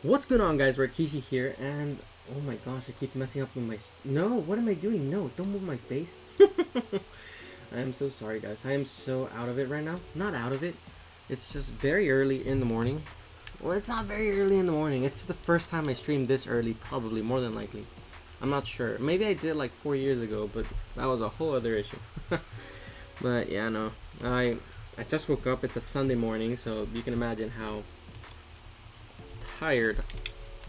What's going on, guys? Rayquaza here, and oh my gosh, I keep messing up with my. No, what am I doing? No, don't move my face. I am so sorry, guys. I am so out of it right now. Not out of it. It's just very early in the morning. Well, it's not very early in the morning. It's the first time I streamed this early, probably, more than likely. I'm not sure. Maybe I did like 4 years ago, but that was a whole other issue. But yeah, no. I just woke up. It's a Sunday morning, so you can imagine how tired,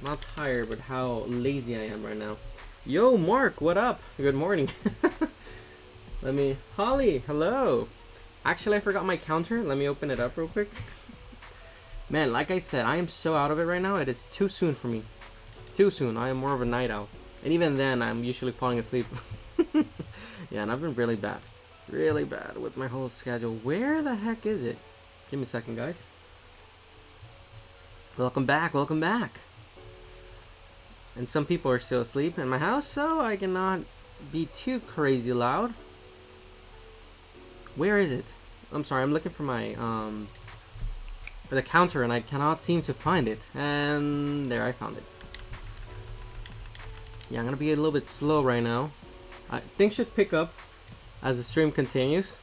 not tired, but how lazy I am right now. Yo, Mark, what up? Good morning. Holly, hello. Actually, I forgot my counter. Let me open it up real quick. Man, like I said, I am so out of it right now. It is too soon for me. Too soon. I am more of a night owl. And even then, I'm usually falling asleep. Yeah, and I've been really bad. Really bad with my whole schedule. Where the heck is it? Give me a second, guys. Welcome back, welcome back. And some people are still asleep in my house, so I cannot be too crazy loud. Where is it? I'm sorry, I'm looking for my for the counter and I cannot seem to find it. And there, I found it. Yeah, I'm gonna be a little bit slow right now. Things should pick up as the stream continues,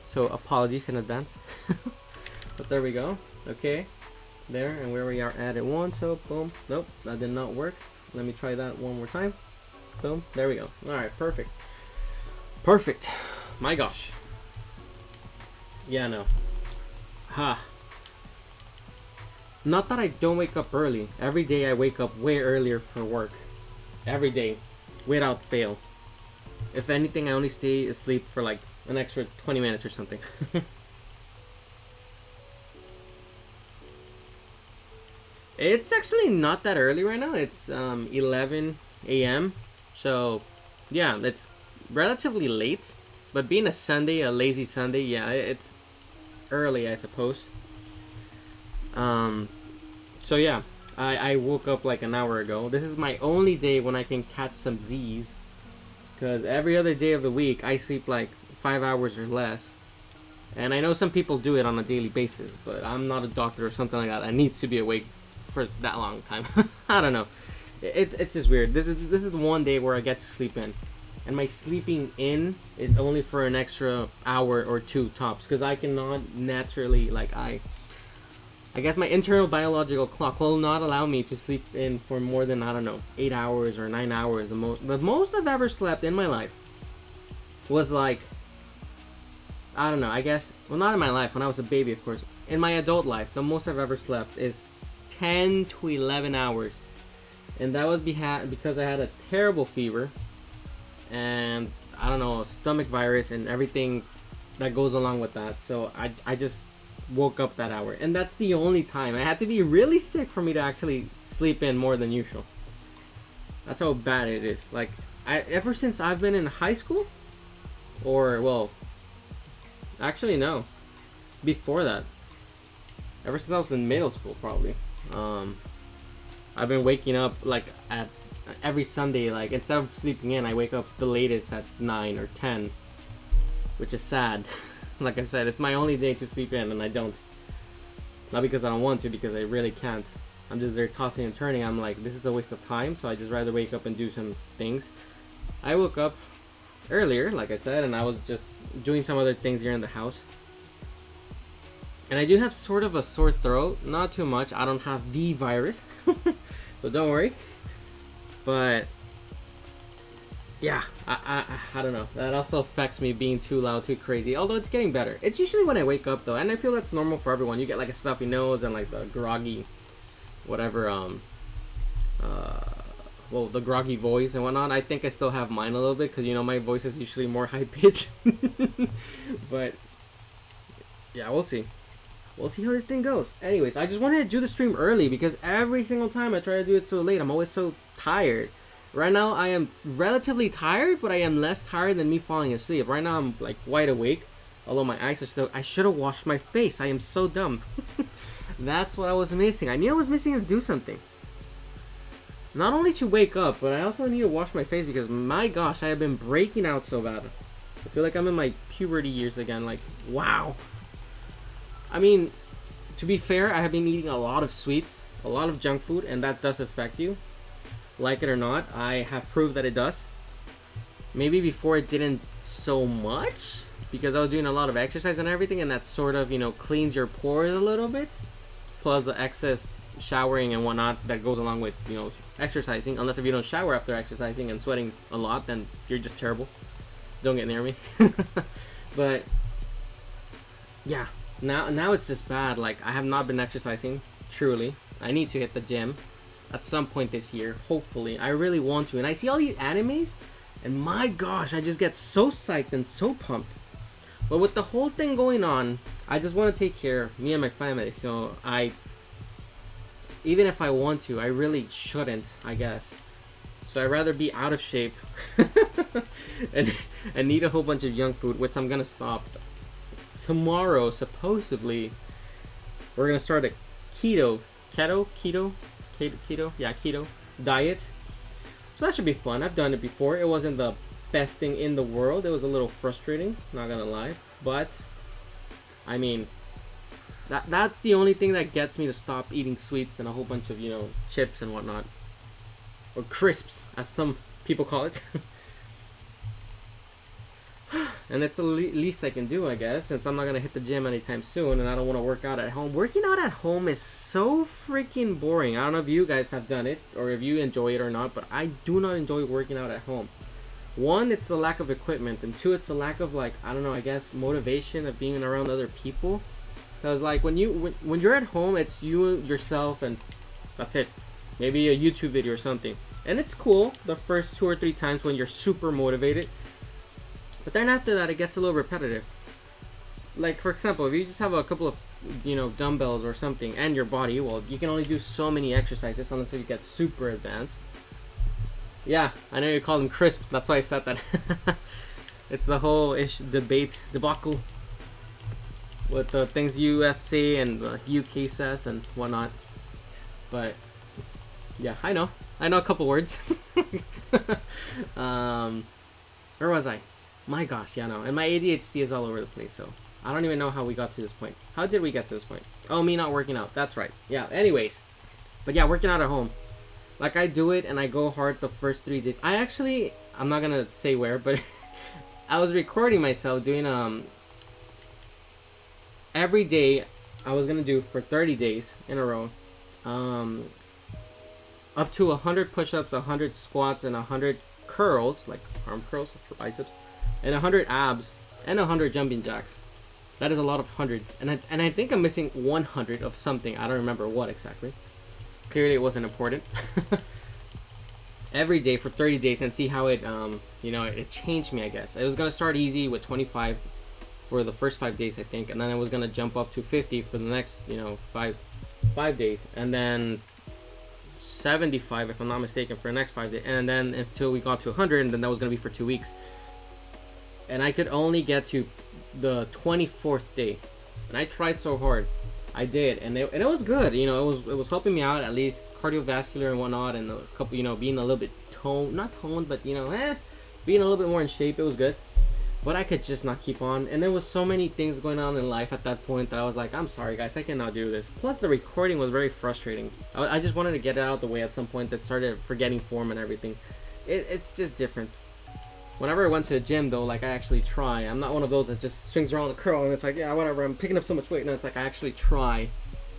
so apologies in advance. But there we go. Okay. There, and where we are at one, so boom. Nope, that did not work. Let me try that one more time. Boom, there we go. Alright, perfect. Perfect. My gosh. Yeah, no. Ha. Not that I don't wake up early. Every day I wake up way earlier for work. Every day. Without fail. If anything, I only stay asleep for like an extra 20 minutes or something. It's actually not that early right now. It's 11 a.m. So, yeah, it's relatively late. But being a Sunday, a lazy Sunday, yeah, it's early, I suppose. So yeah, I woke up like an hour ago. This is my only day when I can catch some Z's. Because every other day of the week, I sleep like 5 hours or less. And I know some people do it on a daily basis, but I'm not a doctor or something like that. I need to be awake for that long time. I don't know. It's just weird. This is the one day where I get to sleep in, and my sleeping in is only for an extra hour or two tops, because I cannot naturally, like, I guess my internal biological clock will not allow me to sleep in for more than, I don't know, 8 hours or 9 hours. The most I've ever slept in my life was like, I don't know, I guess, well, not in my life, when I was a baby, of course. In my adult life, the most I've ever slept is 10 to 11 hours. And that was because I had a terrible fever. And, I don't know, stomach virus and everything that goes along with that. So, I just woke up that hour. And that's the only time. I had to be really sick for me to actually sleep in more than usual. That's how bad it is. Like, ever since I've been in high school, or, well, actually, no. Before that. Ever since I was in middle school, probably. I've been waking up, like, at every Sunday. Like, instead of sleeping in, I wake up the latest at 9 or 10. Which is sad. Like I said, it's my only day to sleep in, and I don't. Not because I don't want to, because I really can't. I'm just there tossing and turning. I'm like, this is a waste of time, so I just rather wake up and do some things. I woke up earlier, like I said, and I was just doing some other things here in the house. And I do have sort of a sore throat. Not too much. I don't have the virus. So don't worry. But yeah, I don't know. That also affects me being too loud, too crazy. Although it's getting better. It's usually when I wake up though. And I feel that's normal for everyone. You get like a stuffy nose and like the groggy, whatever, well, the groggy voice and whatnot. I think I still have mine a little bit, because, you know, my voice is usually more high pitched. But yeah, we'll see. We'll see how this thing goes. Anyways, I just wanted to do the stream early because every single time I try to do it so late, I'm always so tired. Right now, I am relatively tired, but I am less tired than me falling asleep. Right now, I'm like wide awake, although my eyes are still... I should have washed my face. I am so dumb. That's what I was missing. I knew I was missing to do something. Not only to wake up, but I also need to wash my face because, my gosh, I have been breaking out so bad. I feel like I'm in my puberty years again. Like, wow. I mean, to be fair, I have been eating a lot of sweets a lot of junk food, and that does affect you. Like it or not, I have proved that it does. Maybe before it didn't so much, because I was doing a lot of exercise and everything, and that sort of, cleans your pores a little bit. Plus the excess showering and whatnot that goes along with, exercising. Unless if you don't shower after exercising and sweating a lot, then you're just terrible. Don't get near me. But yeah, now it's just bad. Like, I have not been exercising, truly. I need to hit the gym at some point this year, hopefully. I really want to. And I see all these animes, and my gosh, I just get so psyched and so pumped. But with the whole thing going on, I just want to take care of me and my family. So even if I want to, I really shouldn't, I guess. So I'd rather be out of shape and eat a whole bunch of junk food, which I'm gonna stop tomorrow. Supposedly, we're gonna start a keto diet. So that should be fun. I've done it before. It wasn't the best thing in the world. It was a little frustrating, not gonna lie. But I mean, that's the only thing that gets me to stop eating sweets and a whole bunch of, chips and whatnot. Or crisps, as some people call it. And that's the least I can do, I guess, since I'm not going to hit the gym anytime soon and I don't want to work out at home. Working out at home is so freaking boring. I don't know if you guys have done it or if you enjoy it or not, but I do not enjoy working out at home. One, it's the lack of equipment, and two, it's the lack of, I don't know, I guess, motivation of being around other people. Because, when you're at home, it's you, yourself, and that's it. Maybe a YouTube video or something. And it's cool the first 2 or 3 times when you're super motivated. But then after that, it gets a little repetitive. Like, for example, if you just have a couple of, dumbbells or something and your body, well, you can only do so many exercises unless you get super advanced. Yeah, I know you call them crisp. That's why I said that. It's the whole debacle with the things US say and the UK says and whatnot. But yeah, I know a couple words. Where was I? My gosh, yeah, no. And my ADHD is all over the place, so I don't even know how we got to this point. How did we get to this point? Oh, me not working out. That's right. Yeah, anyways. But yeah, working out at home. Like, I do it and I go hard the first 3 days. I'm not gonna say where, but I was recording myself doing every day. I was gonna do for 30 days in a row, up to 100 push-ups, 100 squats, and 100 curls, like arm curls for biceps, and 100 abs, and 100 jumping jacks. That is a lot of hundreds, and I think I'm missing 100 of something. I don't remember what exactly. Clearly, it wasn't important. Every day for 30 days and see how it it changed me, I guess. It was gonna start easy with 25 for the first 5 days, I think, and then I was gonna jump up to 50 for the next 5 days, and then 75 if I'm not mistaken for the next 5 days, and then until we got to 100, and then that was gonna be for 2 weeks. And I could only get to the 24th day, and I tried so hard. I did, and it was good. It was helping me out, at least cardiovascular and whatnot, and a couple, being a little bit not toned, but being a little bit more in shape. It was good, but I could just not keep on. And there was so many things going on in life at that point that I was like, I'm sorry guys, I cannot do this. Plus the recording was very frustrating. I just wanted to get it out of the way at some point. That started forgetting form and everything. It's just different. Whenever I went to the gym, though, I actually try. I'm not one of those that just swings around the curl and it's like, yeah, whatever, I'm picking up so much weight. No, it's like I actually try.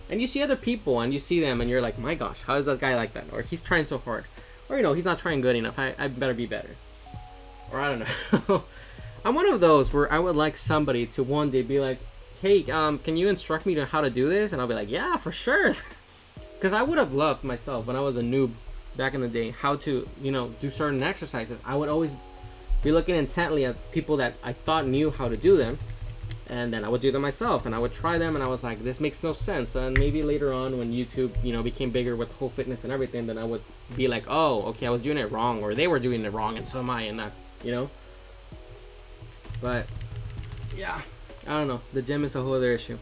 And you see other people and you see them and you're like, my gosh, how is that guy like that? Or he's trying so hard. Or, he's not trying good enough. I better be better. Or I don't know. I'm one of those where I would like somebody to one day be like, hey, can you instruct me to how to do this? And I'll be like, yeah, for sure. Because I would have loved myself when I was a noob back in the day how to, do certain exercises. I would always be looking intently at people that I thought knew how to do them, and then I would do them myself, and I would try them, and I was like, this makes no sense. And maybe later on when YouTube became bigger with whole fitness and everything, then I would be like, oh, okay, I was doing it wrong, or they were doing it wrong, and so am I, and that, but yeah, I don't know, the gym is a whole other issue.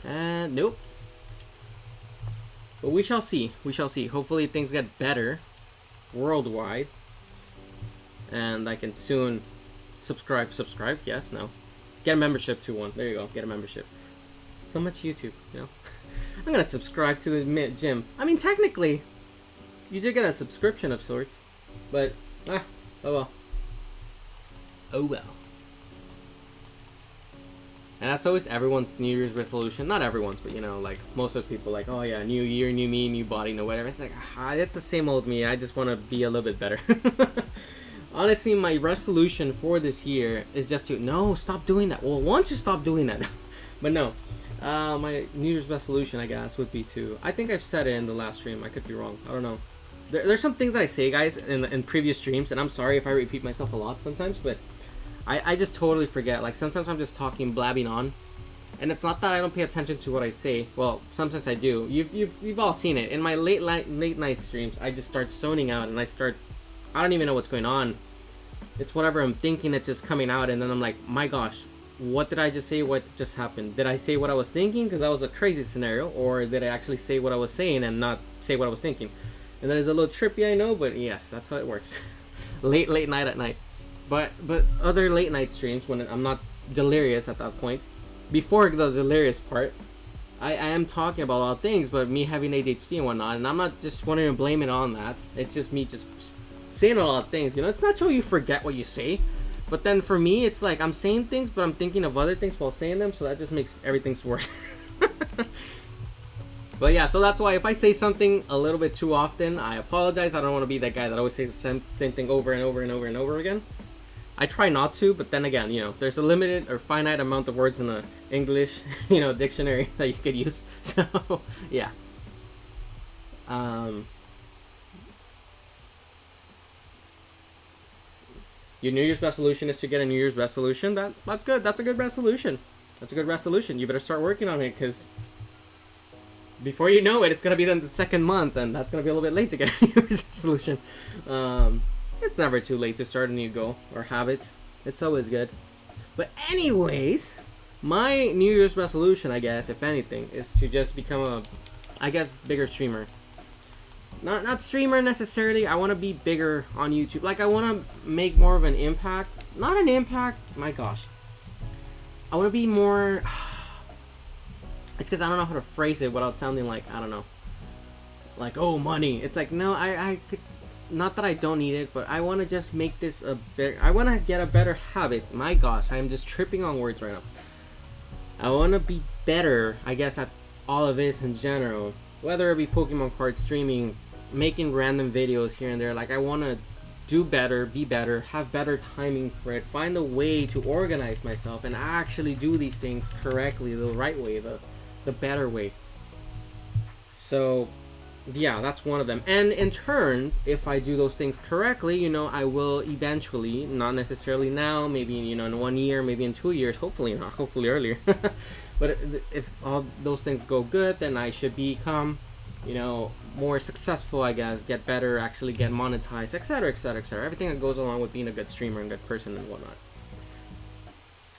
And nope, but we shall see. Hopefully things get better worldwide, and I can soon subscribe, yes, no, get a membership to one. There you go, get a membership. So much YouTube, I'm gonna subscribe to the gym. I mean, technically, you did get a subscription of sorts, but oh well. Oh well. And that's always everyone's New Year's resolution. Not everyone's, but you know, like most of the people, like, oh yeah, new year, new me, new body, no whatever. It's like, it's the same old me. I just want to be a little bit better. Honestly, my resolution for this year is just to stop doing that. Well, once you stop doing that, but no. My New Year's resolution, I guess, would be to. I think I've said it in the last stream. I could be wrong. I don't know. There's some things that I say, guys, in previous streams, and I'm sorry if I repeat myself a lot sometimes, but I just totally forget. Like, sometimes I'm just talking, blabbing on, and it's not that I don't pay attention to what I say. Well, sometimes I do. You've all seen it. In my late night streams, I just start zoning out, and I don't even know what's going on. It's whatever I'm thinking, it's just coming out, and then I'm like, my gosh, what did I just say? What just happened? Did I say what I was thinking? Because that was a crazy scenario, or did I actually say what I was saying and not say what I was thinking? And that is a little trippy, I know, but yes, that's how it works. late night at night. But other late night streams when I'm not delirious at that point, before the delirious part, I am talking about a lot of things, but me having ADHD and whatnot, and I'm not just wanting to blame it on that. It's just me just saying a lot of things. You know, it's not true you forget what you say, but then for me, it's like I'm saying things, but I'm thinking of other things while saying them, so that just makes everything worse. But yeah, so that's why if I say something a little bit too often, I apologize. I don't want to be that guy that always says the same thing over and over and over and over again. I try not to, but then again, you know, there's a limited or finite amount of words in the English, you know, dictionary that you could use. So, yeah. Your New Year's resolution is to get a New Year's resolution. That's good. That's a good resolution. That's a good resolution. You better start working on it, because before you know it, it's going to be then the second month, and that's going to be a little bit late to get a New Year's resolution. It's never too late to start a new goal or habit. It's always good. But anyways, my New Year's resolution, I guess, if anything, is to just become a, I guess, bigger streamer. Not streamer necessarily. I want to be bigger on YouTube. Like, I want to make more of an impact. Not an impact. My gosh. I want to be more. It's because I don't know how to phrase it without sounding like, I don't know, like, oh, money. It's like, no, I could. Not that I don't need it, but I want to just make this a bit. I want to get a better habit. My gosh, I am just tripping on words right now. I want to be better, I guess, at all of this in general. Whether it be Pokemon card streaming, making random videos here and there. Like, I want to do better, be better, have better timing for it, find a way to organize myself and actually do these things correctly, the right way, the better way. So yeah, that's one of them. And in turn, if I do those things correctly, you know, I will eventually, not necessarily now, maybe, you know, in 1 year, maybe in 2 years, hopefully not, hopefully earlier. But if all those things go good, then I should become, you know, more successful, I guess, get better, actually get monetized, etc., etc., etc. Everything that goes along with being a good streamer and good person and whatnot.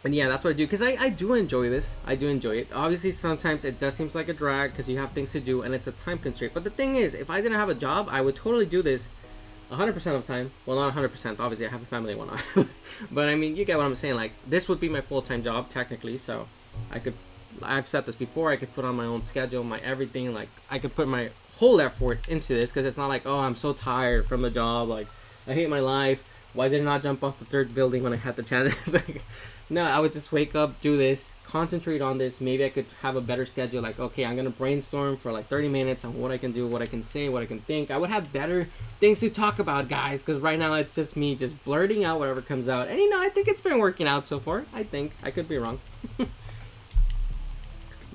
And yeah, that's what I do, because I do enjoy this. I do enjoy it. Obviously, sometimes it does seem like a drag because you have things to do and it's a time constraint. But the thing is, if I didn't have a job, I would totally do this 100% of the time. Well, not 100%. Obviously, I have a family and whatnot. But I mean, you get what I'm saying. Like, this would be my full-time job, technically. So I've said this before, I could put on my own schedule, my everything. Like, I could put my whole effort into this, because it's not like, oh, I'm so tired from the job. Like, I hate my life. Why did I not jump off the third building when I had the chance? Like, no, I would just wake up, do this, concentrate on this. Maybe I could have a better schedule. Like, okay, I'm going to brainstorm for like 30 minutes on what I can do, what I can say, what I can think. I would have better things to talk about, guys, because right now it's just me just blurting out whatever comes out. And, you know, I think it's been working out so far. I think. I could be wrong.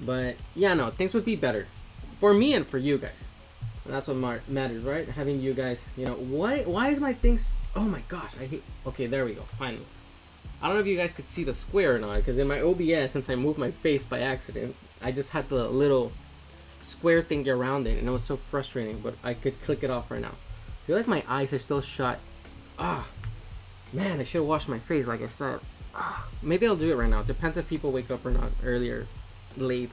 But, yeah, no, things would be better for me and for you guys. And that's what matters, right? Having you guys, you know, why is my things... Oh my gosh, I hate... Okay, there we go, finally. I don't know if you guys could see the square or not, because in my OBS, since I moved my face by accident, I just had the little square thing around it, and it was so frustrating, but I could click it off right now. I feel like my eyes are still shut. Ah, man, I should have washed my face, like I said. Ah, maybe I'll do it right now. It depends if people wake up or not, earlier, late.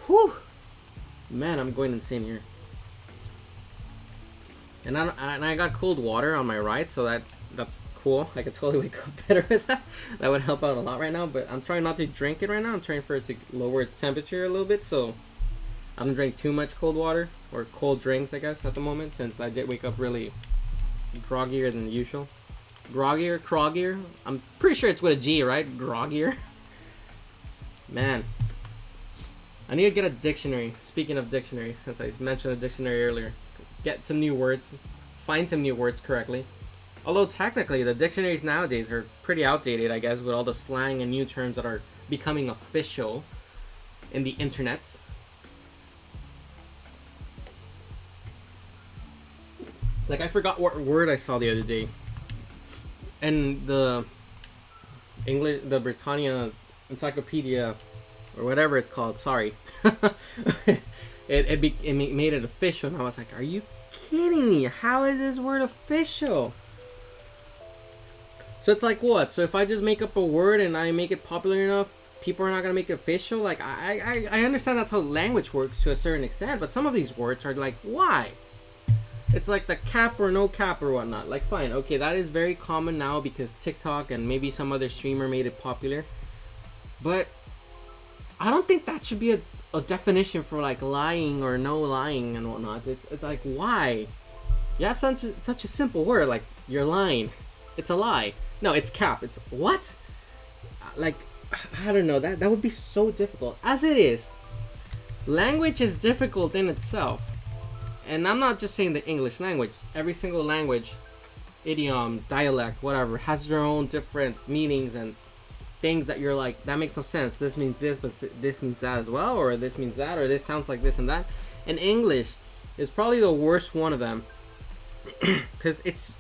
Whew! Man, I'm going insane here. And I got cold water on my right, so that that's cool. I could totally wake up better with that. That would help out a lot right now. But I'm trying not to drink it right now. I'm trying for it to lower its temperature a little bit, so I don't drink too much cold water or cold drinks, I guess, at the moment, since I did wake up really groggier than usual. Groggier. I'm pretty sure it's with a G, right? Groggier. Man, I need to get a dictionary. Speaking of dictionaries, since I mentioned a dictionary earlier, get some new words, find some new words correctly. Although technically, the dictionaries nowadays are pretty outdated, I guess, with all the slang and new terms that are becoming official in the internets. Like, I forgot what word I saw the other day. And the Britannia Encyclopedia, or whatever it's called, sorry. it made it official, and I was like, are you kidding me? How is this word official? So it's like, what? So if I just make up a word and I make it popular enough, people are not going to make it official? Like, I understand that's how language works to a certain extent, but some of these words are like, why? It's like the cap or no cap or whatnot. Like, fine, okay, that is very common now because TikTok and maybe some other streamer made it popular. But I don't think that should be a definition for like lying or no lying and whatnot. It's like, why? You have such a simple word, like, you're lying. It's a lie. No, it's cap. It's what? Like, I don't know. That would be so difficult. As it is, language is difficult in itself. And I'm not just saying the English language. Every single language, idiom, dialect, whatever, has their own different meanings and things that you're like, that makes no sense. This means this, but this means that as well, or this means that, or this sounds like this and that. And English is probably the worst one of them. Because it's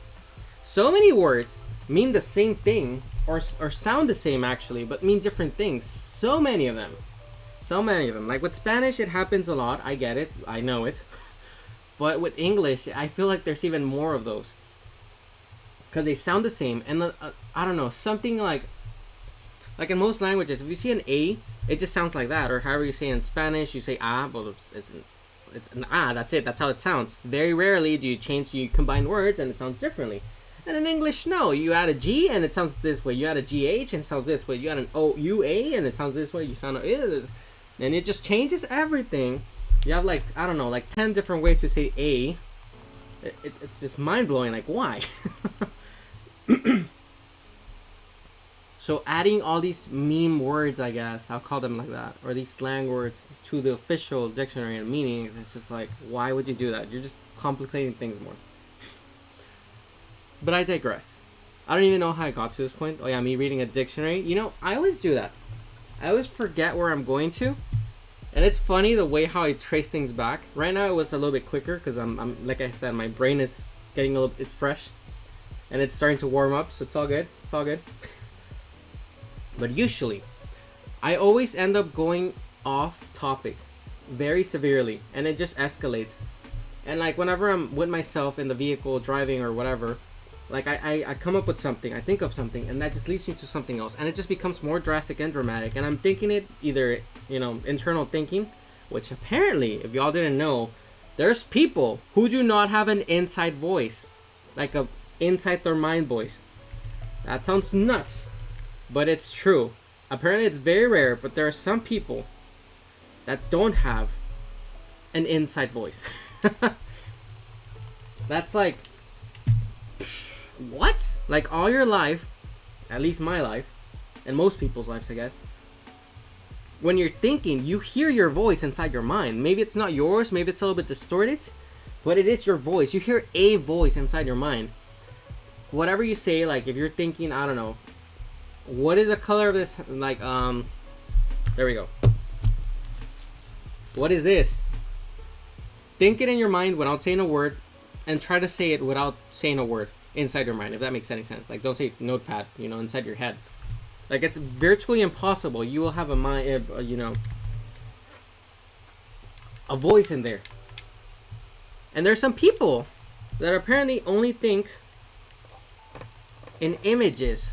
so many words mean the same thing, or sound the same actually, but mean different things. So many of them. Like with Spanish, it happens a lot. I get it. I know it. But with English, I feel like there's even more of those. Because they sound the same. And I don't know, something like in most languages, if you see an A, it just sounds like that. Or however you say in Spanish, you say ah, but it's an ah, that's it. That's how it sounds. Very rarely do you combine words and it sounds differently. And in English, no. You add a G and it sounds this way. You add a GH and it sounds this way. You add an OUA and it sounds this way. You sound and it just changes everything. You have like, I don't know, like 10 different ways to say A. It's just mind-blowing. Like, why? So adding all these meme words, I guess, I'll call them like that, or these slang words to the official dictionary and meanings, it's just like, why would you do that? You're just complicating things more. But I digress. I don't even know how I got to this point. Oh yeah, me reading a dictionary. You know, I always do that. I always forget where I'm going to. And it's funny the way how I trace things back. Right now it was a little bit quicker because I'm like I said, my brain is getting a little, it's fresh. And it's starting to warm up, so it's all good. It's all good. But usually, I always end up going off topic very severely. And it just escalates. And like whenever I'm with myself in the vehicle, driving or whatever, like I come up with something, I think of something, and that just leads me to something else. And it just becomes more drastic and dramatic. And I'm thinking it either, you know, internal thinking, which apparently, if y'all didn't know, there's people who do not have an inside voice. Like a inside their mind voice. That sounds nuts, but it's true. Apparently it's very rare, but there are some people that don't have an inside voice. That's like, what? Like all your life, at least my life, and most people's lives, I guess, when you're thinking, you hear your voice inside your mind. Maybe it's not yours, maybe it's a little bit distorted, but it is your voice. You hear a voice inside your mind. Whatever you say, like if you're thinking, I don't know, what is the color of this? Like, there we go. What is this? Think it in your mind without saying a word, and try to say it without saying a word inside your mind, if that makes any sense. Like, don't say notepad, you know, inside your head. Like, it's virtually impossible. You will have a mind, you know, a voice in there. And there's some people that apparently only think in images.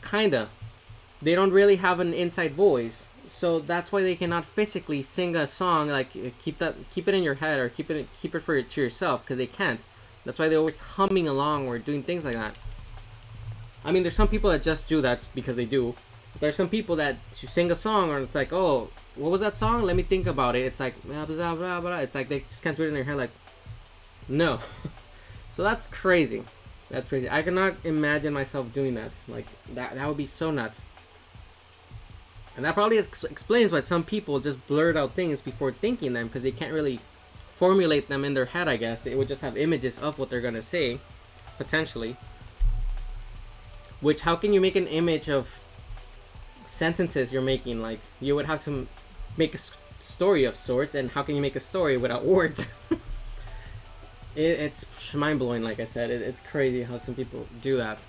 Kinda. They don't really have an inside voice. So that's why they cannot physically sing a song, like keep it in your head or keep it to yourself, because they can't. That's why they're always humming along or doing things like that. I mean, there's some people that just do that because they do. But there's some people that sing a song or it's like, oh, what was that song? Let me think about it. It's like, blah, blah, blah, blah. It's like they just can't do it in their head. Like, no. So that's crazy. That's crazy. I cannot imagine myself doing that. Like, that would be so nuts. And that probably explains why some people just blurt out things before thinking them, because they can't really formulate them in their head, I guess. They would just have images of what they're going to say, potentially. Which, how can you make an image of sentences you're making? Like, you would have to make a story of sorts, and how can you make a story without words? It's mind-blowing, like I said. It's crazy how some people do that.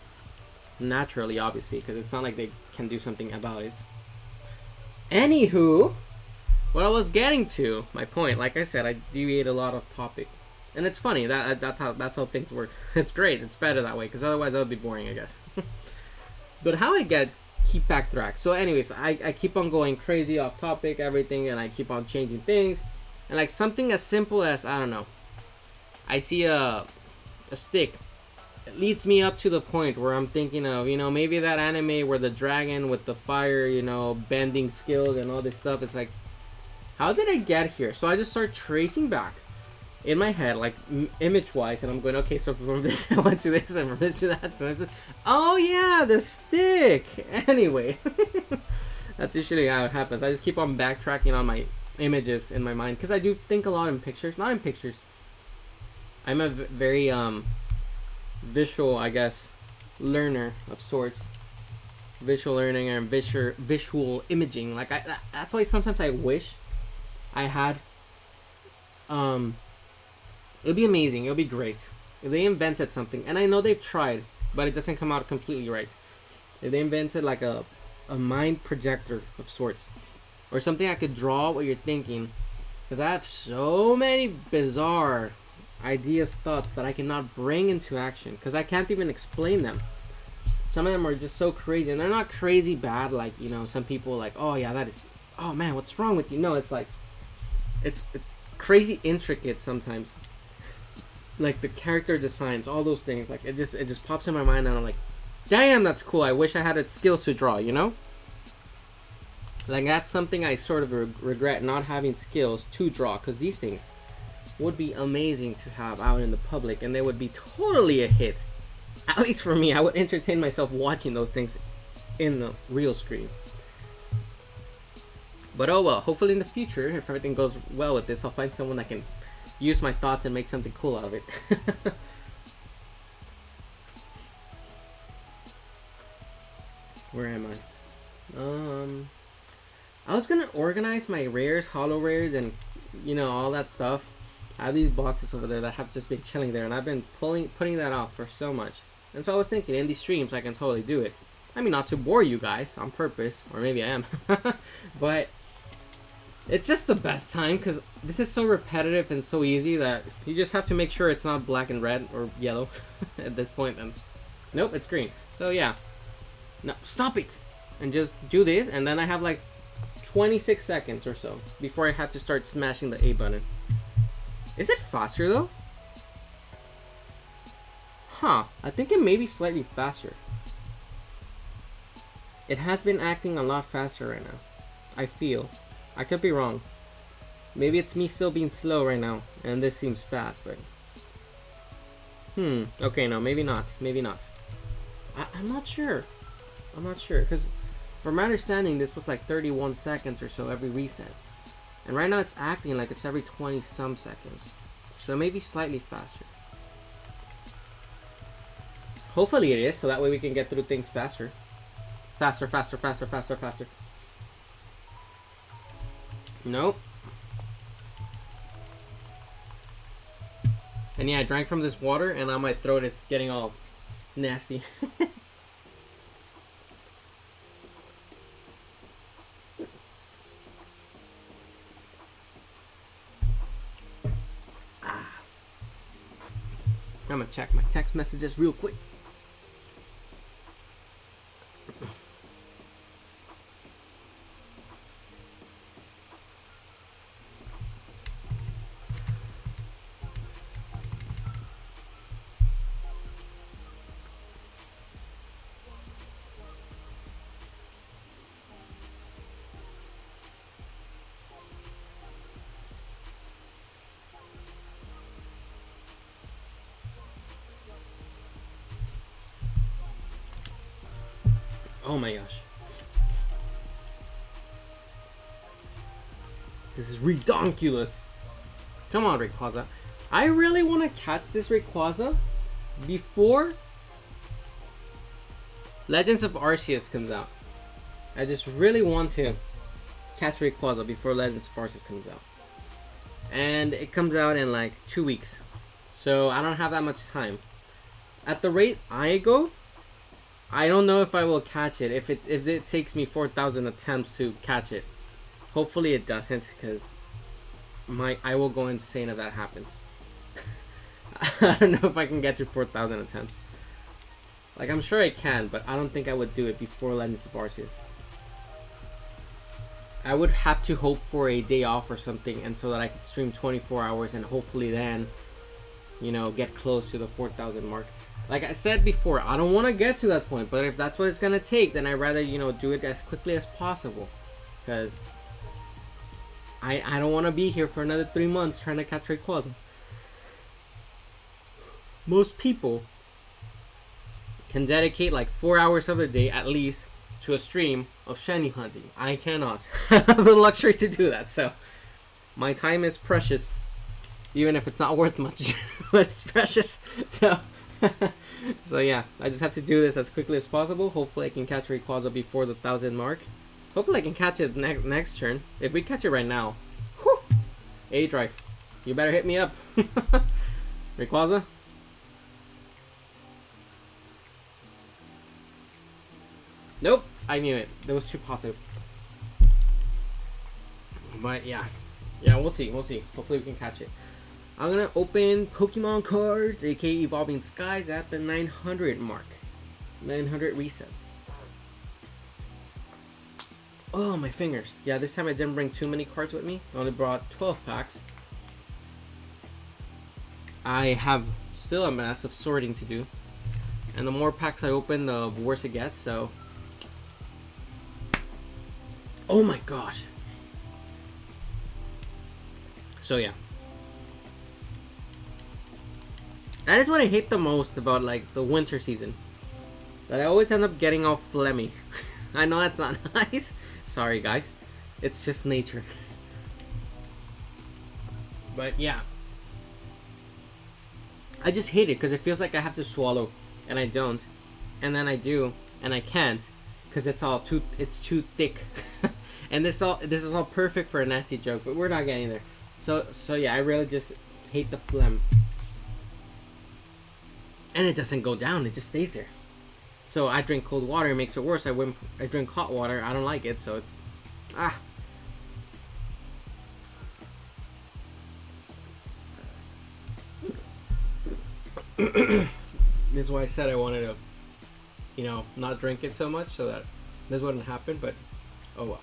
Naturally, obviously, because it's not like they can do something about it. Anywho, what I was getting to, my point, like I said, I deviate a lot off topic. And it's funny, that's how things work. It's great, it's better that way, because otherwise that would be boring, I guess. But how I keep backtrack. So anyways, I keep on going crazy off topic, everything, and I keep on changing things. And like something as simple as, I don't know, I see a stick. It leads me up to the point where I'm thinking of, maybe that anime where the dragon with the fire, bending skills and all this stuff. It's like, how did I get here? So I just start tracing back in my head, like image-wise, and I'm going, okay, so from this I went to this, and from this to that. So it's just, oh yeah, the stick. Anyway, that's usually how it happens. I just keep on backtracking on my images in my mind, because I do think a lot in pictures. Not in pictures. I'm a very visual, I guess, learner of sorts. Visual learning and visual imaging. Like that's why sometimes I wish I had. It'd be amazing. It'd be great if they invented something, and I know they've tried, but it doesn't come out completely right. If they invented like a mind projector of sorts, or something I could draw what you're thinking, because I have so many bizarre ideas, thoughts that I cannot bring into action because I can't even explain them. Some of them are just so crazy, and they're not crazy bad like, some people like, oh yeah, that is, oh man, what's wrong with you? No, it's like, it's crazy intricate sometimes, like the character designs, all those things. Like it just pops in my mind, and I'm like, damn, that's cool. I wish I had the skills to draw, like that's something I sort of regret, not having skills to draw, because these things would be amazing to have out in the public, and they would be totally a hit. At least for me, I would entertain myself watching those things in the real screen. But oh well, hopefully in the future, if everything goes well with this, I'll find someone that can use my thoughts and make something cool out of it. Where am I? I was gonna organize my rares, holo rares, and all that stuff. I have these boxes over there that have just been chilling there, and I've been putting that off for so much. And so I was thinking, in these streams, I can totally do it. I mean, not to bore you guys on purpose, or maybe I am, but it's just the best time, because this is so repetitive and so easy that you just have to make sure it's not black and red or yellow at this point. And nope, it's green. So yeah, no, stop it, and just do this, and then I have like 26 seconds or so before I have to start smashing the A button. Is it faster though? Huh, I think it may be slightly faster. It has been acting a lot faster right now. I feel. I could be wrong. Maybe it's me still being slow right now, and this seems fast, but... okay, no, maybe not. Maybe not. I'm not sure. I'm not sure, because from my understanding, this was like 31 seconds or so every reset. And right now it's acting like it's every 20 some seconds. So maybe slightly faster. Hopefully it is, so that way we can get through things faster. Faster, faster, faster, faster, faster. Nope. And yeah, I drank from this water, and now my throat is getting all nasty. I'm gonna check my text messages real quick. Oh my gosh. This is redonkulous. Come on, Rayquaza. I really want to catch this Rayquaza before Legends of Arceus comes out. I just really want to catch Rayquaza before Legends of Arceus comes out. And it comes out in like 2 weeks. So I don't have that much time. At the rate I go, I don't know if I will catch it. If it takes me 4,000 attempts to catch it. Hopefully it doesn't, because I will go insane if that happens. I don't know if I can get to 4,000 attempts. Like, I'm sure I can, but I don't think I would do it before Legends of Arceus. I would have to hope for a day off or something, and so that I could stream 24 hours and hopefully then, you know, get close to the 4,000 mark. Like I said before, I don't want to get to that point, but if that's what it's going to take, then I'd rather, you know, do it as quickly as possible. Because I don't want to be here for another 3 months trying to catch Rayquaza. Most people can dedicate like 4 hours of the day at least to a stream of shiny hunting. I cannot. I have the luxury to do that, so my time is precious, even if it's not worth much. But it's precious. So yeah, I just have to do this as quickly as possible. Hopefully I can catch Rayquaza before the 1,000 mark. Hopefully I can catch it next turn. If we catch it right now, whew, A-Drive, you better hit me up. Rayquaza. Nope, I knew it. That was too positive. But yeah, we'll see. Hopefully we can catch it. I'm gonna open Pokemon cards, aka Evolving Skies, at the 900 mark. 900 resets. Oh, my fingers. Yeah, this time I didn't bring too many cards with me. I only brought 12 packs. I have still a massive sorting to do. And the more packs I open, the worse it gets, so... Oh my gosh. So yeah. That is what I hate the most about like the winter season. That I always end up getting all phlegmy. I know that's not nice. Sorry guys. It's just nature. But yeah. I just hate it because it feels like I have to swallow and I don't. And then I do and I can't because it's too thick. And this is all perfect for a nasty joke, but we're not getting there. So yeah, I really just hate the phlegm. And it doesn't go down, it just stays there. So I drink cold water, it makes it worse. I drink hot water, I don't like it, so it's This is why I said I wanted to, you know, not drink it so much so that this wouldn't happen, but oh well.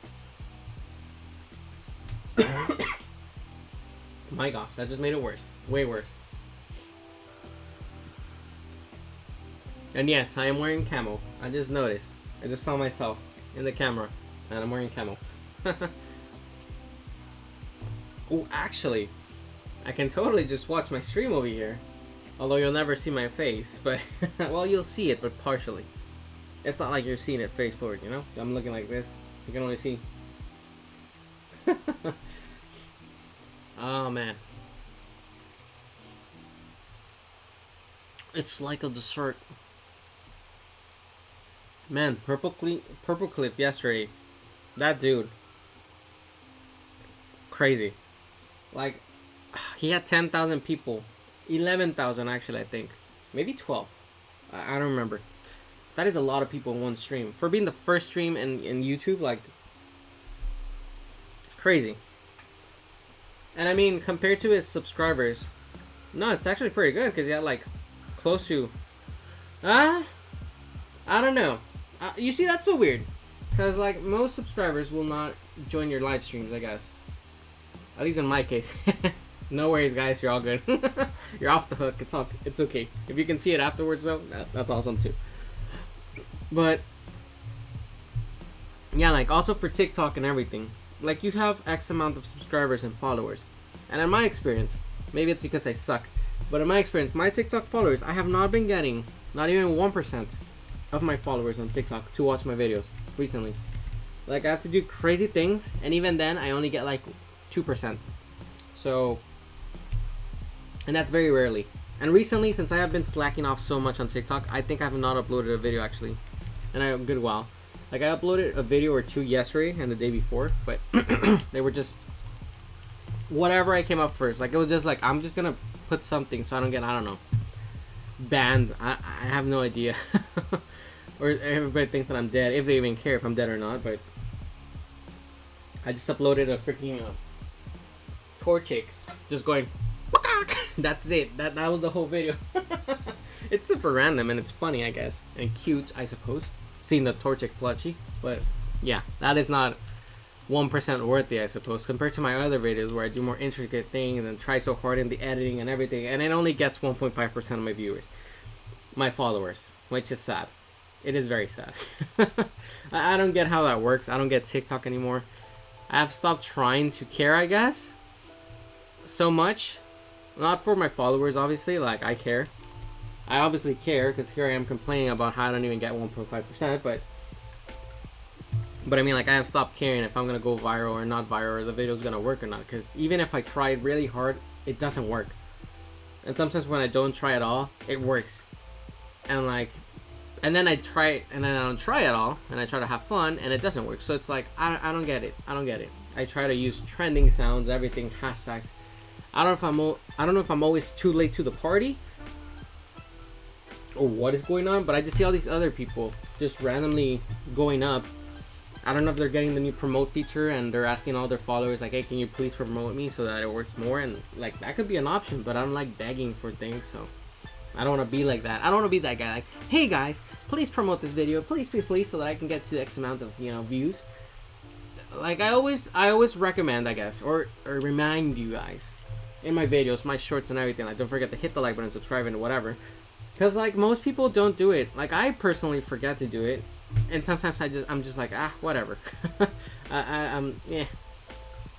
My gosh, that just made it worse. Way worse. And yes, I am wearing camo. I just noticed. I just saw myself in the camera. And I'm wearing camo. Oh, actually, I can totally just watch my stream over here. Although you'll never see my face. But, well, you'll see it, but partially. It's not like you're seeing it face forward, you know? I'm looking like this. You can only see. Oh, man. It's like a dessert. Man, Purple Cliff yesterday. That dude. Crazy. Like, he had 10,000 people. 11,000 actually, I think. Maybe 12. I don't remember. That is a lot of people in one stream. For being the first stream in YouTube, like, crazy. And I mean, compared to his subscribers, no, it's actually pretty good because he had like close to, I don't know. You see, that's so weird because like most subscribers will not join your live streams, I guess. At least in my case. No worries, guys. You're all good. You're off the hook. It's okay. If you can see it afterwards, though, that's awesome too. But yeah, like also for TikTok and everything. Like, you have X amount of subscribers and followers. And in my experience, maybe it's because I suck, but in my experience, my TikTok followers, I have not been getting, not even 1% of my followers on TikTok to watch my videos recently. Like, I have to do crazy things, and even then, I only get like 2%. So, and that's very rarely. And recently, since I have been slacking off so much on TikTok, I think I have not uploaded a video actually in a good while. Like, I uploaded a video or two yesterday and the day before, but they were just whatever I came up first. Like, it was just like, I'm just gonna put something so I don't get, I don't know, banned. I have no idea. Or everybody thinks that I'm dead, if they even care if I'm dead or not. But I just uploaded a freaking Torchic just going that's it. That was the whole video. It's super random and it's funny, I guess, and cute, I suppose, seeing the Torchic plushie. But yeah, that is not 1% worthy, I suppose, compared to my other videos where I do more intricate things and try so hard in the editing and everything, and it only gets 1.5% of my viewers, my followers, which is sad. It is very sad. I don't get how that works. I don't get TikTok anymore. I have stopped trying to care, I guess, so much. Not for my followers, obviously. Like, I care. I obviously care, because here I am complaining about how I don't even get 1.5%, but I mean, like, I have stopped caring if I'm gonna go viral or not viral, or the video's gonna work or not, because even if I try really hard, it doesn't work. And sometimes when I don't try at all, it works. And like, and then I try, and then I don't try at all, and I try to have fun, and it doesn't work. So it's like, I don't get it. I don't get it. I try to use trending sounds, everything, hashtags. I don't know if I'm always too late to the party, or what is going on, but I just see all these other people just randomly going up. I don't know if they're getting the new promote feature and they're asking all their followers, like, hey, can you please promote me so that it works more? And like, that could be an option, but I don't like begging for things, so I don't want to be like that. I don't want to be that guy, like, hey guys, please promote this video, please, please, please, so that I can get to X amount of, views. Like, I always recommend, I guess, or remind you guys in my videos, my shorts and everything, like, don't forget to hit the like button, subscribe, and whatever. Because, like, most people don't do it. Like, I personally forget to do it. And sometimes I'm just like, whatever. Yeah.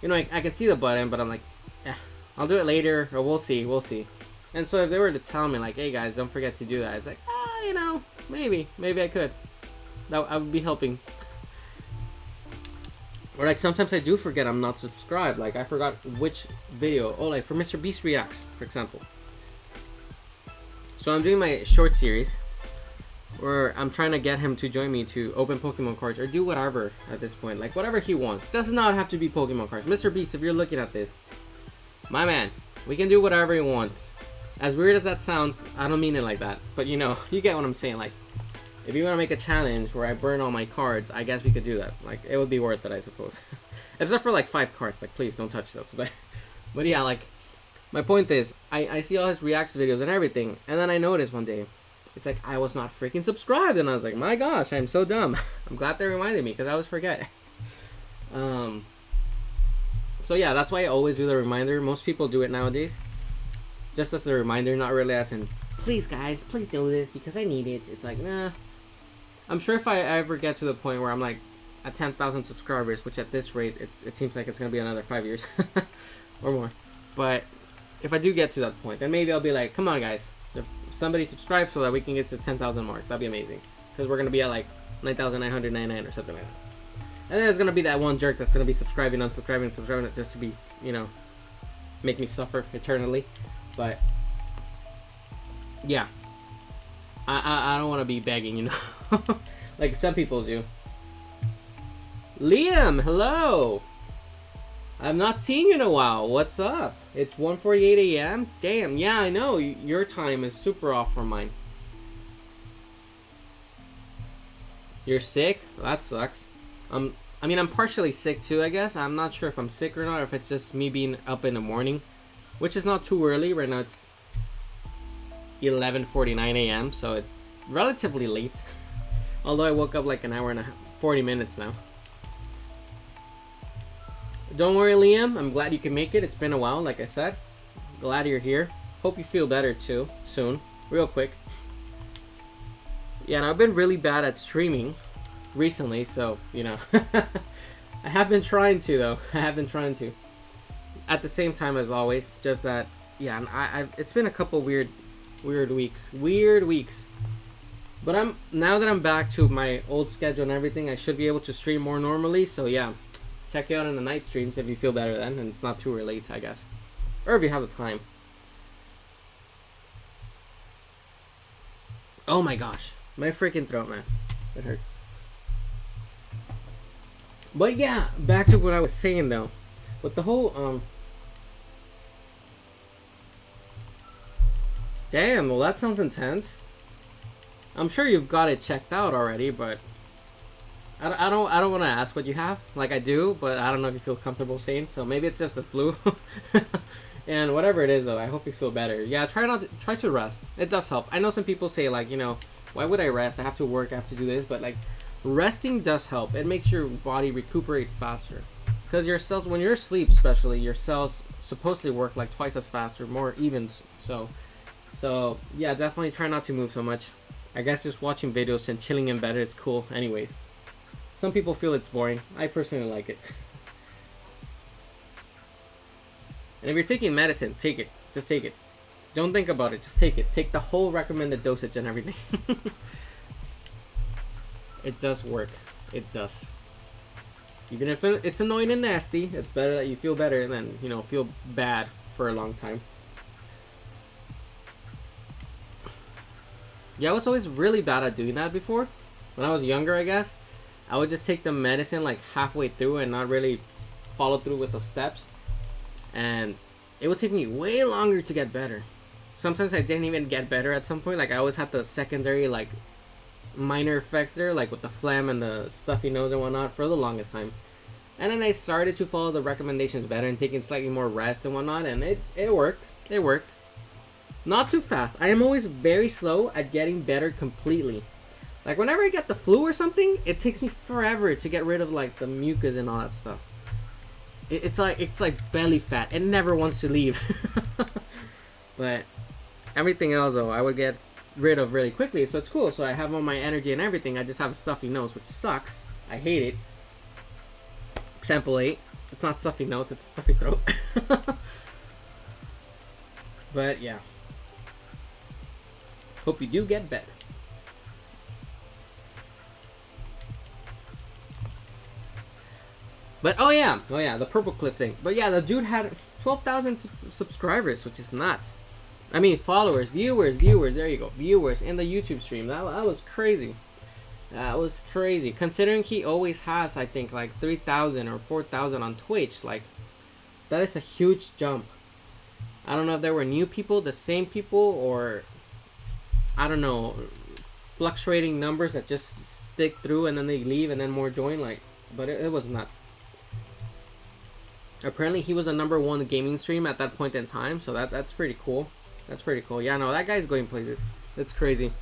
I can see the button, but I'm like, yeah, I'll do it later, or we'll see. And so if they were to tell me, like, hey, guys, don't forget to do that, it's like, maybe I could. That I would be helping. Or, like, sometimes I do forget I'm not subscribed. Like, I forgot which video. Oh, like, for Mr. Beast Reacts, for example. So I'm doing my short series where I'm trying to get him to join me to open Pokemon cards or do whatever at this point. Like, whatever he wants. Does not have to be Pokemon cards. Mr. Beast, if you're looking at this, my man, we can do whatever you want. As weird as that sounds, I don't mean it like that. But, you get what I'm saying. Like, if you want to make a challenge where I burn all my cards, I guess we could do that. Like, it would be worth it, I suppose. Except for, like, 5 cards. Like, please, don't touch those. But yeah, like, my point is, I see all his reacts videos and everything, and then I noticed one day, it's like, I was not freaking subscribed, and I was like, my gosh, I'm so dumb. I'm glad they reminded me, because I always forget. So yeah, that's why I always do the reminder. Most people do it nowadays. Just as a reminder, not really as in, please guys, please do this, because I need it. It's like, nah. I'm sure if I ever get to the point where I'm like at 10,000 subscribers, which at this rate, it seems like it's going to be another 5 years or more. But if I do get to that point, then maybe I'll be like, come on guys, if somebody subscribe so that we can get to the 10,000 mark. That'd be amazing. Because we're going to be at like 9,999 or something like that. And then there's going to be that one jerk that's going to be subscribing, unsubscribing, just to be, make me suffer eternally. But yeah, I don't want to be begging, like some people do. Liam, hello. I've not seen you in a while. What's up? It's 1:48 a.m. Damn, yeah, I know. Your time is super off from mine. You're sick? That sucks. I'm partially sick too, I guess. I'm not sure if I'm sick or not, or if it's just me being up in the morning, which is not too early. Right now it's 11:49 a.m., so it's relatively late. Although I woke up like an hour and 40 minutes now. Don't worry, Liam. I'm glad you can make it. It's been a while, like I said. Glad you're here. Hope you feel better too, soon. Real quick. Yeah, and I've been really bad at streaming recently, so, I have been trying to, though. I have been trying to. At the same time as always, just that, yeah, it's been a couple weird weeks. Weird weeks. But now that I'm back to my old schedule and everything, I should be able to stream more normally. So yeah, check you out in the night streams if you feel better then, and it's not too late, I guess, or if you have the time. Oh my gosh, my freaking throat, man, it hurts. But yeah, back to what I was saying though, with the whole Damn, well that sounds intense. I'm sure you've got it checked out already, but I don't want to ask what you have. Like I do, but I don't know if you feel comfortable saying. So maybe it's just a flu. And whatever it is, though, I hope you feel better. Yeah, try to rest. It does help. I know some people say like, you know, why would I rest? I have to work. I have to do this. But like, resting does help. It makes your body recuperate faster. Because your cells, when you're asleep, especially, your cells supposedly work like twice as fast or more even. So yeah, definitely try not to move so much. I guess just watching videos and chilling in bed is cool anyways. Some people feel it's boring. I personally like it. And if you're taking medicine, take it. Just take it. Don't think about it. Just take it. Take the whole recommended dosage and everything. It does work. It does. Even if it's annoying and nasty, it's better that you feel better than, you know, feel bad for a long time. Yeah, I was always really bad at doing that before. When I was younger, I guess. I would just take the medicine like halfway through and not really follow through with the steps. And it would take me way longer to get better. Sometimes I didn't even get better at some point. Like I always had the secondary like minor effects there, like with the phlegm and the stuffy nose and whatnot for the longest time. And then I started to follow the recommendations better and taking slightly more rest and whatnot, and it worked. It worked. Not too fast. I am always very slow at getting better completely. Like whenever I get the flu or something, it takes me forever to get rid of like the mucus and all that stuff. It's like belly fat. It never wants to leave. But everything else though, I would get rid of really quickly, so it's cool. So I have all my energy and everything. I just have a stuffy nose, which sucks. I hate it. Example 8. It's not stuffy nose, it's stuffy throat. But yeah. Hope you do get better. But oh yeah, the purple clip thing. But yeah, the dude had 12,000 subscribers, which is nuts. I mean, followers, viewers. There you go, viewers in the YouTube stream. That was crazy. That was crazy. Considering he always has, I think, like 3,000 or 4,000 on Twitch. Like, that is a huge jump. I don't know if there were new people, the same people, or I don't know, fluctuating numbers that just stick through and then they leave and then more join. Like, but it was nuts. Apparently, he was a #1 gaming stream at that point in time, so that's pretty cool. That's pretty cool. Yeah, no, that guy's going places. That's crazy.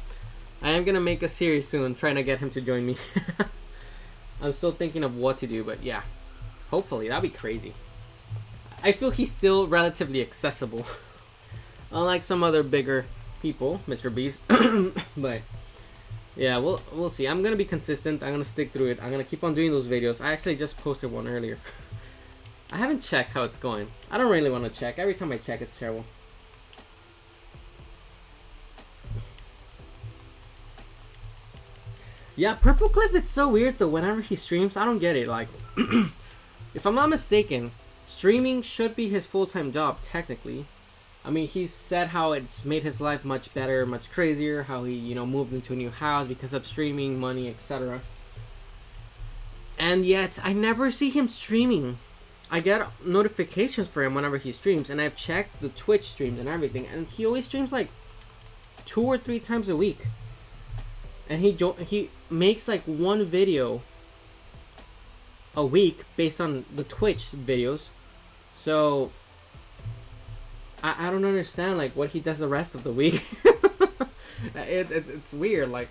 I am gonna make a series soon, trying to get him to join me. I'm still thinking of what to do, but yeah, hopefully that'd be crazy. I feel he's still relatively accessible, unlike some other bigger people, Mr. Beast. But yeah, we'll see. I'm gonna be consistent. I'm gonna stick through it. I'm gonna keep on doing those videos. I actually just posted one earlier. I haven't checked how it's going. I don't really want to check. Every time I check, it's terrible. Yeah, Purple Cliff, it's so weird though. Whenever he streams, I don't get it. Like, if I'm not mistaken, streaming should be his full-time job, technically. I mean, he said how it's made his life much better, much crazier, how he, you know, moved into a new house because of streaming, money, etc. And yet, I never see him streaming. I get notifications for him whenever he streams, and I've checked the Twitch streams and everything, and he always streams like 2 or 3 times a week. And he makes like one video a week based on the Twitch videos. So I don't understand like what he does the rest of the week. It's weird. Like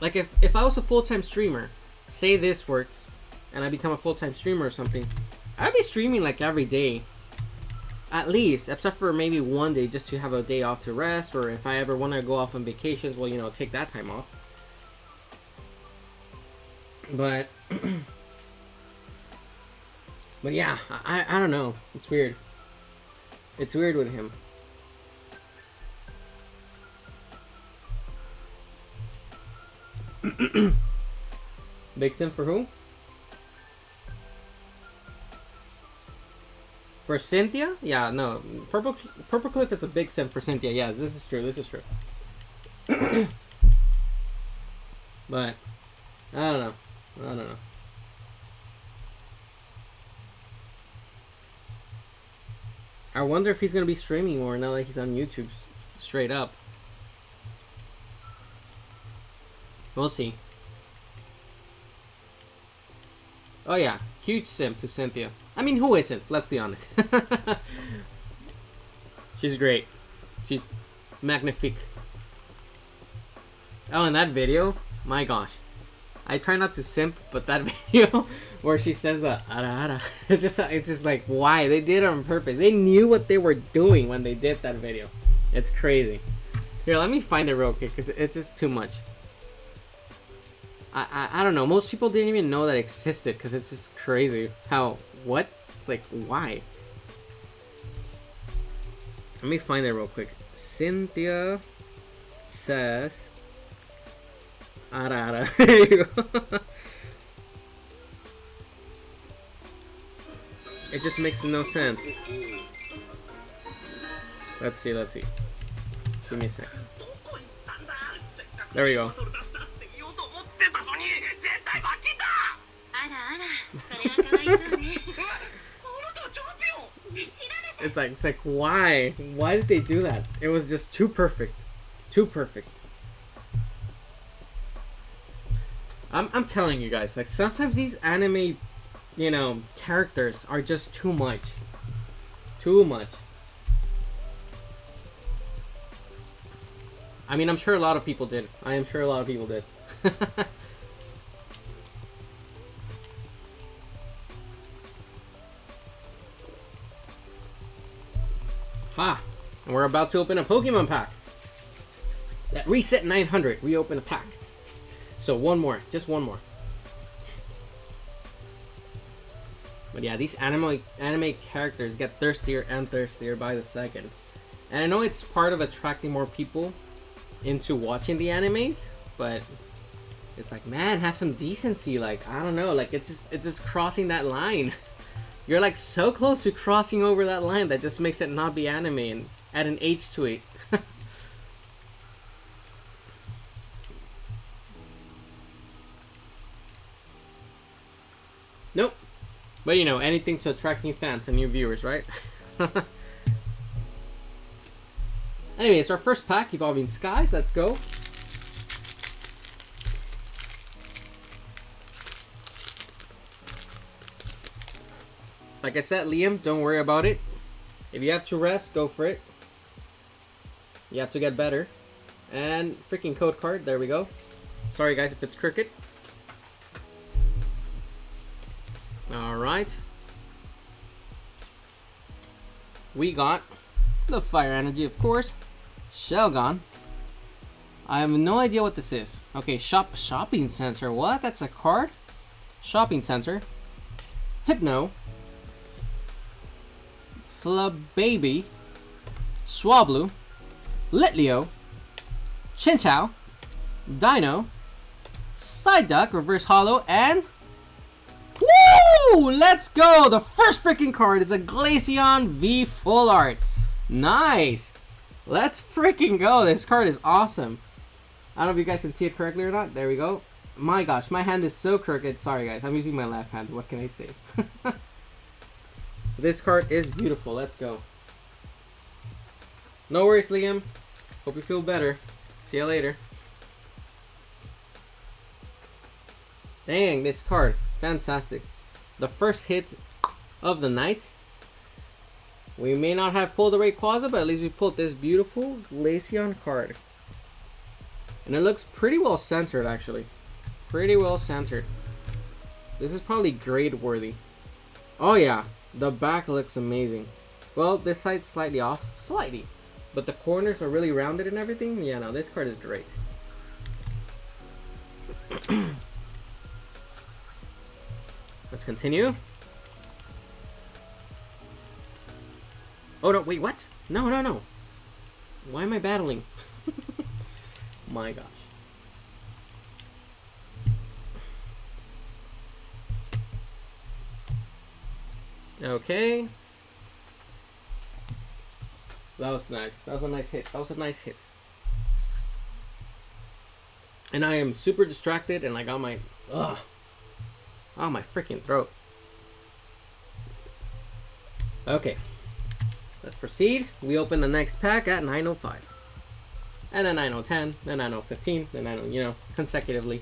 if I was a full-time streamer, say this works, and I become a full-time streamer or something, I'd be streaming like every day. At least, except for maybe one day just to have a day off to rest, or if I ever want to go off on vacations, well, you know, take that time off. But but yeah, I don't know. It's weird. It's weird with him. Big sim for who? For Cynthia? Yeah, no. Purple Cliff is a big sim for Cynthia. Yeah, this is true. This is true. But I don't know. I don't know. I wonder if he's gonna be streaming more now that he's on YouTube straight up. We'll see. Oh yeah, huge simp to Cynthia. I mean, who isn't? Let's be honest. She's great. She's magnifique. Oh, and that video, my gosh. I try not to simp, but that video where she says the ara ara, it's just like, why? They did it on purpose. They knew what they were doing when they did that video. It's crazy. Here, let me find it real quick because it's just too much. I don't know. Most people didn't even know that existed because it's just crazy. How? What? It's like, why? Let me find it real quick. Cynthia says ara ara. There you go. It just makes no sense. Let's see. Give me a sec. There we go. It's like why did they do that? It was just too perfect. I'm telling you guys, like, sometimes these anime, you know, characters are just too much. I mean, I'm sure a lot of people did. I am sure a lot of people did. Ha! And we're about to open a Pokemon pack. At reset 900, we open a pack. So one more, just one more. But yeah, these anime characters get thirstier and thirstier by the second. And I know it's part of attracting more people into watching the animes, but it's like, man, have some decency. Like, I don't know, like it's just crossing that line. You're like so close to crossing over that line that just makes it not be anime and add an H to it. Nope. But you know, anything to attract new fans and new viewers, right? Anyway, it's our first pack, Evolving Skies. Let's go. Like I said, Liam, don't worry about it. If you have to rest, go for it. You have to get better. And freaking code card, there we go. Sorry guys if it's crooked. Alright. We got the Fire Energy, of course. Shelgon. I have no idea what this is. Okay, shopping center. What? That's a card? Shopping center. Hypno. Flababy. Swablu. Litleo. Chinchou. Dino. Psyduck, reverse holo, and woo! Let's go! The first freaking card is a Glaceon V Full Art. Nice! Let's freaking go! This card is awesome. I don't know if you guys can see it correctly or not. There we go. My gosh, my hand is so crooked. Sorry guys, I'm using my left hand. What can I say? This card is beautiful. Let's go. No worries, Liam. Hope you feel better. See you later. Dang, this card. Fantastic. The first hit of the night. We may not have pulled the Rayquaza, but at least we pulled this beautiful Glaceon card. And it looks pretty well censored, actually. Pretty well censored. This is probably grade worthy. Oh yeah, the back looks amazing. Well, this side's slightly off. Slightly. But the corners are really rounded and everything. Yeah, no, this card is great. Let's continue. Oh no, wait, what? No, no, no. Why am I battling? My gosh. Okay. That was nice. That was a nice hit. That was a nice hit. And I am super distracted and I got my... Ugh. Oh, my freaking throat. Okay. Let's proceed. We open the next pack at 9:05. And then 9:10, then 9:15, then 9:00, you know, consecutively.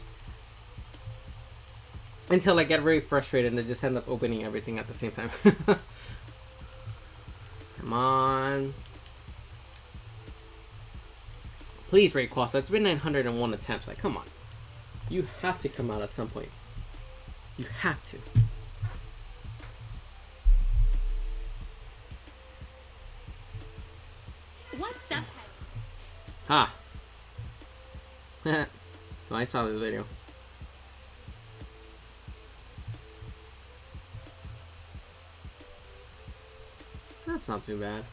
Until I get very frustrated and I just end up opening everything at the same time. Come on. Please, Rayquaza. It's been 901 attempts. Like, come on. You have to come out at some point. You have to. What's subtitle? Ah. I saw this video. That's not too bad.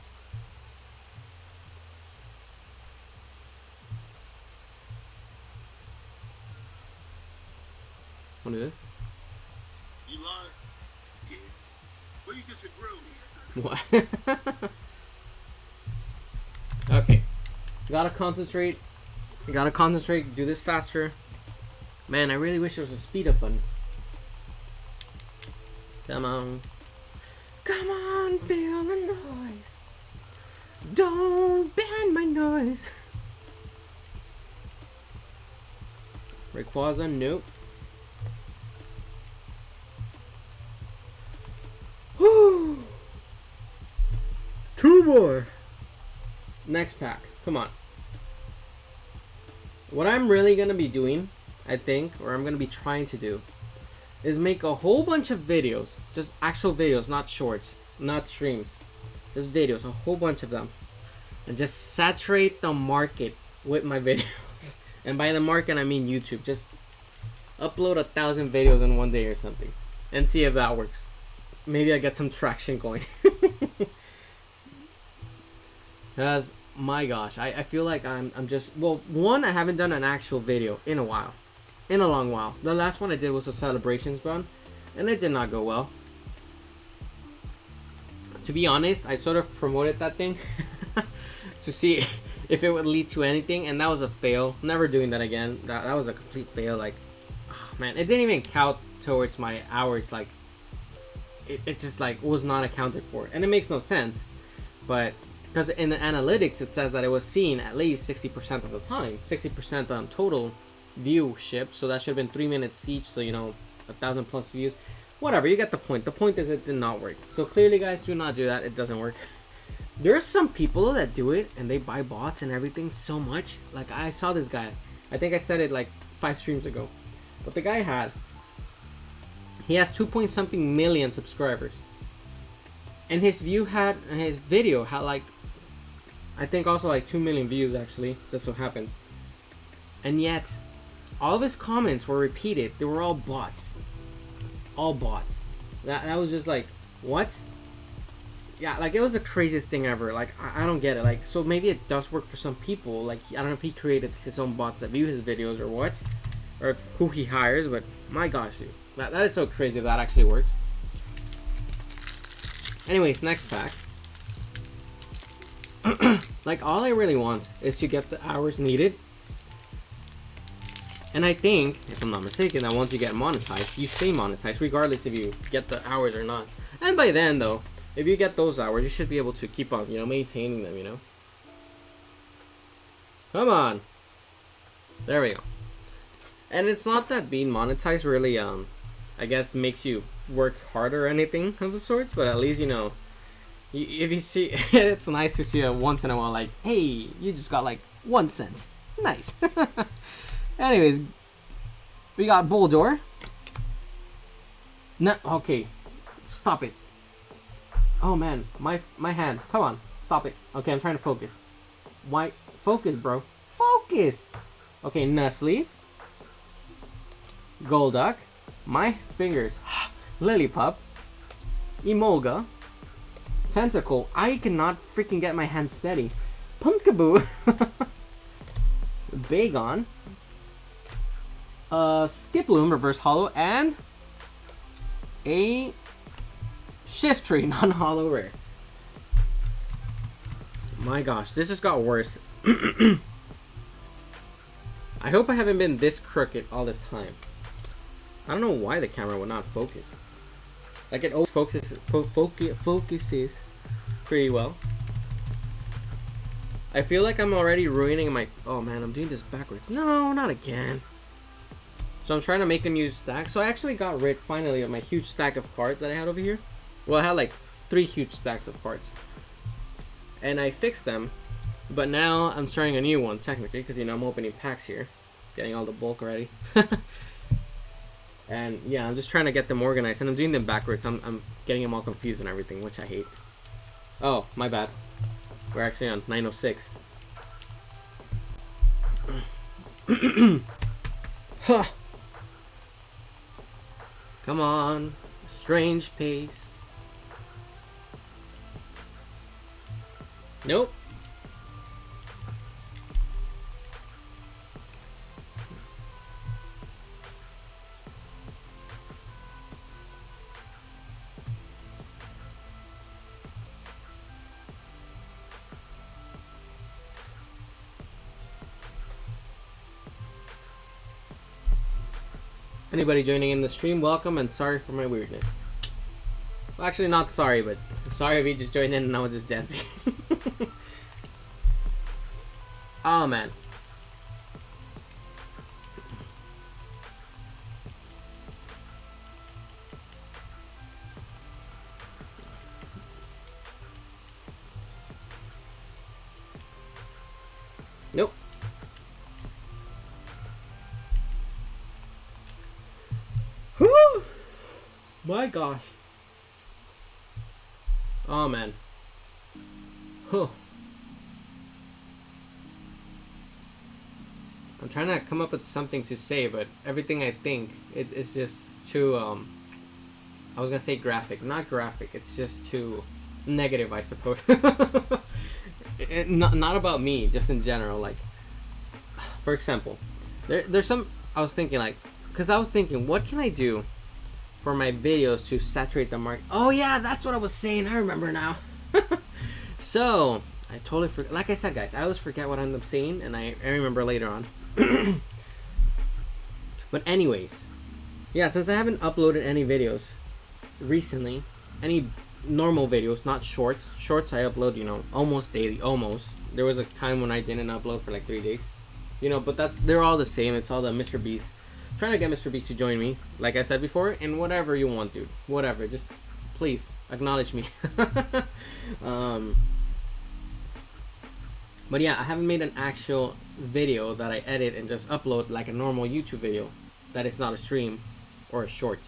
What is this? You lied. Yeah. Well, you disagree. What? Okay. Gotta concentrate. Gotta concentrate. Do this faster. Man, I really wish there was a speed up button. Come on. Come on, feel the noise. Don't ban my noise. Rayquaza, nope. Whew. 2 more. Next pack. Come on. What I'm really going to be doing, I think, or I'm going to be trying to do, is make a whole bunch of videos. Just actual videos, not shorts, not streams. Just videos, a whole bunch of them. And just saturate the market with my videos. And by the market, I mean YouTube. Just upload 1,000 videos in one day or something. And see if that works. Maybe I get some traction going. Because, my gosh, I feel like I'm just... Well, one, I haven't done an actual video in a while. In a long while. The last one I did was a celebrations run. And it did not go well. To be honest, I sort of promoted that thing. To see if it would lead to anything. And that was a fail. Never doing that again. That was a complete fail. Like, oh, man. It didn't even count towards my hours. Like, it just, like, was not accounted for. And it makes no sense. But... Because in the analytics, it says that it was seen at least 60% of the time. 60% on total viewership. So that should have been 3 minutes each. So, you know, 1,000 plus views. Whatever, you get the point. The point is it did not work. So clearly, guys, do not do that. It doesn't work. There's some people that do it and they buy bots and everything so much. Like, I saw this guy. I think I said it like 5 streams ago. But the guy he has 2 point something million subscribers. And his video had like, I think also like 2 million views actually, just so happens. And yet, all of his comments were repeated. They were all bots. All bots. That was just like, what? Yeah, like it was the craziest thing ever. Like, I don't get it. Like, so maybe it does work for some people. Like, I don't know if he created his own bots that view his videos or what. Or if, who he hires, but my gosh, dude. That is so crazy if that actually works. Anyways, next pack. Like, all I really want is to get the hours needed. And I think, if I'm not mistaken, that once you get monetized, you stay monetized regardless if you get the hours or not. And by then, though, if you get those hours, you should be able to keep on, you know, maintaining them, you know. Come on. There we go. And it's not that being monetized really, I guess, makes you work harder or anything of the sorts, but at least, you know, if you see, it's nice to see it once in a while, like, hey, you just got like 1 cent. Nice. Anyways, we got Bulldor. No, okay, stop it. Oh man, my hand. Come on, stop it. Okay, I'm trying to focus. Why? Focus, bro. Focus. Okay, Nuzleaf. Golduck. My fingers. Lillipup. Emolga. Tentacle. I cannot freaking get my hand steady. Pumpkaboo. Bagon. Skiploom, reverse hollow, and a Shift tree, non-hollow rare. My gosh, this just got worse. I hope I haven't been this crooked all this time. I don't know why the camera would not focus. Like, it always focuses pretty well. I feel like I'm already ruining my... Oh man, I'm doing this backwards. No, not again. So I'm trying to make a new stack. So I actually got rid, finally, of my huge stack of cards that I had over here. Well, I had like 3 huge stacks of cards. And I fixed them. But now I'm starting a new one, technically, because, you know, I'm opening packs here. Getting all the bulk already. And yeah, I'm just trying to get them organized. And I'm doing them backwards. I'm getting them all confused and everything, which I hate. Oh, my bad. We're actually on 906. Huh. Come on. Strange pace. Nope. Anybody joining in the stream, welcome and sorry for my weirdness. Well, actually, not sorry, but sorry if you just joined in and I was just dancing. Oh man. Nope. Whew. My gosh. Oh man. Huh. I'm trying to come up with something to say, but everything I think it's just too I was gonna say graphic, not graphic. It's just too negative, I suppose. Not about me, just in general. Like, for example, there's some I was thinking, like, because I was thinking, what can I do for my videos to saturate the market? Oh yeah, that's what I was saying. I remember now. So I totally forgot. Like I said, guys, I always forget what I end up saying, and I remember later on. But anyways, yeah, since I haven't uploaded any videos recently, any normal videos, not shorts. Shorts I upload, you know, almost daily, almost. There was a time when I didn't upload for like 3 days, you know, but they're all the same. It's all the Mr. Beast. I'm trying to get Mr. Beast to join me, like I said before, and whatever you want, dude. Whatever, just please acknowledge me. But yeah, I haven't made an actual video that I edit and just upload like a normal YouTube video that is not a stream or a short.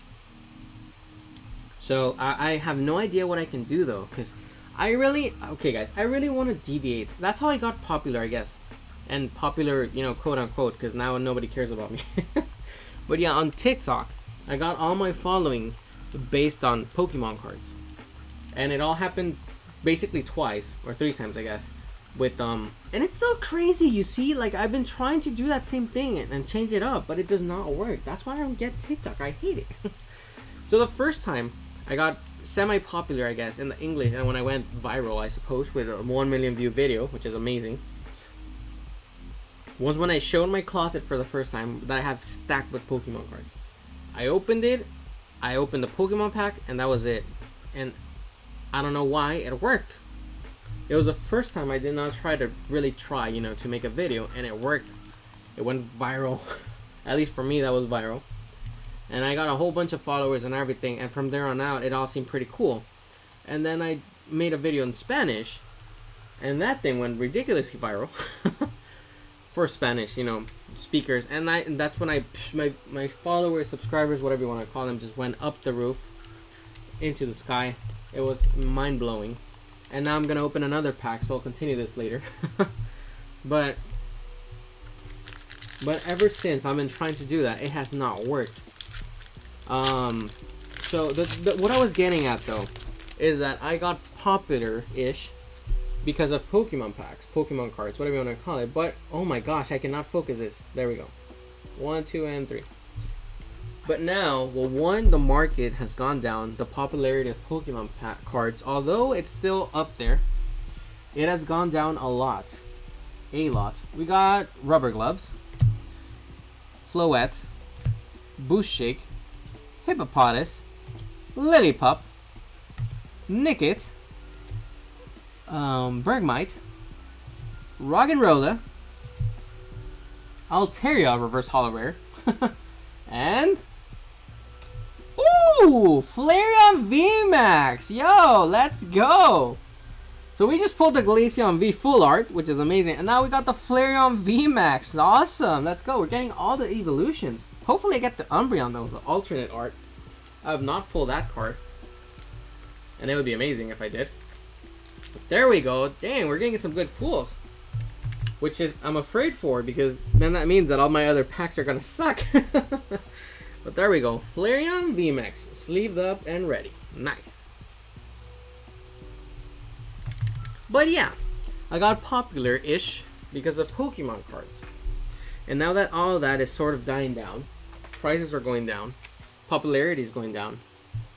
So I have no idea what I can do though, because okay guys, I really want to deviate. That's how I got popular, I guess. And popular, you know, quote unquote, because now nobody cares about me. But yeah, on TikTok, I got all my following based on Pokemon cards. And it all happened basically twice, or 3 times, I guess. With and it's so crazy, you see, like I've been trying to do that same thing and change it up, but it does not work. That's why I don't get TikTok. I hate it. So the first time I got semi-popular, I guess, in the English, and when I went viral, I suppose, with a 1 million view video, which is amazing, was when I showed my closet for the first time that I have stacked with Pokemon cards. I opened it, I opened the Pokemon pack, and that was it. And I don't know why it worked. It was the first time I did not really try, you know, to make a video, and it worked. It went viral. At least for me, that was viral. And I got a whole bunch of followers and everything, and from there on out, it all seemed pretty cool. And then I made a video in Spanish, and that thing went ridiculously viral. For Spanish, you know, speakers. And that's when my followers, subscribers, whatever you want to call them, just went up the roof into the sky. It was mind-blowing. And now I'm gonna open another pack, so I'll continue this later. but ever since I've been trying to do that, it has not worked. So what I was getting at though is that I got popular-ish because of Pokemon packs, Pokemon cards, whatever you want to call it. But oh my gosh, I cannot focus this. There we go. 1, 2, and 3. But now, well, one, the market has gone down. The popularity of Pokemon cards, although it's still up there, it has gone down a lot. A lot. We got Rubber Gloves, Floette, Boost Shake, Hippopotas, Lillipup, Nickit, Bergmite, Roggenrola, Altaria Reverse Holo Rare, and ooh, Flareon VMAX. Yo, let's go. So we just pulled the Glaceon V Full Art, which is amazing, and now we got the Flareon VMAX. Awesome. Let's go. We're getting all the evolutions. Hopefully I get the Umbreon though, the alternate art. I have not pulled that card, and it would be amazing if I did. But there we go. Dang, we're getting some good pulls, which is I'm afraid for, because then that means that all my other packs are gonna suck. But there we go. Flareon VMAX, sleeved up and ready. Nice. But yeah, I got popular-ish because of Pokemon cards. And now that all of that is sort of dying down, prices are going down, popularity is going down,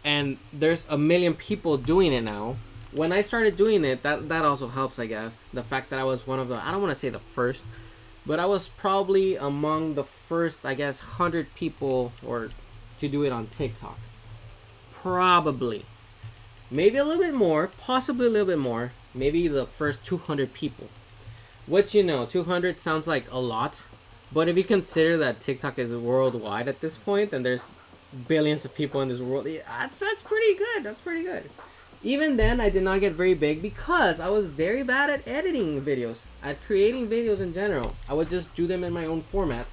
and there's a million people doing it now. When I started doing it, that also helps, I guess. The fact that I was one of the, I don't want to say the first, but I was probably among the first, I guess, 100 people or to do it on TikTok. Probably. Maybe a little bit more, possibly a little bit more. Maybe the first 200 people. Which, you know, 200 sounds like a lot. But if you consider that TikTok is worldwide at this point, and there's billions of people in this world, that's pretty good. That's pretty good. Even then, I did not get very big because I was very bad at editing videos, at creating videos in general. I would just do them in my own format,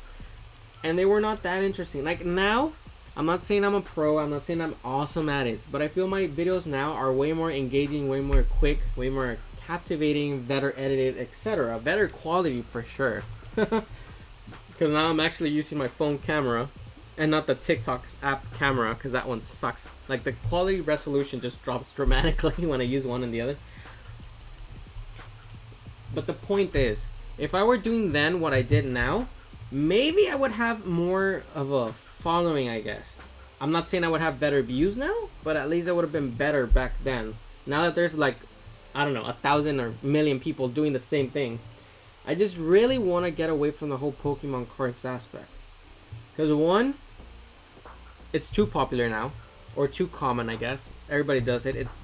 and they were not that interesting. Like now, I'm not saying I'm a pro, I'm not saying I'm awesome at it, but I feel my videos now are way more engaging, way more quick, way more captivating, better edited, etc. Better quality for sure. Because now I'm actually using my phone camera and not the TikTok app camera, because that one sucks. Like the quality resolution just drops dramatically when I use one and the other. But the point is, if I were doing then what I did now, maybe I would have more of a following, I guess. I'm not saying I would have better views now, but at least I would have been better back then. Now that there's like, I don't know, 1,000 or million people doing the same thing, I just really want to get away from the whole Pokemon cards aspect. Because one, it's too popular now, or too common, I guess. Everybody does it. It's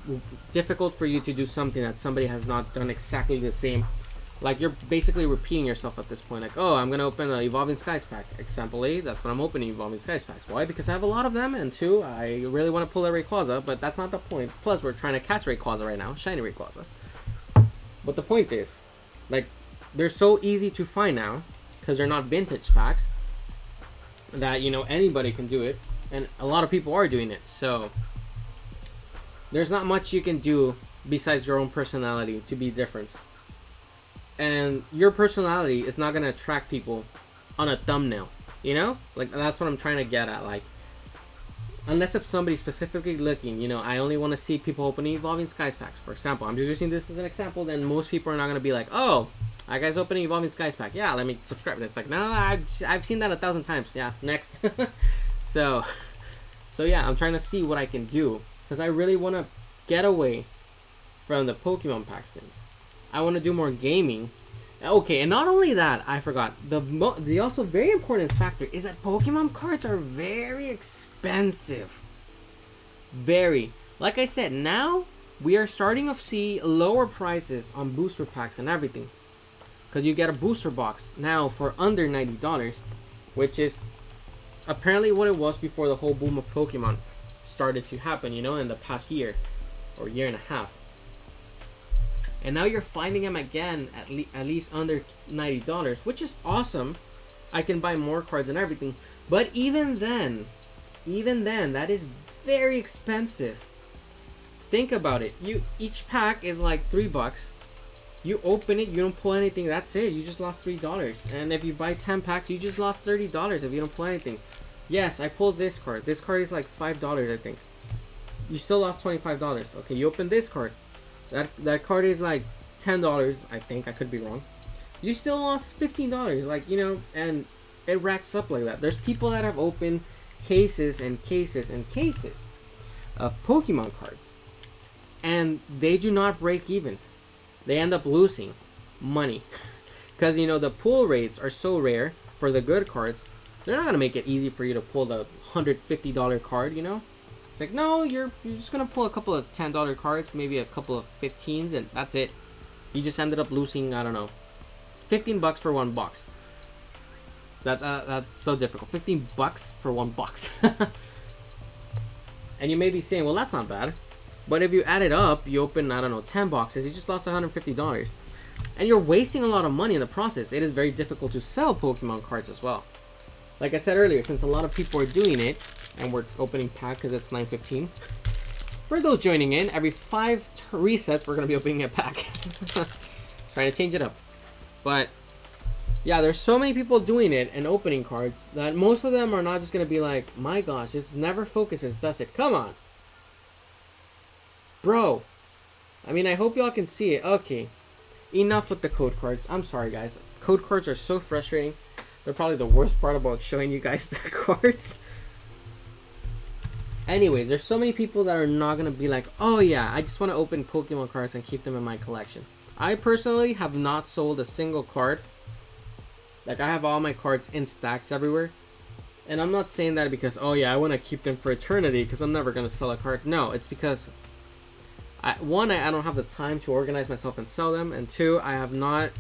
difficult for you to do something that somebody has not done exactly the same. Like, you're basically repeating yourself at this point. Like, oh, I'm going to open an Evolving Skies pack. Example A, that's what I'm opening, Evolving Skies packs. Why? Because I have a lot of them, and two, I really want to pull a Rayquaza, but that's not the point. Plus, we're trying to catch Rayquaza right now, shiny Rayquaza. But the point is, like, they're so easy to find now, because they're not vintage packs, that, you know, anybody can do it, and a lot of people are doing it, so there's not much you can do besides your own personality to be different. And your personality is not going to attract people on a thumbnail, you know? Like, that's what I'm trying to get at. Like, unless if somebody's specifically looking, you know, I only want to see people opening Evolving Skies packs, for example. I'm just using this as an example. Then most people are not going to be like, oh, that guy's opening Evolving Skies pack. Yeah, let me subscribe. And it's like, no, I've seen that 1,000 times. Yeah, next. So yeah, I'm trying to see what I can do. Because I really want to get away from the Pokemon pack things. I want to do more gaming. Okay, and not only that, I forgot. The also very important factor is that Pokemon cards are very expensive. Very. Like I said, now we are starting to see lower prices on booster packs and everything. Because you get a booster box now for under $90, which is apparently what it was before the whole boom of Pokemon started to happen, you know, in the past year or year and a half. And now you're finding them again at least under $90, which is awesome. I can buy more cards and everything. But even then, that is very expensive. Think about it. Each pack is like $3. You open it, you don't pull anything. That's it. You just lost $3. And if you buy 10 packs, you just lost $30 if you don't pull anything. Yes, I pulled this card. This card is like $5, I think. You still lost $25. Okay, you open this card. That card is like $10, I think. I could be wrong. You still lost $15, like, you know, and it racks up like that. There's people that have opened cases and cases and cases of Pokemon cards, and they do not break even. They end up losing money because the pull rates are so rare for the good cards. They're not gonna make it easy for you to pull the $150 card. It's like, no, you're just gonna pull a couple of $10 cards, maybe a couple of 15s, and that's it. You just ended up losing, I don't know, $15 for one box. That's so difficult. $15 for one box. And you may be saying, well, that's not bad. But if you add it up, you open, I don't know, 10 boxes, you just lost $150. And you're wasting a lot of money in the process. It is very difficult to sell Pokemon cards as well. Like I said earlier, since a lot of people are doing it, and we're opening pack because it's 9:15. For those joining in, every 5 resets, we're going to be opening a pack. Trying to change it up. But yeah, there's so many people doing it and opening cards that most of them are not just going to be like, my gosh, this never focuses, does it? Come on. Bro. I mean, I hope y'all can see it. Okay. Enough with the code cards. I'm sorry, guys. Code cards are so frustrating. They're probably the worst part about showing you guys the cards. Anyways, there's so many people that are not going to be like, oh yeah, I just want to open Pokemon cards and keep them in my collection. I personally have not sold a single card. Like, I have all my cards in stacks everywhere. And I'm not saying that because, oh yeah, I want to keep them for eternity because I'm never going to sell a card. No, it's because, one, I don't have the time to organize myself and sell them. And two, I have not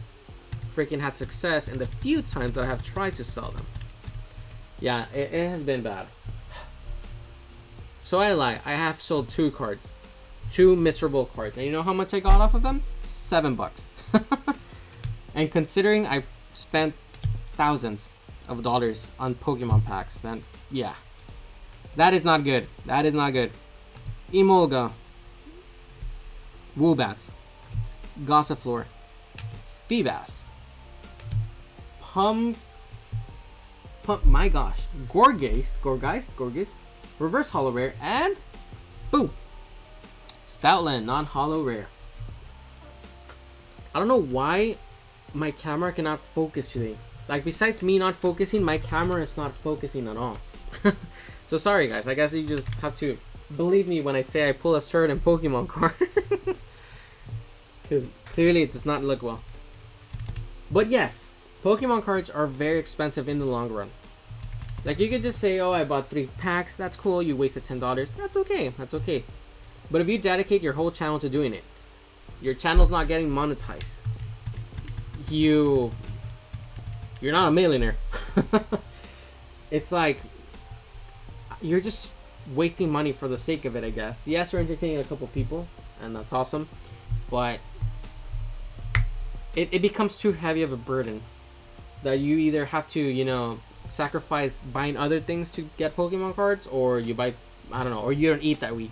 freaking had success in the few times that I have tried to sell them. Yeah, it has been bad. So I lie. I have sold 2 cards. 2 miserable cards. And you know how much I got off of them? $7. And considering I spent thousands of dollars on Pokemon packs, then yeah. That is not good. That is not good. Emolga. Woobats. Gossifleur. Feebas. My gosh. Gorgeist. Reverse Holo Rare. And boom. Stoutland. Non-Holo Rare. I don't know why my camera cannot focus today. Like, besides me not focusing, my camera is not focusing at all. So sorry guys, I guess you just have to believe me when I say I pull a certain Pokemon card. Because clearly it does not look well. But yes, Pokemon cards are very expensive in the long run. Like, you could just say, oh, I bought 3 packs, that's cool, you wasted $10. That's okay, that's okay. But if you dedicate your whole channel to doing it, your channel's not getting monetized, you're not a millionaire. It's like, you're just wasting money for the sake of it, I guess. Yes, you're entertaining a couple people, and that's awesome, but it becomes too heavy of a burden that you either have to, sacrifice buying other things to get Pokemon cards, or you buy, I don't know, or you don't eat that week,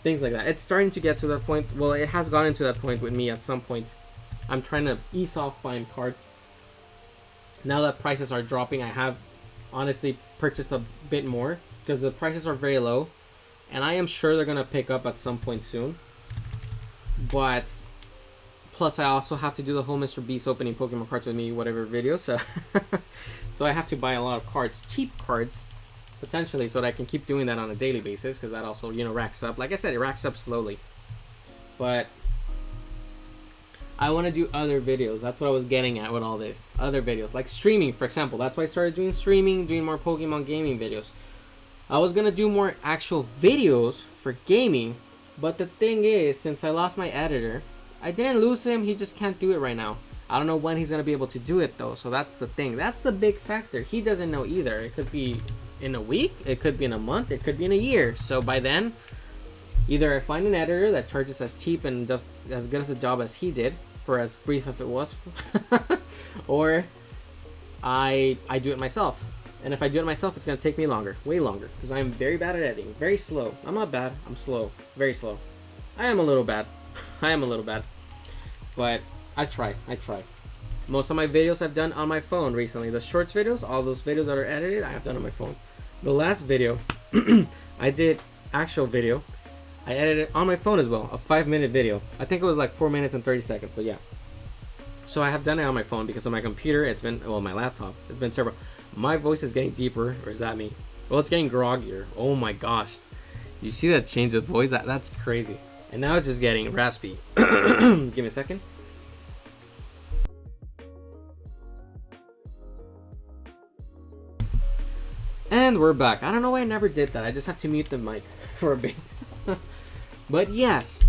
Things like that. It's starting to get to that point. Well, it has gotten to that point with me at some point. I'm trying to ease off buying cards. Now that prices are dropping, I have honestly purchased a bit more because the prices are very low, and I am sure they're gonna pick up at some point soon. But plus, I also have to do the whole Mr. Beast opening Pokemon cards with me, whatever video. So, so I have to buy a lot of cards, cheap cards, potentially, so that I can keep doing that on a daily basis, because that also, racks up. Like I said, it racks up slowly. But I want to do other videos. That's what I was getting at with all this. Other videos, like streaming, for example. That's why I started doing streaming, doing more Pokemon gaming videos. I was going to do more actual videos for gaming, but the thing is, since I lost my editor, I didn't lose him, he just can't do it right now. I don't know when he's going to be able to do it, though, so that's the thing. That's the big factor. He doesn't know either. It could be in a week, it could be in a month, it could be in a year. So by then, either I find an editor that charges as cheap and does as good as a job as he did, for as brief as it was, or I do it myself. And if I do it myself, it's going to take me longer, way longer, because I'm very bad at editing, very slow. I'm not bad, I'm slow, very slow. I am a little bad, but I try. Most of my videos I've done on my phone recently. The shorts videos, all those videos that are edited, I have done on my phone. The last video, I did actual video, I edited on my phone as well, a 5-minute video. I think it was like 4 minutes and 30 seconds, but yeah. So I have done it on my phone because on my computer, my laptop, it's been terrible. My voice is getting deeper, or is that me? Well, it's getting groggier. Oh my gosh. You see that change of voice? That's crazy. And now it's just getting raspy. Give me a second. And we're back. I don't know why I never did that. I just have to mute the mic for a bit. But yes.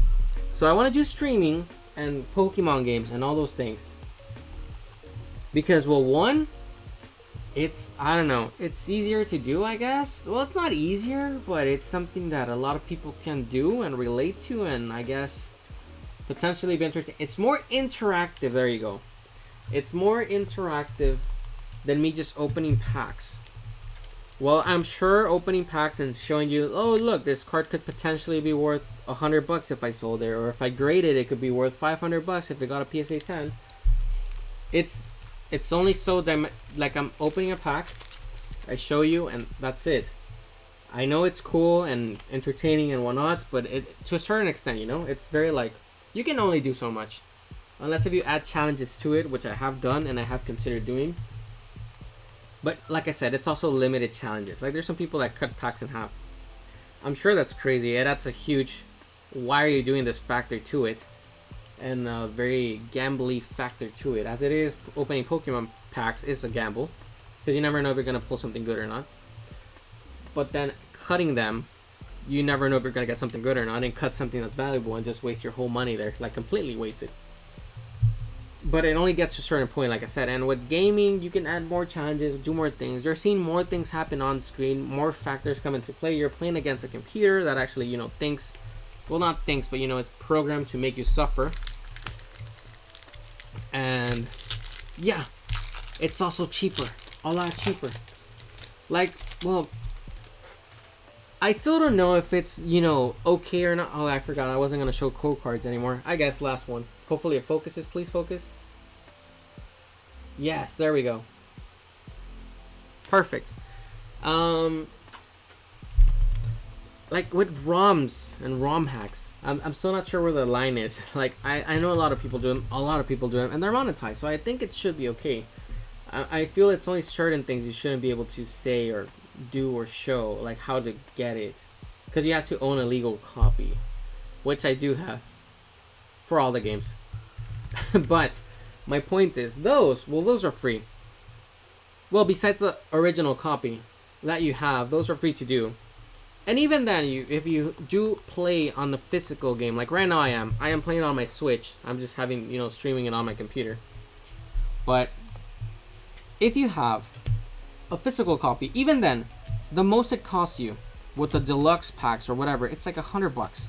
So I want to do streaming and Pokemon games and all those things. Because, well, one, I don't know, it's easier to do, I guess. Well, it's not easier, but it's something that a lot of people can do and relate to, and I guess potentially be interesting. It's more interactive. There you go. It's more interactive than me just opening packs. Well, I'm sure opening packs and showing you, oh look, this card could potentially be worth $100 if I sold it, or if I graded it, could be worth $500 if it got a PSA 10. It's only so like I'm opening a pack, I show you, and that's it. I know it's cool and entertaining and whatnot, but to a certain extent, you know, it's very like, you can only do so much. Unless if you add challenges to it, which I have done and I have considered doing. But like I said, it's also limited challenges. Like there's some people that cut packs in half. I'm sure that's crazy. Yeah, that's a huge, why are you doing this factor to it? And a very gambly factor to it. As it is, opening Pokemon packs is a gamble. Because you never know if you're going to pull something good or not. But then cutting them, you never know if you're going to get something good or not. And cut something that's valuable and just waste your whole money there. Like completely wasted. But it only gets to a certain point, like I said. And with gaming, you can add more challenges, do more things. You're seeing more things happen on screen. More factors come into play. You're playing against a computer that actually, you know, thinks. Well, not thinks, but, you know, it's programmed to make you suffer. And, yeah. It's also cheaper. A lot cheaper. Like, well, I still don't know if it's, you know, okay or not. Oh, I forgot. I wasn't going to show code cards anymore. I guess last one. Hopefully it focuses. Please focus. Yes, there we go. Perfect. Like with ROMs and ROM hacks, I'm still not sure where the line is. Like I know a lot of people do them. A lot of people do them, and they're monetized. So I think it should be okay. I feel it's only certain things you shouldn't be able to say or do or show, like how to get it, because you have to own a legal copy, which I do have for all the games. But my point is, those are free. Well, besides the original copy that you have, those are free to do. And even then, if you do play on the physical game, like right now I am playing on my Switch. I'm just having, you know, streaming it on my computer. But if you have a physical copy, even then, the most it costs you with the deluxe packs or whatever, it's like $100.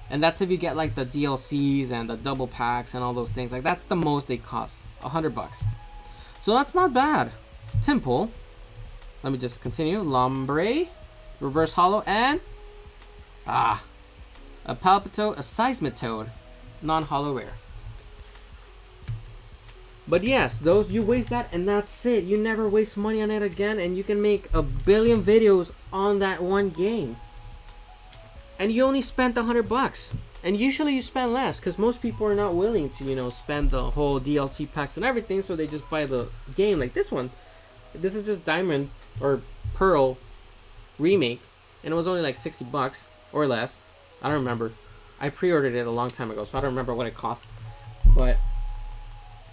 And that's if you get like the DLCs and the double packs and all those things. Like that's the most they cost, $100. So that's not bad. Temple. Let me just continue. Lombre, reverse hollow, and a Palpito, a Seismitoad, non-hollow rare. But yes, those, you waste that and that's it. You never waste money on it again, and you can make a billion videos on that one game. And you only spent $100. And usually you spend less, because most people are not willing to, you know, spend the whole DLC packs and everything, so they just buy the game. Like this one. This is just Diamond or Pearl remake, and it was only like $60 or less. I don't remember. I pre-ordered it a long time ago, so I don't remember what it cost. But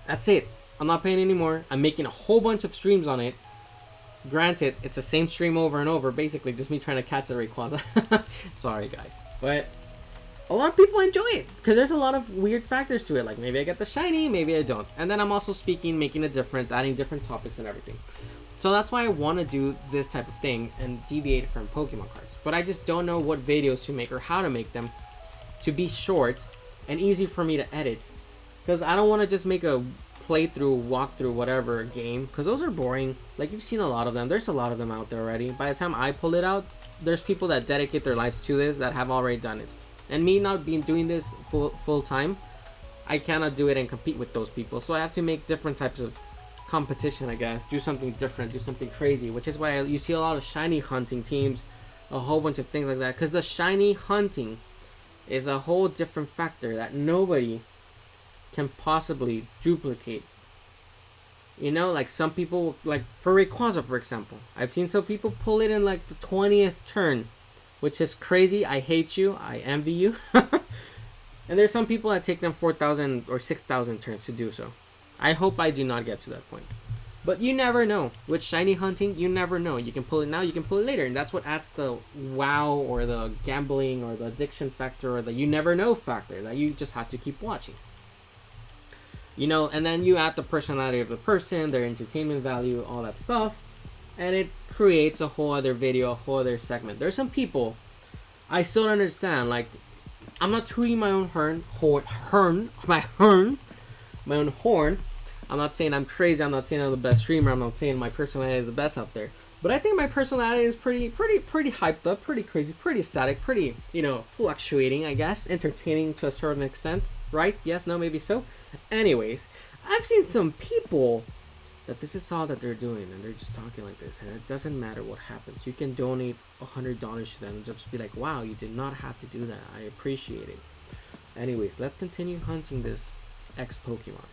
that's it. I'm not paying anymore. I'm making a whole bunch of streams on it. Granted, it's the same stream over and over, basically just me trying to catch the Rayquaza. Sorry guys, but a lot of people enjoy it because there's a lot of weird factors to it. Like maybe I get the shiny, maybe I don't. And then I'm also speaking, making it different, adding different topics and everything. So that's why I want to do this type of thing and deviate from Pokemon cards. But I just don't know what videos to make or how to make them to be short and easy for me to edit. Because I don't want to just make a playthrough, walkthrough, whatever game, because those are boring. Like you've seen a lot of them. There's a lot of them out there already. By the time I pull it out, there's people that dedicate their lives to this that have already done it. And me not being doing this full time, I cannot do it and compete with those people. So I have to make different types of competition, I guess. Do something different, do something crazy, which is why you see a lot of shiny hunting teams, a whole bunch of things like that. Because the shiny hunting is a whole different factor that nobody can possibly duplicate. You know, like some people, like for Rayquaza, for example, I've seen some people pull it in like the 20th turn, which is crazy. I hate you. I envy you. And there's some people that take them 4,000 or 6,000 turns to do so. I hope I do not get to that point. But you never know. With shiny hunting, you never know. You can pull it now, you can pull it later. And that's what adds the wow or the gambling or the addiction factor or the you never know factor. That you just have to keep watching. You know, and then you add the personality of the person, their entertainment value, all that stuff. And it creates a whole other video, a whole other segment. There's some people I still don't understand. Like, I'm not tooting my own my own horn. I'm not saying I'm crazy. I'm not saying I'm the best streamer. I'm not saying my personality is the best out there. But I think my personality is pretty hyped up, pretty crazy, pretty static, pretty, you know, fluctuating, I guess. Entertaining to a certain extent, right? Yes, no, maybe so. Anyways, I've seen some people that this is all that they're doing, and they're just talking like this, and it doesn't matter what happens. You can donate $100 to them and just be like, wow, you did not have to do that. I appreciate it. Anyways, let's continue hunting this X Pokemon.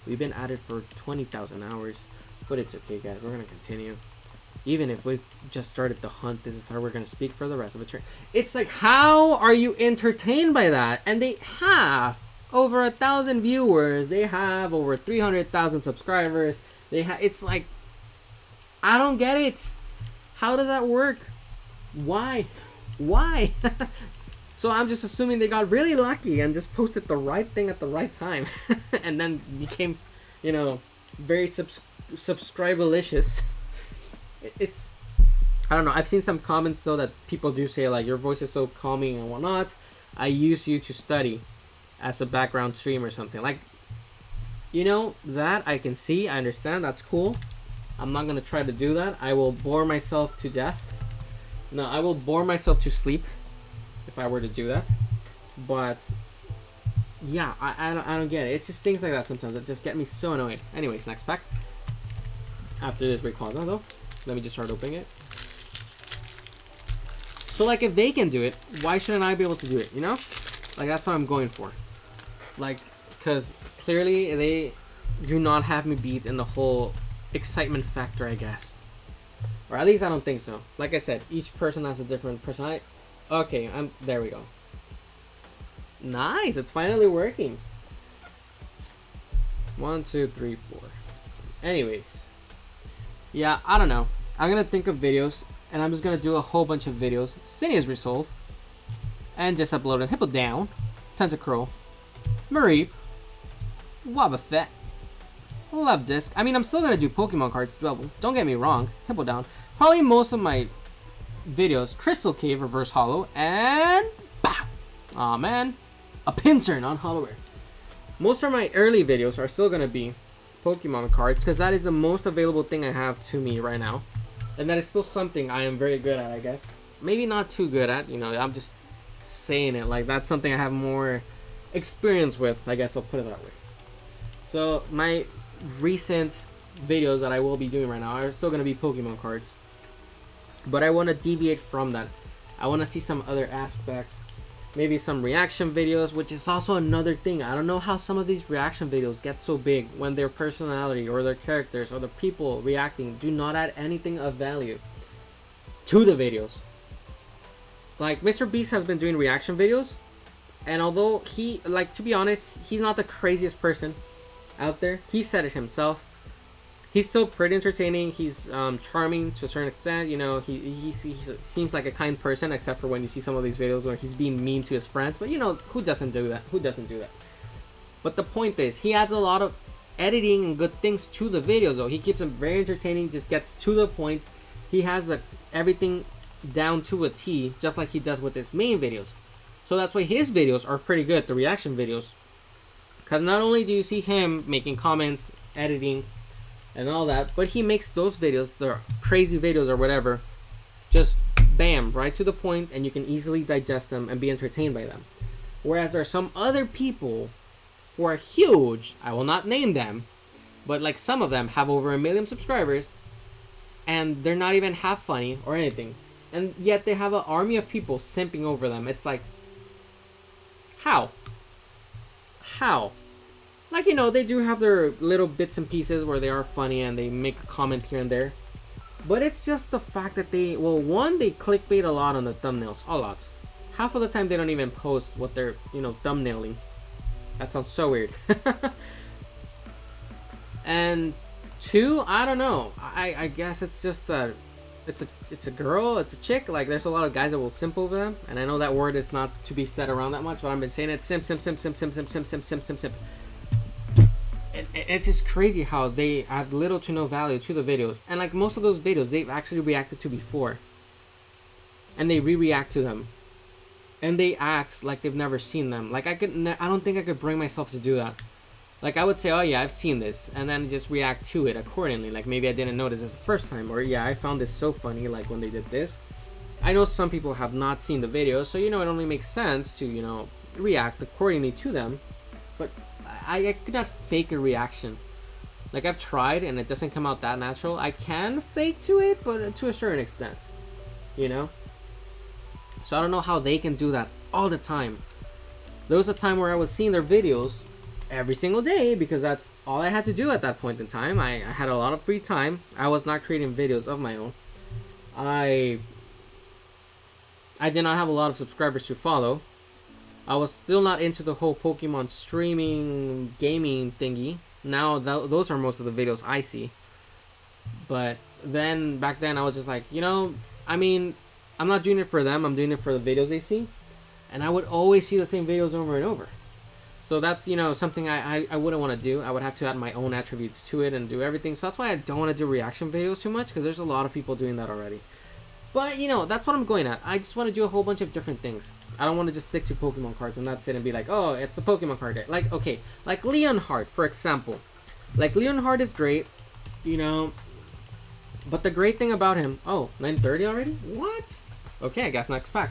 We've been at it for 20,000 hours, but it's okay, guys. We're going to continue. Even if we've just started the hunt, this is how we're going to speak for the rest of the turn. It's like, how are you entertained by that? And they have over 1,000 viewers. They have over 300,000 subscribers. It's like, I don't get it. How does that work? Why? So I'm just assuming they got really lucky and just posted the right thing at the right time. And then became, you know, very subscribalicious. It's, I don't know. I've seen some comments though that people do say like, your voice is so calming and whatnot. I use you to study as a background stream or something. Like, you know, that I can see, I understand, that's cool. I'm not going to try to do that. I will bore myself to death. No, I will bore myself to sleep if I were to do that. But yeah, I don't get it. It's just things like that sometimes that just get me so annoyed. Anyways, next pack. After this Rayquaza though, let me just start opening it. So like, if they can do it, why shouldn't I be able to do it, you know? Like, that's what I'm going for. Like, because clearly they do not have me beat in the whole excitement factor, I guess. Or at least I don't think so. Like I said, each person has a different personality. Okay, there we go. Nice, it's finally working. 1, 2, 3, 4. Anyways, yeah, I don't know. I'm gonna think of videos, and I'm just gonna do a whole bunch of videos. Sinia's Resolve, and just upload it. Hippo down, Tentacruel, Mareep, Wobbuffet, Love Disc. I mean, I'm still gonna do Pokemon cards. Well, don't get me wrong. Hippo down. Probably most of my videos, Crystal Cave, Reverse Hollow, and BOW! Aw, man. A Pinsir, non-Hollow Rare. Most of my early videos are still gonna be Pokemon cards, because that is the most available thing I have to me right now. And that is still something I am very good at, I guess. Maybe not too good at, you know, I'm just saying it. Like, that's something I have more experience with, I guess I'll put it that way. So, my recent videos that I will be doing right now are still gonna be Pokemon cards. But I want to deviate from that. I want to see some other aspects. Maybe some reaction videos, which is also another thing. I don't know how some of these reaction videos get so big when their personality or their characters or the people reacting do not add anything of value to the videos. Like, Mr. Beast has been doing reaction videos, and although he, like, to be honest, he's not the craziest person out there. He said it himself. He's still pretty entertaining. He's charming to a certain extent. You know, he seems like a kind person, except for when you see some of these videos where he's being mean to his friends. But, you know, who doesn't do that? Who doesn't do that? But the point is, he adds a lot of editing and good things to the videos, though. He keeps them very entertaining, just gets to the point. He has everything down to a T, just like he does with his main videos. So that's why his videos are pretty good, the reaction videos. Because not only do you see him making comments, editing, and all that, but he makes those videos, the crazy videos or whatever, just bam, right to the point, and you can easily digest them and be entertained by them. Whereas there are some other people who are huge, I will not name them, but like some of them have over 1 million subscribers, and they're not even half funny or anything, and yet they have an army of people simping over them. It's like, how? Like, you know, they do have their little bits and pieces where they are funny and they make a comment here and there. But it's just the fact that they, well, one, they clickbait a lot on the thumbnails. A lot. Half of the time they don't even post what they're, you know, thumbnailing. That sounds so weird. And two, I don't know. I guess it's just that it's a girl, it's a chick. Like, there's a lot of guys that will simp over them, and I know that word is not to be said around that much, but I've been saying it. Simp, simp, simp, simp, simp, simp, simp, simp, simp, simp, simp. It's just crazy how they add little to no value to the videos, and like most of those videos they've actually reacted to before, and they re-react to them, and they act like they've never seen them. Like, I don't think I could bring myself to do that. Like, I would say, oh yeah, I've seen this, and then just react to it accordingly. Like, maybe I didn't notice this the first time, or yeah, I found this so funny, like when they did this. I know some people have not seen the video, so, you know, it only makes sense to, you know, react accordingly to them. But I could not fake a reaction. Like, I've tried, and it doesn't come out that natural. I can fake to it, but to a certain extent, you know? So I don't know how they can do that all the time. There was a time where I was seeing their videos every single day because that's all I had to do at that point in time. I had a lot of free time. I was not creating videos of my own. I did not have a lot of subscribers to follow. I was still not into the whole Pokemon streaming gaming thingy. Now those are most of the videos I see. But then back then I was just like, you know, I mean, I'm not doing it for them. I'm doing it for the videos they see. And I would always see the same videos over and over. So that's, you know, something I wouldn't want to do. I would have to add my own attributes to it and do everything. So that's why I don't want to do reaction videos too much, because there's a lot of people doing that already. But, you know, that's what I'm going at. I just want to do a whole bunch of different things. I don't want to just stick to Pokemon cards and that's it and be like, oh, it's a Pokemon card day. Like, okay, like Leonhard, for example. Like, Leonhard is great, you know, but the great thing about him... Oh, 9:30 already? What? Okay, I guess next pack.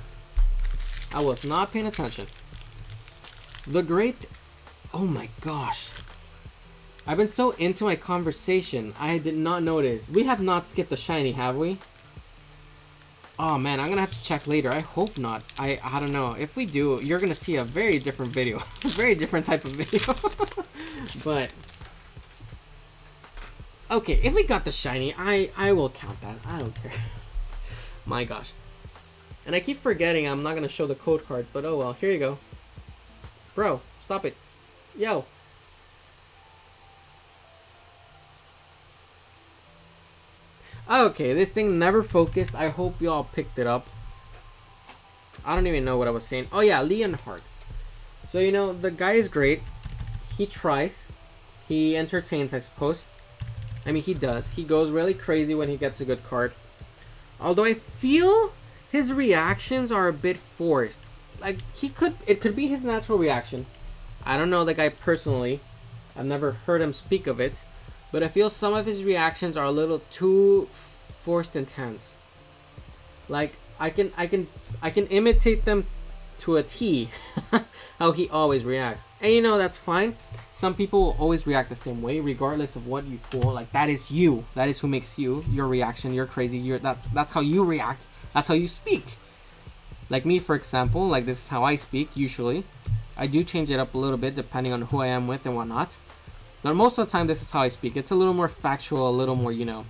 I was not paying attention. The great... Oh my gosh. I've been so into my conversation, I did not notice. We have not skipped a shiny, have we? Oh man, I'm gonna have to check later. I hope not. I don't know. If we do, you're gonna see a very different video. A very different type of video. But... Okay, if we got the shiny, I will count that. I don't care. My gosh. And I keep forgetting I'm not gonna show the code cards, but oh well. Here you go. Bro, stop it. Yo. Okay, this thing never focused. I hope y'all picked it up. I don't even know what I was saying. Oh yeah, Leonhard. So, you know, the guy is great. He tries. He entertains, I suppose. I mean, he does. He goes really crazy when he gets a good card. Although I feel his reactions are a bit forced. Like, it could be his natural reaction. I don't know the guy personally. I've never heard him speak of it. But I feel some of his reactions are a little too forced intense. Like, I can imitate them to a T. How he always reacts. And you know, that's fine. Some people will always react the same way, regardless of what you pull. Like, that is you. That is who makes you. Your reaction. You're crazy. That's how you react. That's how you speak. Like me, for example. Like, this is how I speak, usually. I do change it up a little bit, depending on who I am with and whatnot. But most of the time, this is how I speak. It's a little more factual, a little more, you know.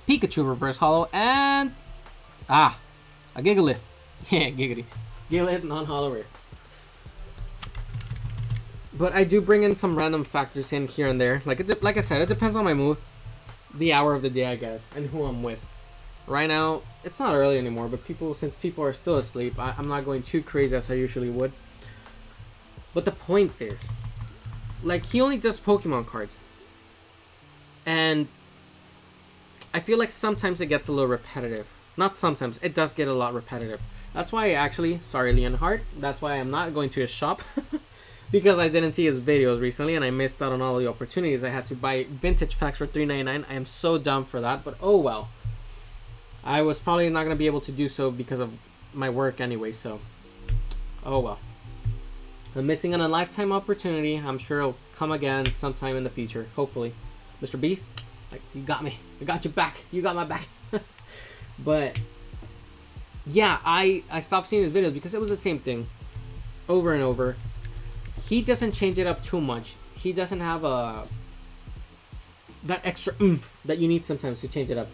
Pikachu reverse holo, and... a Gigalith. Yeah, giggity. Gigalith non-holo rare. But I do bring in some random factors in here and there. Like I said, it depends on my mood. The hour of the day, I guess, and who I'm with. Right now, it's not early anymore, but since people are still asleep, I'm not going too crazy as I usually would. But the point is... Like, he only does Pokemon cards. And I feel like sometimes it gets a little repetitive. Not sometimes, it does get a lot repetitive. That's why sorry Leonhard, that's why I'm not going to his shop. Because I didn't see his videos recently and I missed out on all the opportunities. I had to buy vintage packs for $3.99. I am so dumb for that, but oh well. I was probably not going to be able to do so because of my work anyway, so oh well. I'm missing on a lifetime opportunity. I'm sure it'll come again sometime in the future. Hopefully. Mr. Beast, you got me. I got your back. You got my back. But, yeah, I stopped seeing his videos because it was the same thing. Over and over. he doesn't change it up too much. He doesn't have that extra oomph that you need sometimes to change it up.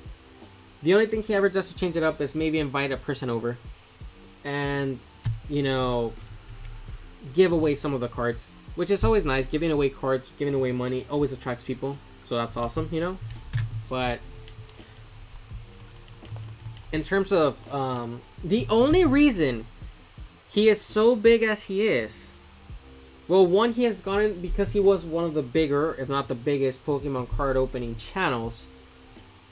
The only thing he ever does to change it up is maybe invite a person over and, you know, give away some of the cards, which is always nice. Giving away cards, giving away money always attracts people, so that's awesome, you know. But in terms of the only reason he is so big as he is, well, one, he has gone in because he was one of the bigger, if not the biggest, Pokemon card opening channels.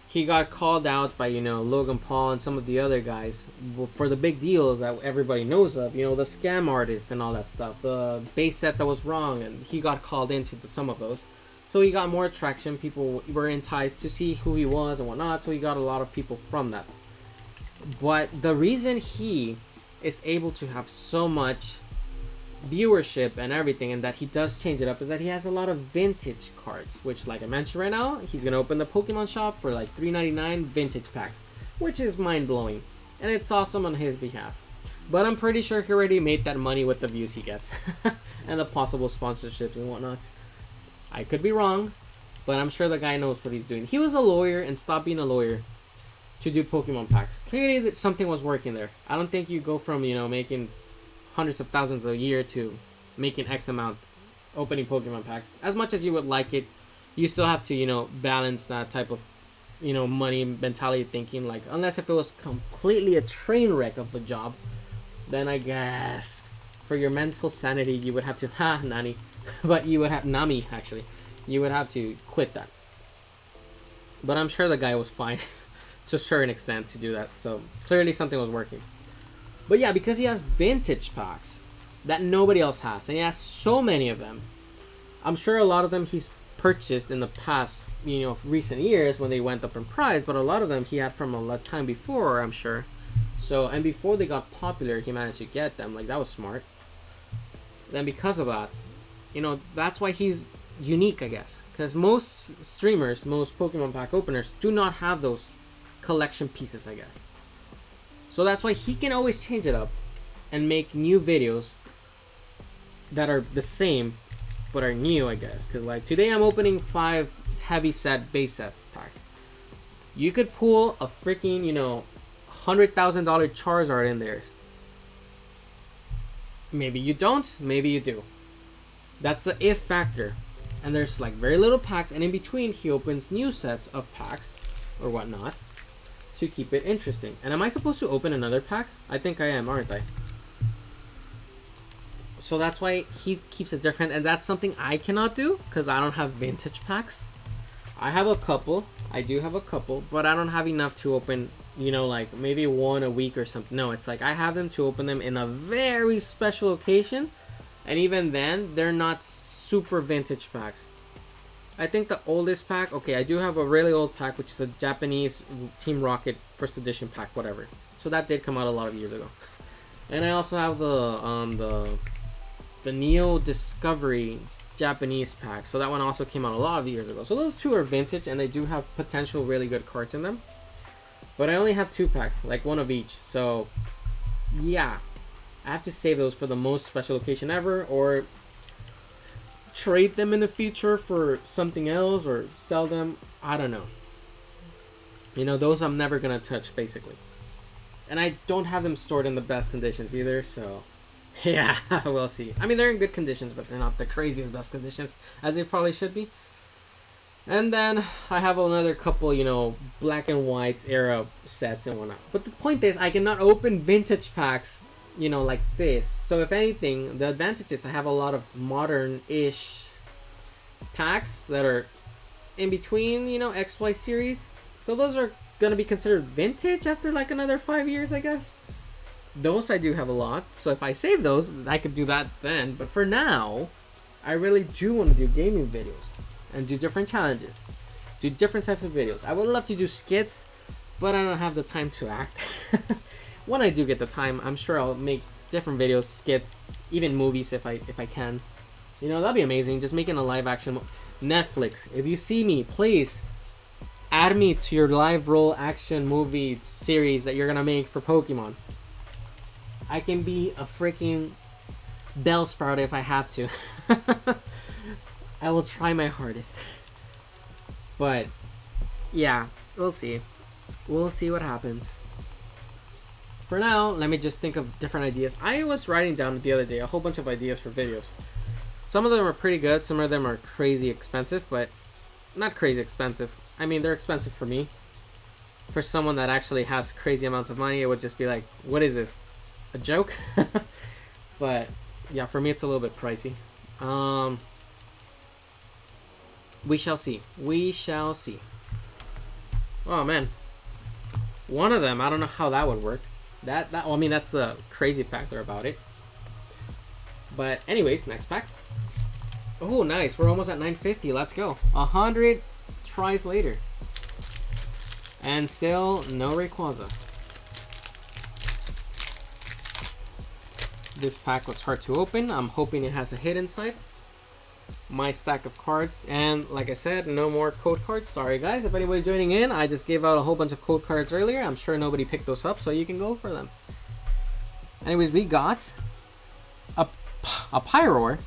He got called out by, you know, Logan Paul and some of the other guys for the big deals that everybody knows of. You know, the scam artist and all that stuff. The base set that was wrong, and he got called into some of those. So he got more attraction. People were enticed to see who he was and whatnot. So he got a lot of people from that. But the reason he is able to have so much viewership and everything, and that he does change it up, is that he has a lot of vintage cards, which, like I mentioned right now, he's gonna open the Pokemon shop for like $3.99 vintage packs, which is mind-blowing, and it's awesome on his behalf. But I'm pretty sure he already made that money with the views he gets and the possible sponsorships and whatnot. I could be wrong, but I'm sure the guy knows what he's doing. He was a lawyer and stopped being a lawyer to do Pokemon packs. Clearly something was working there. I don't think you go from, you know, making hundreds of thousands a year to making X amount opening Pokemon packs. As much as you would like it, you still have to, you know, balance that type of, you know, money mentality thinking. Like, unless if it was completely a train wreck of a job, then I guess for your mental sanity you would have to Nani, but you would have Nami actually. You would have to quit that. But I'm sure the guy was fine to a certain extent to do that. So clearly something was working. But yeah, because he has vintage packs that nobody else has, and he has so many of them, I'm sure a lot of them he's purchased in the past, you know, recent years when they went up in price, but a lot of them he had from a lot of time before, I'm sure. So, and before they got popular, he managed to get them. Like, that was smart. Then because of that, you know, that's why he's unique, I guess. Because most streamers, most Pokemon pack openers do not have those collection pieces, I guess. So that's why he can always change it up and make new videos that are the same but are new, I guess. Because like today I'm opening 5 heavy set base sets packs. You could pull a freaking, you know, $100,000 Charizard in there. Maybe you don't, maybe you do. That's the if factor. And there's like very little packs, and in between he opens new sets of packs or whatnot to keep it interesting. And am I supposed to open another pack? I think I am, aren't I? So that's why he keeps it different, and that's something I cannot do because I don't have vintage packs. I have a couple. I do have a couple, but I don't have enough to open, you know, like maybe one a week or something. No, it's like I have them to open them in a very special occasion, and even then, they're not super vintage packs. I think the oldest pack, okay, I do have a really old pack, which is a Japanese Team Rocket first edition pack, whatever. So that did come out a lot of years ago. And I also have the Neo Discovery Japanese pack. So that one also came out a lot of years ago. So those two are vintage, and they do have potential really good cards in them. But I only have 2 packs, like one of each. So yeah, I have to save those for the most special occasion ever, or trade them in the future for something else, or sell them. I don't know. You know, those I'm never gonna touch, basically. And I don't have them stored in the best conditions either, so yeah, we'll see. I mean, they're in good conditions, but they're not the craziest best conditions as they probably should be. And then I have another couple, you know, black and white era sets and whatnot. But the point is, I cannot open vintage packs, you know, like this. So if anything, the advantage is I have a lot of modern-ish packs that are in between, you know, XY series. So those are gonna be considered vintage after like another 5 years, I guess. Those I do have a lot. So if I save those, I could do that then. But for now, I really do want to do gaming videos and do different challenges, do different types of videos. I would love to do skits, but I don't have the time to act. When I do get the time, I'm sure I'll make different videos, skits, even movies if I can. You know, that'd be amazing. Just making a live action Netflix. If you see me, please add me to your live roll action movie series that you're gonna make for Pokemon. I can be a freaking Bellsprout if I have to. I will try my hardest. But yeah, we'll see. We'll see what happens. For now, let me just think of different ideas. I was writing down the other day a whole bunch of ideas for videos. Some of them are pretty good, some of them are crazy expensive, but not crazy expensive. I mean, they're expensive for me. For someone that actually has crazy amounts of money, it would just be like, what is this? A joke? But yeah, for me it's a little bit pricey. We shall see. We shall see. Oh man. One of them, I don't know how that would work. Well, I mean, that's the crazy factor about it. But anyways, next pack. Oh, nice. We're almost at 950. Let's go. 100 tries later. And still no Rayquaza. This pack was hard to open. I'm hoping it has a hit inside. My stack of cards. And like I said, no more code cards. Sorry guys, if anybody joining in, I just gave out a whole bunch of code cards earlier. I'm sure nobody picked those up, so you can go for them. Anyways, we got a Pyroar,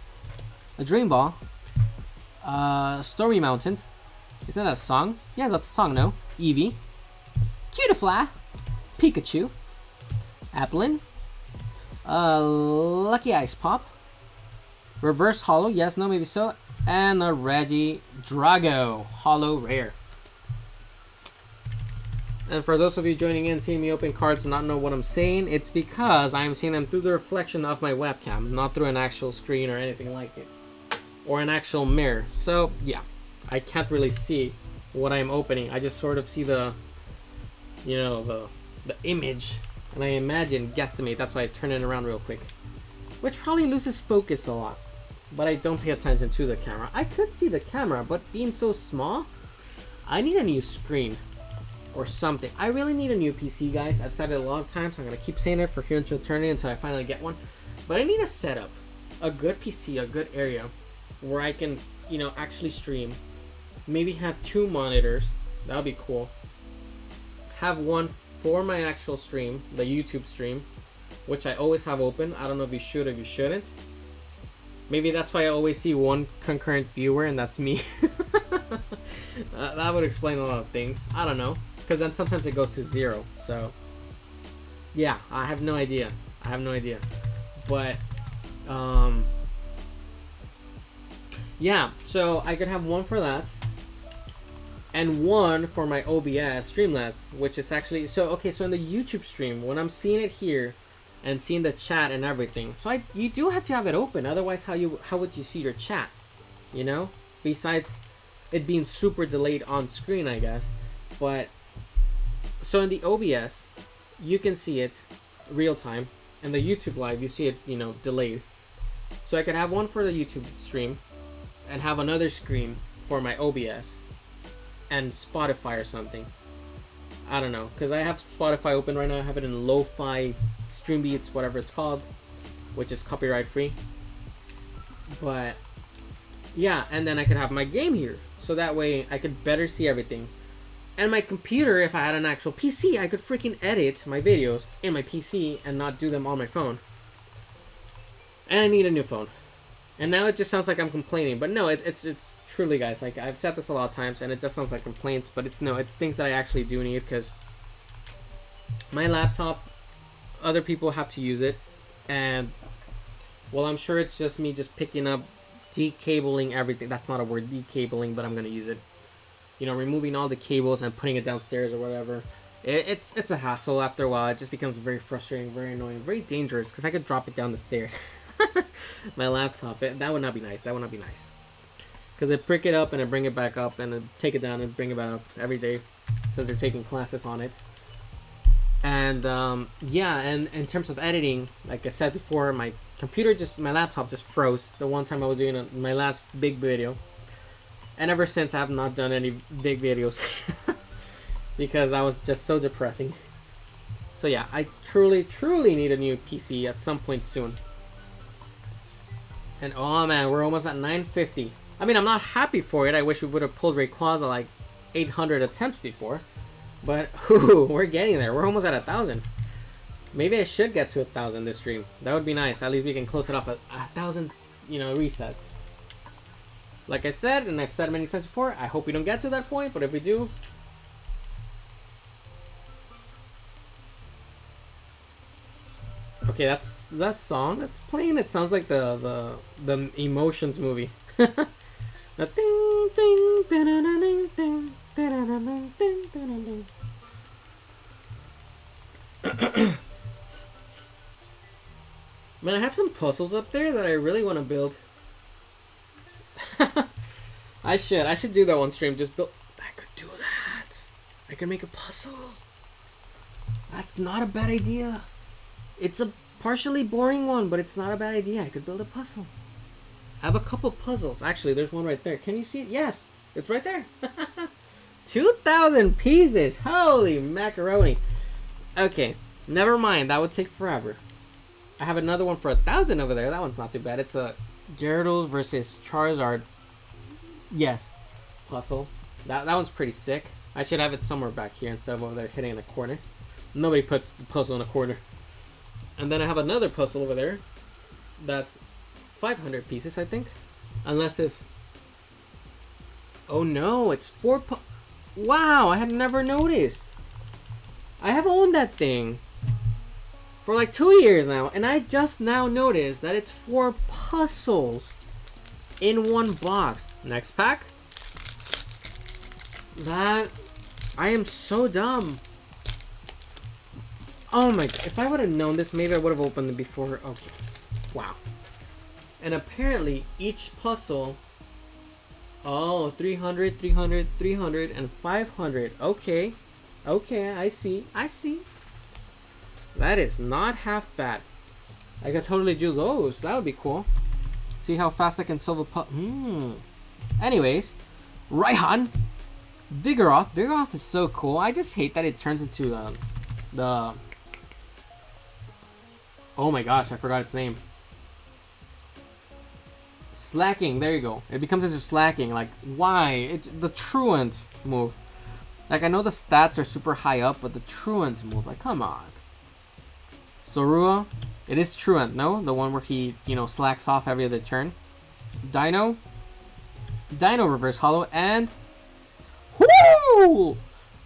a Dream Ball, Story Mountains. Isn't that a song? Yeah, that's a song, no? Eevee, Cutiefly, Pikachu, Applin, Lucky Ice Pop, Reverse Hollow, yes, no, maybe so, and a Drago, Hollow Rare. And for those of you joining in, seeing me open cards and not know what I'm saying, it's because I'm seeing them through the reflection of my webcam, not through an actual screen or anything like it, or an actual mirror. So yeah, I can't really see what I'm opening. I just sort of see the, you know, the image, and I imagine, guesstimate. That's why I turn it around real quick, which probably loses focus a lot. But I don't pay attention to the camera. I could see the camera, but being so small, I need a new screen or something. I really need a new PC, guys. I've said it a lot of times. I'm gonna keep saying it for here until eternity until I finally get one. But I need a setup, a good PC, a good area where I can, you know, actually stream. Maybe have 2 monitors. That would be cool. Have one for my actual stream, the YouTube stream, which I always have open. I don't know if you should or if you shouldn't. Maybe that's why I always see one concurrent viewer, and that's me. That would explain a lot of things. I don't know. Because then sometimes it goes to 0. So, yeah, I have no idea. I have no idea. But, yeah, so I could have one for that. And one for my OBS Streamlabs, which is actually... So, okay, so in the YouTube stream, when I'm seeing it here, and seeing the chat and everything, so you do have to have it open, otherwise how would you see your chat, you know, besides it being super delayed on screen, I guess. But so in the OBS you can see it real time, and the YouTube live you see it, you know, delayed. So I could have one for the YouTube stream and have another screen for my OBS and Spotify or something. I don't know, because I have Spotify open right now. I have it in lo-fi stream beats, whatever it's called, which is copyright free. But yeah, and then I could have my game here, so that way I could better see everything. And my computer, if I had an actual PC, I could freaking edit my videos in my PC and not do them on my phone. And I need a new phone. And now it just sounds like I'm complaining, but no, it's truly, guys, like I've said this a lot of times, and it just sounds like complaints, but it's things that I actually do need, because my laptop, other people have to use it, and well, I'm sure it's just me just picking up, decabling everything. That's not a word, decabling, but I'm gonna use it. You know, removing all the cables and putting it downstairs or whatever. It's a hassle after a while. It just becomes very frustrating, very annoying, very dangerous, because I could drop it down the stairs. My laptop, that would not be nice. That would not be nice. Because I pick it up and I bring it back up and I take it down and bring it back up every day, since they're taking classes on it. And yeah, and in terms of editing, like I've said before, my laptop just froze the one time I was doing my last big video. And ever since, I have not done any big videos because that was just so depressing. So yeah, I truly need a new PC at some point soon. And oh man, we're almost at 950. I mean, I'm not happy for it. I wish we would have pulled Rayquaza like 800 attempts before. But we're getting there. We're almost at 1,000. Maybe I should get to 1,000 this stream. That would be nice. At least we can close it off at 1,000, resets. Like I said, and I've said many times before, I hope we don't get to that point, but if we do... Okay, that's that song that's playing. It sounds like the Emotions movie. The ding ding ding ding ding ding ding ding. Man, I have some puzzles up there that I really want to build. I should do that one stream. Just build. I could do that. I can make a puzzle. That's not a bad idea. It's a partially boring one, but it's not a bad idea. I could build a puzzle. I have a couple puzzles. Actually, there's one right there. Can you see it? Yes, it's right there. 2,000 pieces. Holy macaroni. Okay, never mind. That would take forever. I have another one for 1,000 over there. That one's not too bad. It's a Gyarados versus Charizard. Yes, puzzle. That one's pretty sick. I should have it somewhere back here instead of over there hitting in a corner. Nobody puts the puzzle in a corner. And then I have another puzzle over there. That's 500 pieces, I think. Unless if... Oh no, it's 4 Wow, I had never noticed. I have owned that thing for like 2 years now, and I just now noticed that it's 4 puzzles in one box. Next pack. That... I am so dumb. Oh my... If I would have known this, maybe I would have opened it before. Okay. Wow. And apparently, each puzzle... Oh, 300, 300, 300, and 500. Okay. Okay, I see. I see. That is not half bad. I could totally do those. That would be cool. See how fast I can solve a Anyways, Raihan. Vigoroth. Vigoroth is so cool. I just hate that it turns into the... Oh my gosh, I forgot its name. Slacking. There you go. It becomes into slacking. Like, why? It's the Truant move. Like, I know the stats are super high up, but the Truant move, like, come on. Sorua. It is Truant, no? The one where he, slacks off every other turn. Dino. Dino Reverse Hollow. And... Woo!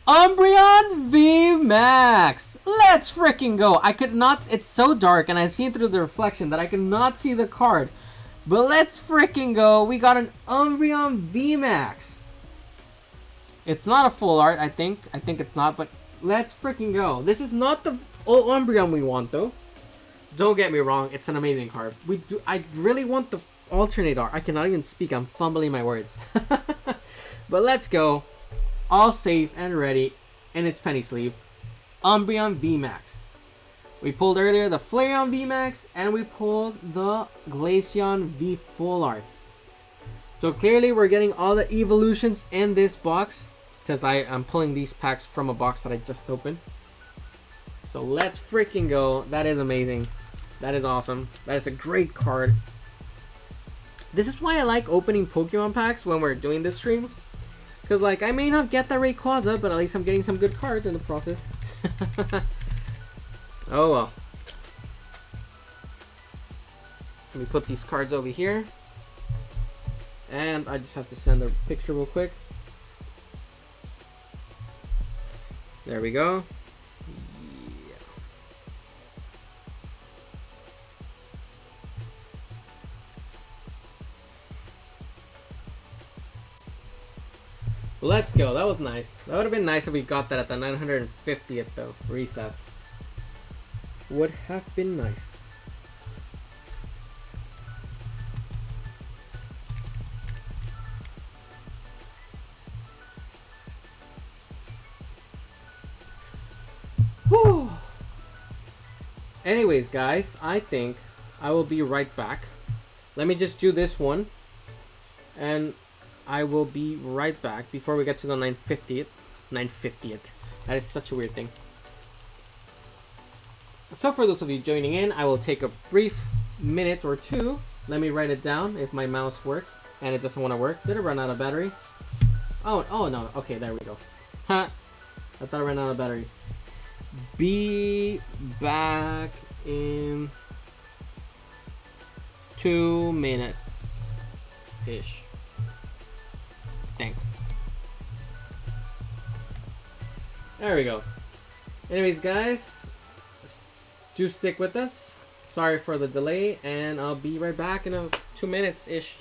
Umbreon VMAX! Let's freaking go! I could not... It's so dark, and I see through the reflection that I could not see the card. But let's freaking go! We got an Umbreon VMAX! It's not a full art, I think. I think it's not, but let's freaking go. This is not the old Umbreon we want, though. Don't get me wrong, it's an amazing card. I really want the alternate art. I cannot even speak, I'm fumbling my words. But let's go. All safe and ready in its penny sleeve. Umbreon VMAX. We pulled earlier the Flareon VMAX, and we pulled the Glaceon V Full Art. So clearly we're getting all the evolutions in this box, because I'm pulling these packs from a box that I just opened. So let's freaking go. That is amazing. That is awesome. That is a great card. This is why I like opening Pokemon packs when we're doing this stream. Because, like, I may not get that Rayquaza, but at least I'm getting some good cards in the process. Oh, well. Let me put these cards over here. And I just have to send a picture real quick. There we go. Yeah. Let's go. That was nice. That would have been nice if we got that at the 950th though. Resets. Would have been nice. Whew. Anyways, guys, I think I will be right back. Let me just do this one. And I will be right back before we get to the 950th. 950th. That is such a weird thing. So for those of you joining in, I will take a brief minute or two. Let me write it down if my mouse works. And it doesn't want to work. Did it run out of battery? Oh no. Okay, there we go. Ha! I thought I ran out of battery. be back in 2 minutes ish. Thanks. There we go. Anyways, guys, do stick with us. Sorry for the delay, and I'll be right back in 2 minutes ish.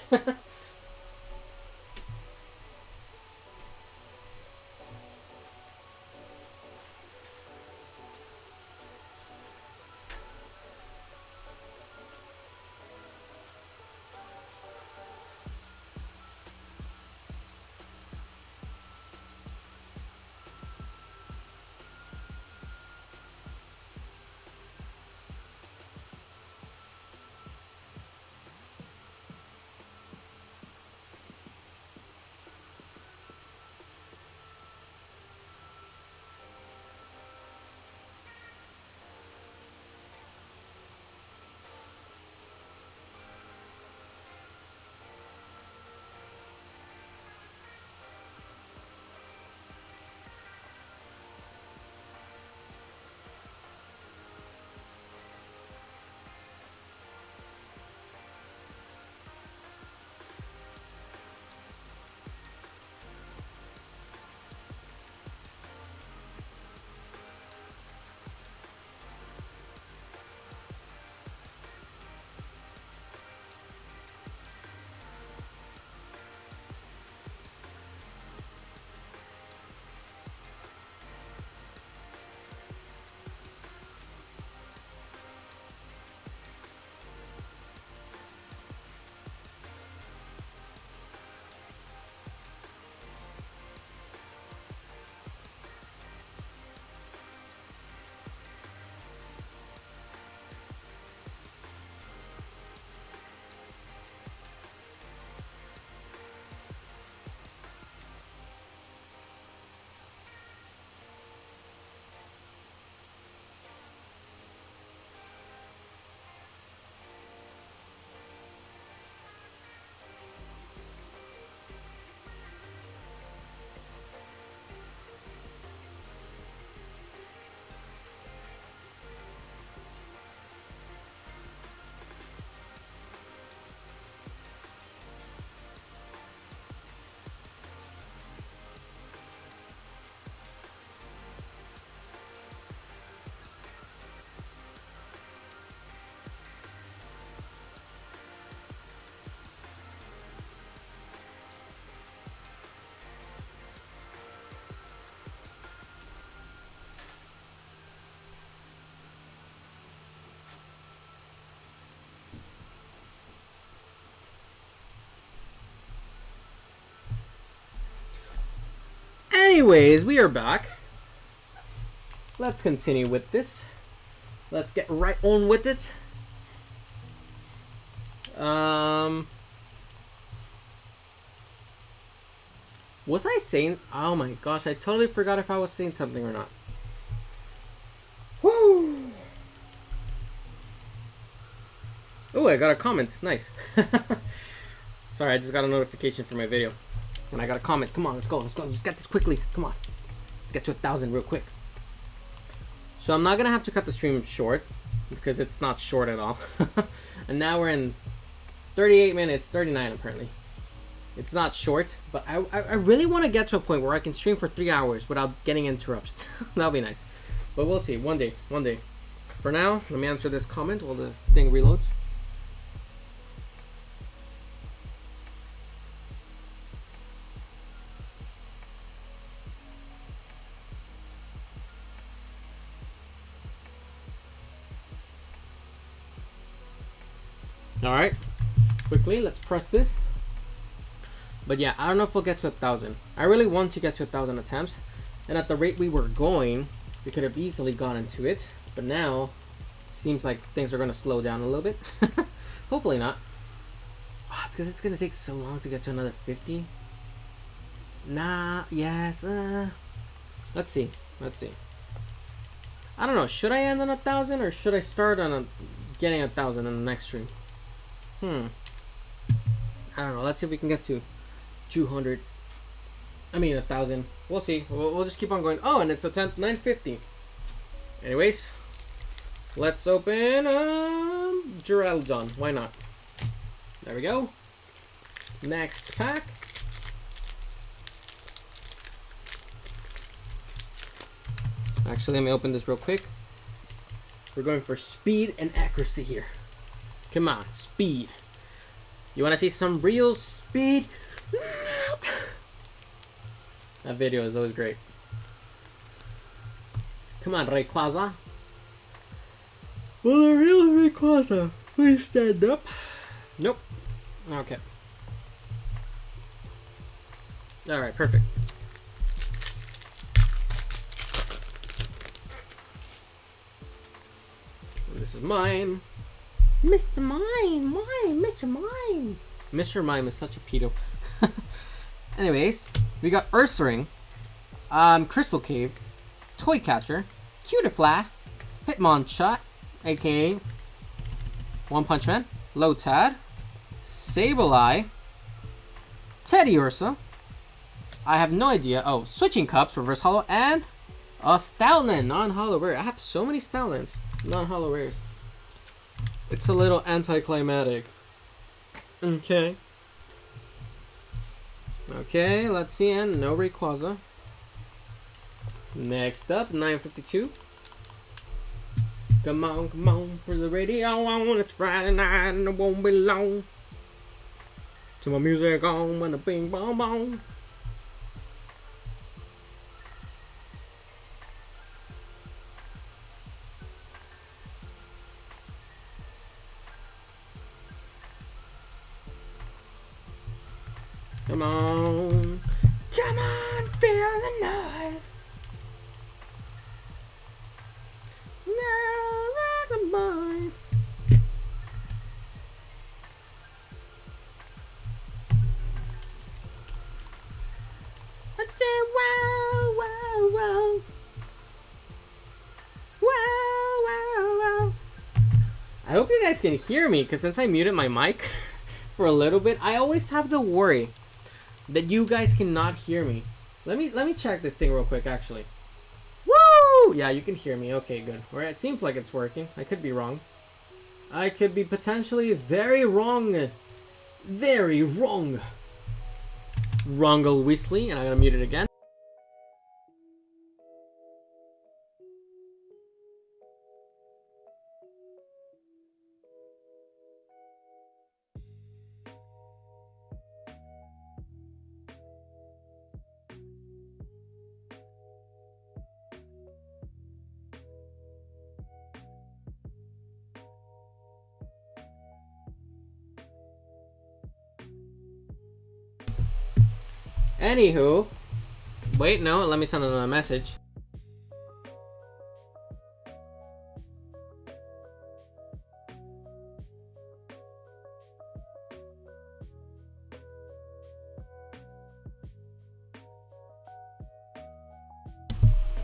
Anyways, we are back. Let's continue with this. Let's get right on with it. Was I saying? Oh my gosh, I totally forgot if I was saying something or not. Woo! Oh, I got a comment. Nice. Sorry, I just got a notification for my video. And I got a comment. Come on, let's go. Let's go. Let's get this quickly. Come on. Let's get to 1,000 real quick. So I'm not going to have to cut the stream short because it's not short at all. And now we're in 38 minutes, 39 apparently. It's not short, but I really want to get to a point where I can stream for 3 hours without getting interrupted. That'll be nice. But we'll see. One day. One day. For now, let me answer this comment while the thing reloads. Alright, quickly, let's press this. But yeah, I don't know if we'll get to 1,000. I really want to get to 1,000 attempts. And at the rate we were going, we could have easily gotten to it. But now, seems like things are going to slow down a little bit. Hopefully not. Because it's going to take so long to get to another 50. Nah, yes. Let's see. Let's see. I don't know. Should I end on 1,000 or should I start on getting 1,000 in the next stream? I don't know. Let's see if we can get to 200. I mean 1,000. We'll see. We'll just keep on going. Oh, and it's attempt 950. Anyways, let's open Geraldon. Why not? There we go. Next pack. Actually, let me open this real quick. We're going for speed and accuracy here. Come on, speed. You want to see some real speed? That video is always great. Come on, Rayquaza. Will the real Rayquaza please stand up? Nope. Okay. Alright, perfect. This is mine. Mr. Mime, Mr. Mime. Mr. Mime is such a pedo. Anyways, we got Ursaring, Crystal Cave, Toy Catcher, Cutiefly, Hitmonchan, aka One Punch Man, Lotad, Sableye, Teddiursa. I have no idea. Oh, Switching Cups, Reverse Holo, and a Stoutland, non-holo rare. I have so many Stoutlands, non-holo rares. It's a little anticlimactic. Okay. Okay, let's see, and no Rayquaza. Next up, 952. Come on, for the radio on. It's Friday night and it won't be long. To my music on when the bing bong bong. Come on, feel the noise. Now, rock the boys. I say, wow, wow, wow. Wow, wow, wow. I hope you guys can hear me, because since I muted my mic for a little bit, I always have the worry that you guys cannot hear me. Let me check this thing real quick, actually. Woo! Yeah, you can hear me. Okay, good. Alright, it seems like it's working. I could be wrong. I could be potentially very wrong. Very wrong. Wrongle Weasley, and I'm gonna mute it again. Anywho, wait, no, let me send another message.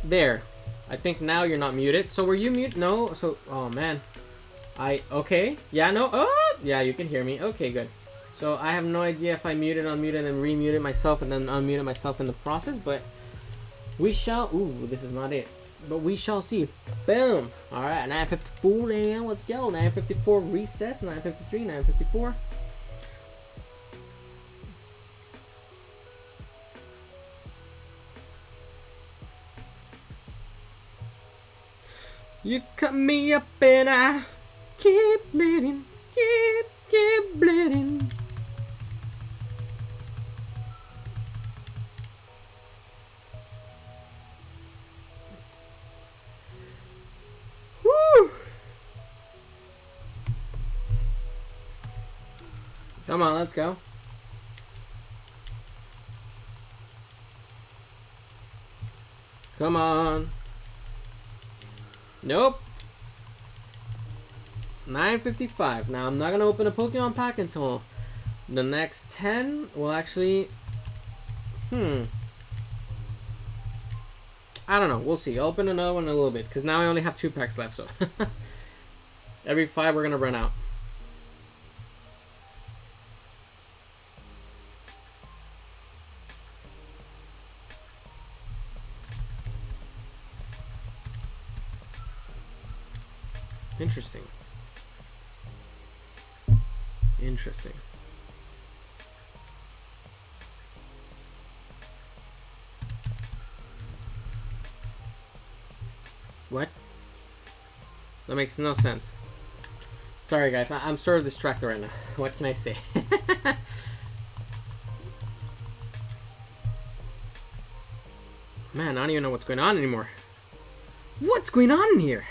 There. I think now you're not muted. So were you mute? No. So, oh man. Okay. Yeah, no. Oh, yeah, you can hear me. Okay, good. So I have no idea if I muted, unmuted, and remuted myself and then unmuted myself in the process, but we shall. Ooh, this is not it. But we shall see. Boom. All right, 954 now. Let's go. 954 resets. 953, 954. You cut me up and I keep bleeding, keep bleeding. Woo! Come on, let's go. Come on. Nope. 955. Now I'm not gonna open a Pokemon pack until the next 10 will actually. I don't know. We'll see. I'll open another one in a little bit because now I only have 2 packs left. So every 5 we're gonna run out. Interesting. Interesting. What? That makes no sense. Sorry guys, I'm sort of distracted right now. What can I say? Man, I don't even know what's going on anymore. What's going on in here?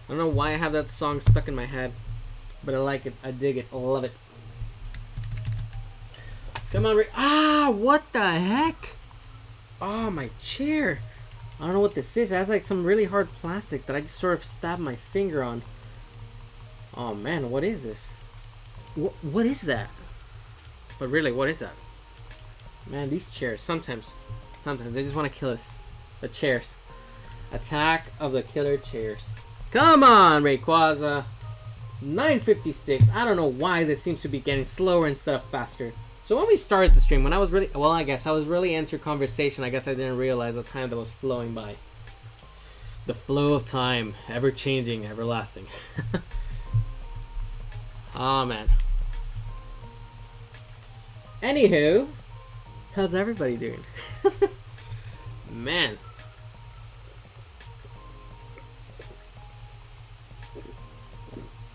I don't know why I have that song stuck in my head, but I like it. I dig it. I love it. Come on, Ray. Ah, what the heck? Oh, my chair. I don't know what this is. It has like some really hard plastic that I just sort of stabbed my finger on. Oh man, what is this? What is that? But really, what is that? Man, these chairs, sometimes they just want to kill us. The chairs. Attack of the killer chairs. Come on, Rayquaza. 956. I don't know why this seems to be getting slower instead of faster. So when we started the stream, when I was really, well, I guess I was really into conversation. I guess I didn't realize the time that was flowing by. The flow of time, ever changing, everlasting. Oh man. Anywho, how's everybody doing? Man.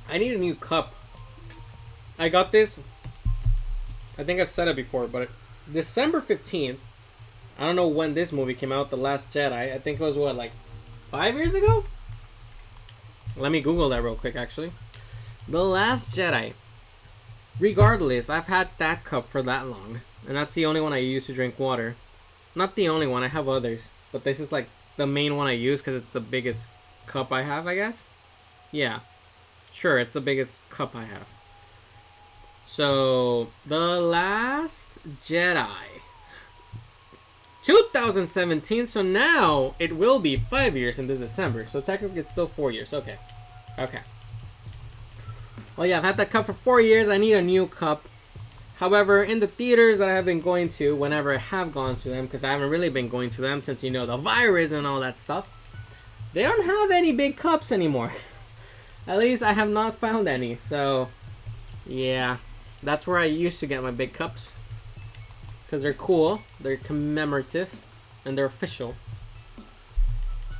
I need a new cup. I got this. I think I've said it before, but December 15th. I don't know when this movie came out, The Last Jedi. I think it was what, like 5 years ago? Let me Google that real quick, actually. The Last Jedi. Regardless, I've had that cup for that long. And that's the only one I use to drink water. Not the only one, I have others. But this is like the main one I use because it's the biggest cup I have, I guess. Yeah. Sure, it's the biggest cup I have. So, The Last Jedi. 2017, so now it will be 5 years in this December. So technically it's still 4 years. Okay. Okay. Well, yeah, I've had that cup for 4 years. I need a new cup. However, in the theaters that I have been going to, whenever I have gone to them, because I haven't really been going to them since, you know, the virus and all that stuff, they don't have any big cups anymore. At least I have not found any. So, yeah. That's where I used to get my big cups. Because they're cool, they're commemorative, and they're official.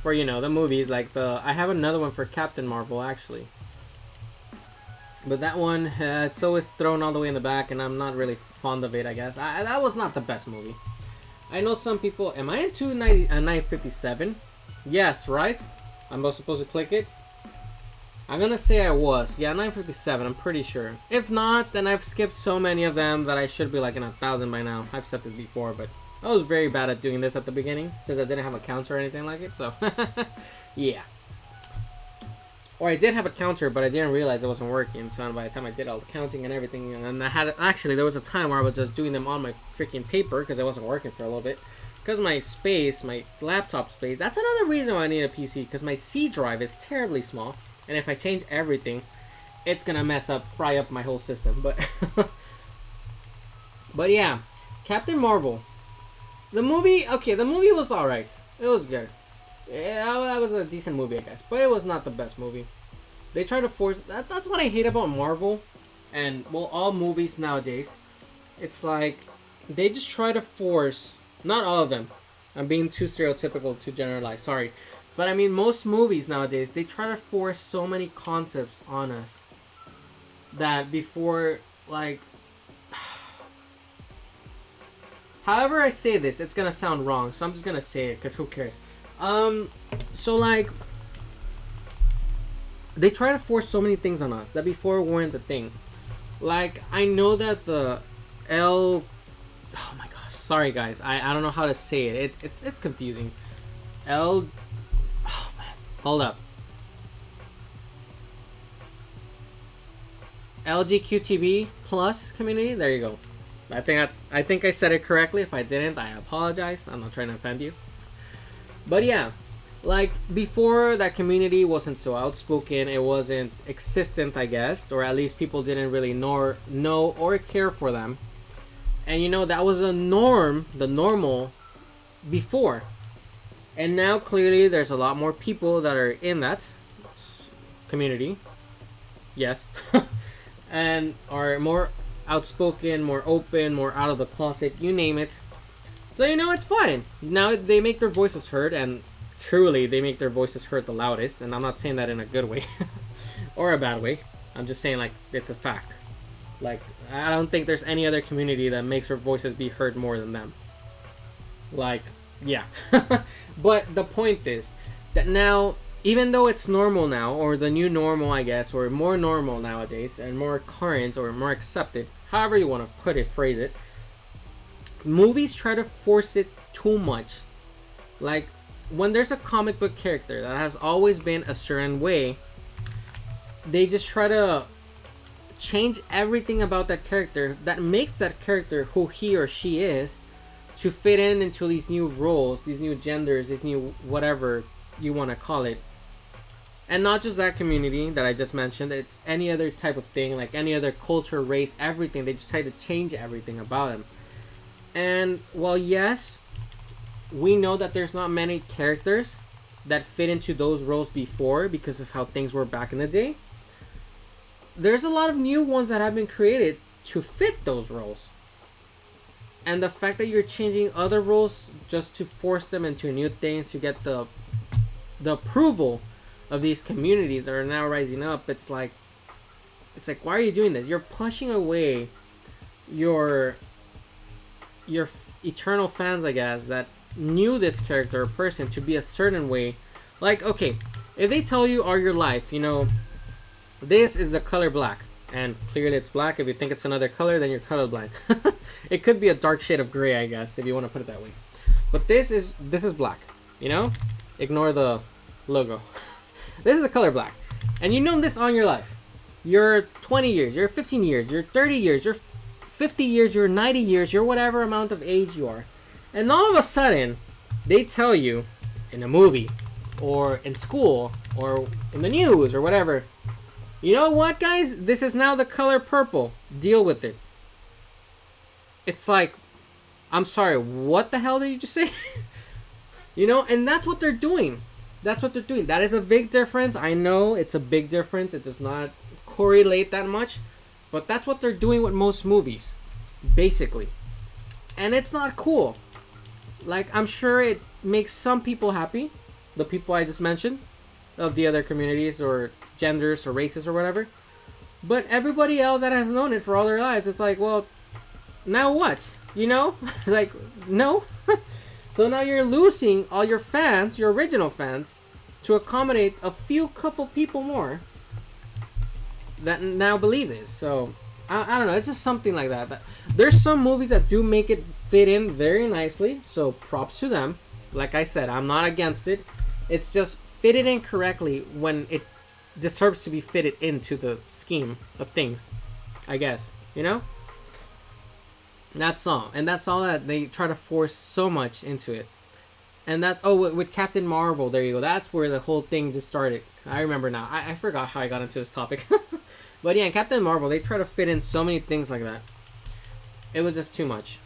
For, you know, the movies, like I have another one for Captain Marvel, actually. But that one, it's always thrown all the way in the back, and I'm not really fond of it, I guess. That was not the best movie. I know some people, am I into 957? Yes, right? I'm supposed to click it? I'm gonna say I was. Yeah, 957, I'm pretty sure. If not, then I've skipped so many of them that I should be like in 1,000 by now. I've said this before, but I was very bad at doing this at the beginning, since I didn't have a counter or anything like it, so yeah. Or I did have a counter, but I didn't realize it wasn't working, so by the time I did all the counting and everything, and then I had, actually, there was a time where I was just doing them on my freaking paper, because it wasn't working for a little bit. Because my space, my laptop space, that's another reason why I need a PC, because my C drive is terribly small. And if I change everything, it's gonna fry up my whole system. But yeah, Captain Marvel. The movie was alright. It was good. Yeah, that was a decent movie, I guess. But it was not the best movie. They try to force... That's what I hate about Marvel. And, well, all movies nowadays. It's like, they just try to force... Not all of them. I'm being too stereotypical to generalize. Sorry. But I mean, most movies nowadays, they try to force so many concepts on us that before, like... However I say this, it's gonna sound wrong, so I'm just gonna say it, because who cares? So like... They try to force so many things on us that before weren't the thing. Like, I know that the Oh my gosh, sorry guys, I don't know how to say it. It's confusing. Oh man, hold up. LGQTB plus community. There you go. I think I said it correctly. If I didn't, I apologize. I'm not trying to offend you. But yeah, Like before, that community wasn't so outspoken. It wasn't existent, I guess, or at least people didn't really know or care for them. And you know that was a norm, the normal before. And now clearly there's a lot more people that are in that community. Yes. And are more outspoken, more open, more out of the closet, you name it. So you know it's fine. Now they make their voices heard, and truly they make their voices heard the loudest. And I'm not saying that in a good way or a bad way. I'm just saying like it's a fact. Like I don't think there's any other community that makes their voices be heard more than them. Like yeah. But the point is that now, even though it's normal now, or the new normal, I guess, or more normal nowadays, and more current or more accepted, however you want to put it, phrase it, movies try to force it too much. Like, when there's a comic book character that has always been a certain way, they just try to change everything about that character that makes that character who he or she is to fit in into these new roles, these new genders, these new whatever you want to call it. And not just that community that I just mentioned, it's any other type of thing, like any other culture, race, everything. They just try to change everything about them. And well, yes, we know that there's not many characters that fit into those roles before because of how things were back in the day. There's a lot of new ones that have been created to fit those roles. And the fact that you're changing other roles just to force them into a new thing to get the approval of these communities that are now rising up, it's like why are you doing this? You're pushing away your eternal fans, I guess, that knew this character or person to be a certain way. Like, okay, if they tell you all your life, you know, this is the color black, and clearly it's black. If you think it's another color, then you're colorblind. It could be a dark shade of gray, I guess, if you want to put it that way. But this is black, you know? Ignore the logo. This is a color black. And you know this on your life. You're 20 years, you're 15 years, you're 30 years, you're 50 years, you're 90 years, you're whatever amount of age you are. And all of a sudden, they tell you in a movie or in school or in the news or whatever, you know what, guys? This is now the color purple. Deal with it. It's like, I'm sorry, what the hell did you just say? You know, and that's what they're doing. That's what they're doing. That is a big difference. I know it's a big difference. It does not correlate that much. But that's what they're doing with most movies, basically. And it's not cool. Like, I'm sure it makes some people happy. The people I just mentioned. Of the other communities or genders or races or whatever. But everybody else that has known it for all their lives, it's like, well, now what? You know? It's like, no. So now you're losing all your fans, your original fans, to accommodate a few couple people more that now believe this. So I don't know, it's just something like that. There's some movies that do make it fit in very nicely, so props to them. Like I said, I'm not against it. It's just fitted in correctly when it deserves to be fitted into the scheme of things, I guess, you know? That's all. And that's all that they try to force so much into it. And that's, oh, with Captain Marvel, there you go. That's where the whole thing just started. I remember now. I forgot how I got into this topic. But yeah, in Captain Marvel, they try to fit in so many things like that. It was just too much.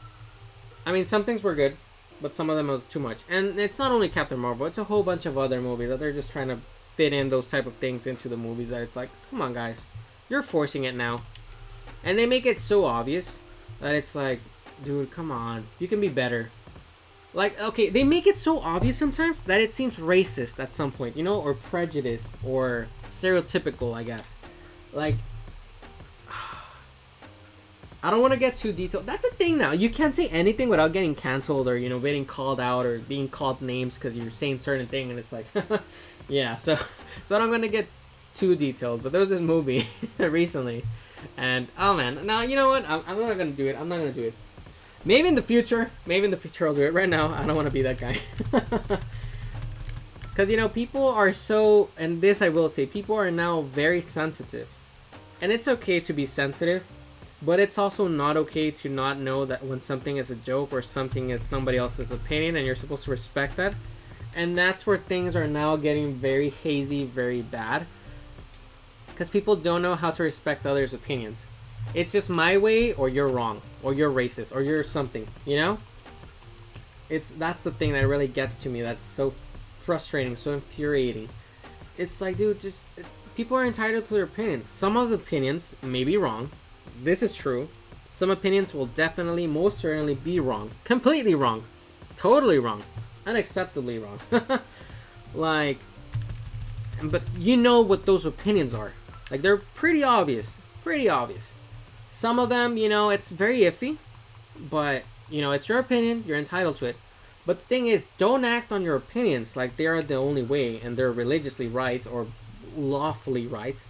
I mean, some things were good, but some of them was too much. And it's not only Captain Marvel, it's a whole bunch of other movies that they're just trying to fit in those type of things into the movies that it's like, come on, guys. You're forcing it now. And they make it so obvious that it's like, dude, come on. You can be better. Like, okay, they make it so obvious sometimes that it seems racist at some point, you know, or prejudiced, or stereotypical, I guess. Like, I don't want to get too detailed. That's a thing now. You can't say anything without getting canceled or, you know, getting called out or being called names because you're saying certain thing, and it's like, yeah, so I'm going to get too detailed. But there was this movie recently, and, oh, man. Now, you know what? I'm not going to do it. I'm not going to do it. Maybe in the future I'll do it. Right now, I don't want to be that guy. Because, you know, people are so, and this I will say, people are now very sensitive. And it's okay to be sensitive, but it's also not okay to not know that when something is a joke or something is somebody else's opinion and you're supposed to respect that. And that's where things are now getting very hazy, very bad. Because people don't know how to respect others' opinions. It's just my way, or you're wrong, or you're racist, or you're something, you know? That's the thing that really gets to me. That's so frustrating, so infuriating. It's like, dude, people are entitled to their opinions. Some of the opinions may be wrong. This is true. Some opinions will definitely, most certainly be wrong. Completely wrong. Totally wrong. Unacceptably wrong. Like, but you know what those opinions are. Like, they're pretty obvious. Pretty obvious. Some of them, you know, it's very iffy. But, you know, it's your opinion. You're entitled to it. But the thing is, don't act on your opinions like they are the only way and they're religiously right or lawfully right.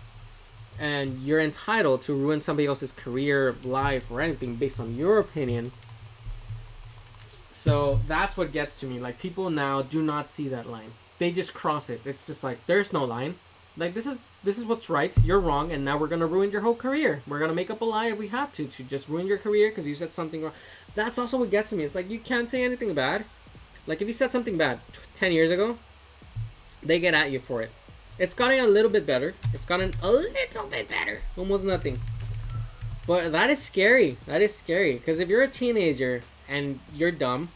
And you're entitled to ruin somebody else's career, life, or anything based on your opinion. So that's what gets to me. Like, people now do not see that line. They just cross it. It's just like, there's no line. Like, this is what's right. You're wrong, and now we're gonna ruin your whole career. We're gonna make up a lie if we have to just ruin your career because you said something wrong. That's also what gets to me. It's like, you can't say anything bad. Like, if you said something bad 10 years ago, they get at you for it. It's gotten a little bit better. It's gotten a little bit better. Almost nothing. But that is scary. That is scary. Because if you're a teenager and you're dumb,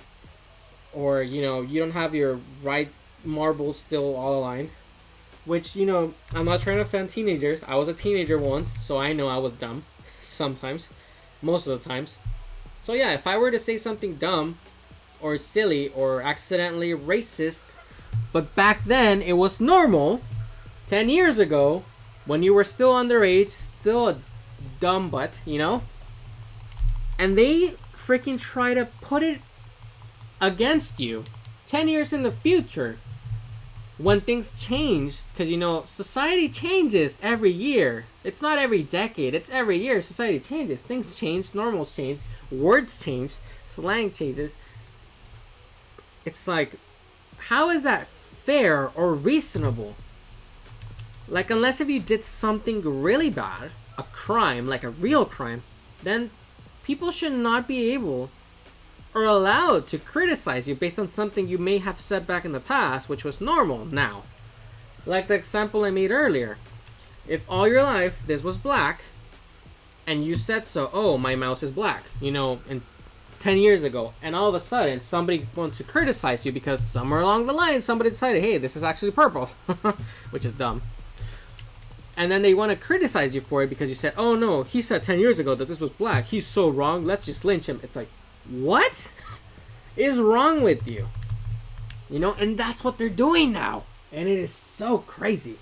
or, you know, you don't have your right marbles still all aligned, which, you know, I'm not trying to offend teenagers. I was a teenager once, so I know I was dumb. Sometimes. Most of the times. So yeah, if I were to say something dumb, or silly, or accidentally racist, but back then it was normal, 10 years ago, when you were still underage, still a dumb butt, you know? And they freaking try to put it against you 10 years in the future when things change, because, you know, society changes every year. It's not every decade, it's every year. Society changes, things change, normals change, words change, slang changes. It's like, how is that fair or reasonable? Like, unless if you did something really bad, a crime, like a real crime, then people should not be able or allowed to criticize you based on something you may have said back in the past, which was normal now. Like the example I made earlier. If all your life this was black, and you said so, oh, my mouse is black, you know, in 10 years ago, and all of a sudden somebody wants to criticize you because somewhere along the line somebody decided, hey, this is actually purple, which is dumb. And then they want to criticize you for it because you said, oh no, he said 10 years ago that this was black, he's so wrong, let's just lynch him. It's like, what is wrong with you? You know, and that's what they're doing now. And it is so crazy.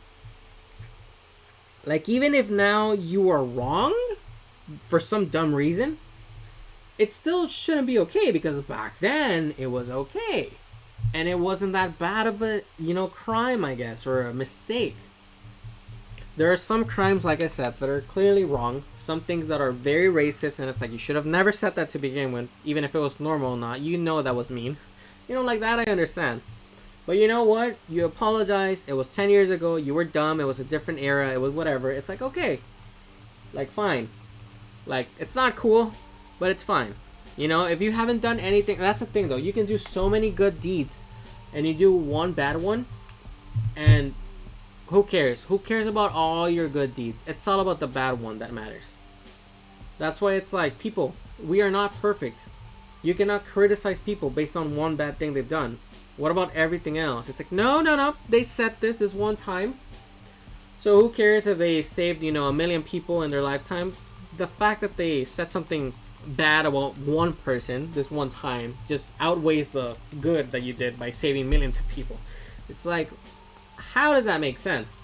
Like, even if now you are wrong for some dumb reason, it still shouldn't be okay because back then it was okay. And it wasn't that bad of a, you know, crime, I guess, or a mistake. There are some crimes, like I said, that are clearly wrong. Some things that are very racist, and it's like, you should have never said that to begin with, even if it was normal or not. You know that was mean. You know, like that I understand. But you know what? You apologize. It was 10 years ago. You were dumb. It was a different era. It was whatever. It's like, okay. Like, fine. Like, it's not cool, but it's fine. You know, if you haven't done anything, that's the thing though. You can do so many good deeds, and you do one bad one, and who cares? Who cares about all your good deeds? It's all about the bad one that matters. That's why it's like, people, we are not perfect. You cannot criticize people based on one bad thing they've done. What about everything else? It's like, no. They said this one time. So who cares if they saved, you know, 1 million people in their lifetime? The fact that they said something bad about one person this one time just outweighs the good that you did by saving millions of people. It's like, how does that make sense?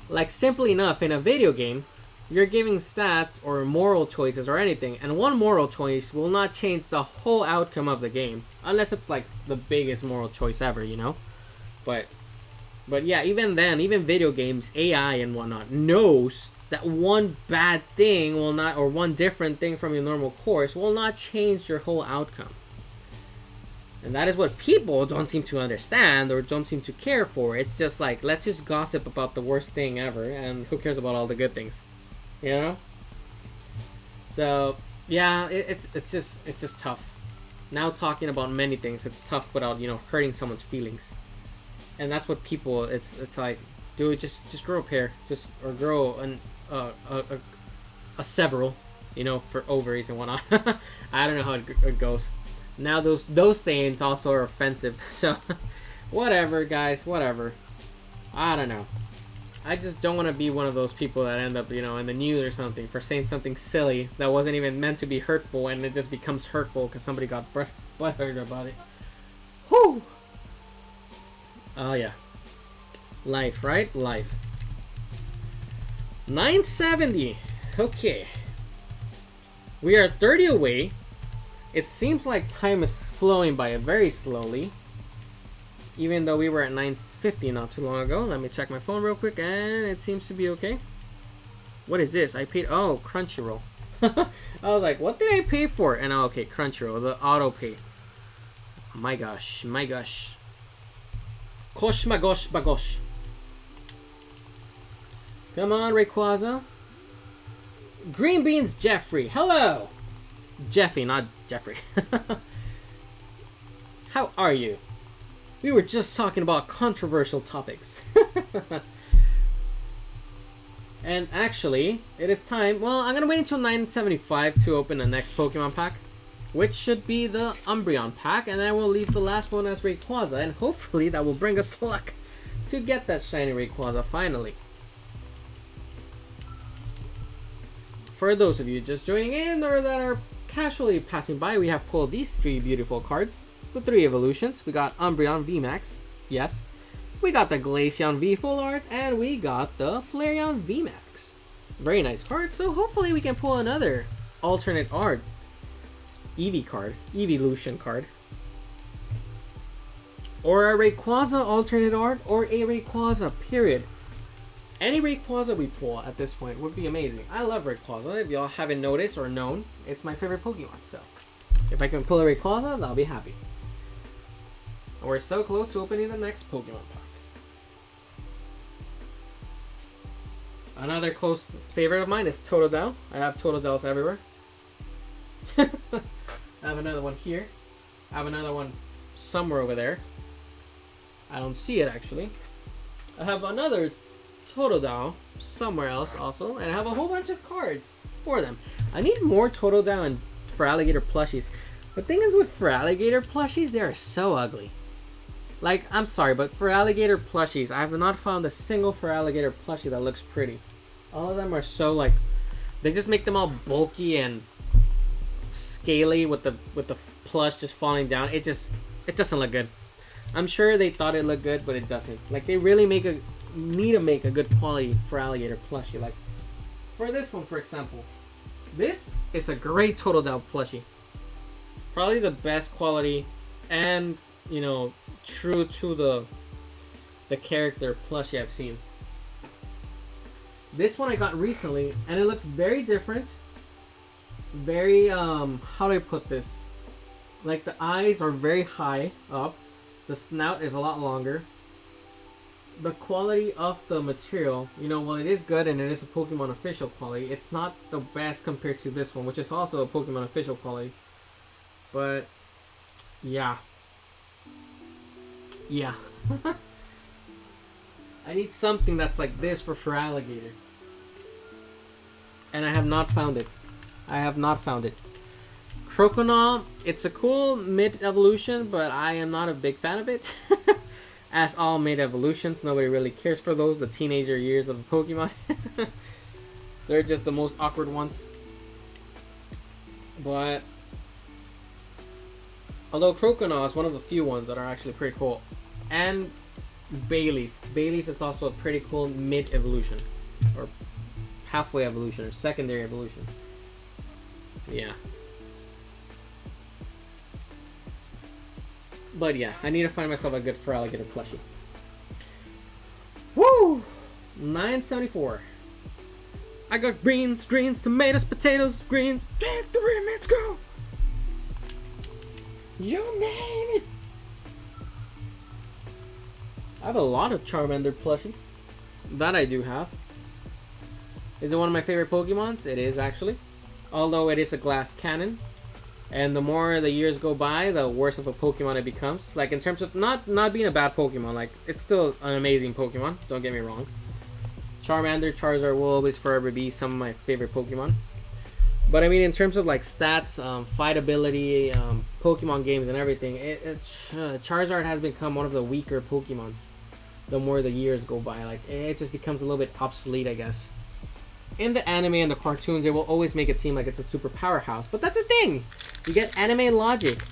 Like, simply enough, in a video game, you're giving stats or moral choices or anything, and one moral choice will not change the whole outcome of the game, unless it's like the biggest moral choice ever, you know? But yeah, even then, even video games, AI and whatnot, knows that one bad thing will not, or one different thing from your normal course will not change your whole outcome. And that is what people don't seem to understand or don't seem to care for. It's just like, let's just gossip about the worst thing ever, and who cares about all the good things, you know? So yeah, it's just tough. now talking about many things, it's tough without, you know, hurting someone's feelings. And that's what people, it's like, dude, just grow a pair, or grow a several, you know, for ovaries and whatnot. I don't know how it goes. Now those sayings also are offensive. So whatever, guys, whatever. I don't know. I just don't want to be one of those people that end up, you know, in the news or something for saying something silly that wasn't even meant to be hurtful, and it just becomes hurtful because somebody got butthurt about it. Whew. Oh yeah. Life, right? Life. 970. Okay. We are 30 away. It seems like time is flowing by very slowly. Even though we were at 950 not too long ago. Let me check my phone real quick, and it seems to be okay. What is this? I paid... Oh, Crunchyroll. I was like, what did I pay for? And okay, Crunchyroll, the auto pay. My gosh, my gosh. Kosh my gosh, bagosh. Come on, Rayquaza. Green Beans Jeffrey. Hello! Jeffy, not Jeffrey. How are you? We were just talking about controversial topics. And actually, it is time. Well, I'm going to wait until 975 to open the next Pokemon pack, which should be the Umbreon pack. And then we'll leave the last one as Rayquaza. And hopefully that will bring us luck to get that shiny Rayquaza finally. For those of you just joining in or that are casually passing by, we have pulled these 3 beautiful cards. The 3 evolutions. We got Umbreon VMAX. Yes. We got the Glaceon V Full Art. And we got the Flareon VMAX. Very nice card. So hopefully we can pull another alternate art Eevee card. Evolution card. Or a Rayquaza alternate art. Or a Rayquaza period. Any Rayquaza we pull at this point would be amazing. I love Rayquaza. If y'all haven't noticed or known, it's my favorite Pokemon. So if I can pull a Rayquaza, I'll be happy. We're so close to opening the next Pokemon pack. Another close favorite of mine is Totodile. I have Totodiles everywhere. I have another one here. I have another one somewhere over there. I don't see it actually. I have another Totodile somewhere else also. And I have a whole bunch of cards for them. I need more Totodile and Feraligatr plushies. The thing is with Feraligatr plushies, they are so ugly. Like, I'm sorry, but Feraligatr plushies, I have not found a single Feraligatr plushie that looks pretty. All of them are so, like, they just make them all bulky and scaly with the plush just falling down. It doesn't look good. I'm sure they thought it looked good, but it doesn't. Like, they really need to make a good quality Feraligatr plushie. Like, for this one, for example, this is a great Totodile plushie. Probably the best quality and, you know, true to the character plushie I've seen. This one I got recently, and it looks very different. Very, how do I put this? Like, the eyes are very high up. The snout is a lot longer. The quality of the material, you know, while it is good and it is a Pokemon official quality, it's not the best compared to this one, which is also a Pokemon official quality. But, yeah. Yeah. I need something that's like this for Feraligatr. And I have not found it. I have not found it. Croconaw, it's a cool mid-evolution, but I am not a big fan of it. As all mid-evolutions, nobody really cares for those, the teenager years of the Pokemon. They're just the most awkward ones. But although Croconaw is one of the few ones that are actually pretty cool. And Bayleaf. Bayleaf is also a pretty cool mid-evolution. Or halfway evolution, or secondary evolution. Yeah. But yeah, I need to find myself a good Feraligatr plushie. Woo! 974. I got greens, tomatoes, potatoes, greens. Take the remix, go! You name it! I have a lot of Charmander plushies. That I do have. Is it one of my favorite Pokemons? It is actually. Although it is a glass cannon. And the more the years go by, the worse of a Pokemon it becomes. Like in terms of not being a bad Pokemon, like it's still an amazing Pokemon. Don't get me wrong. Charmander, Charizard will always forever be some of my favorite Pokemon. But I mean, in terms of like stats, fight ability, Pokemon games, and everything, Charizard has become one of the weaker Pokemons. The more the years go by, like it just becomes a little bit obsolete, I guess. In the anime and the cartoons, they will always make it seem like it's a super powerhouse. But that's the thing. You get anime logic.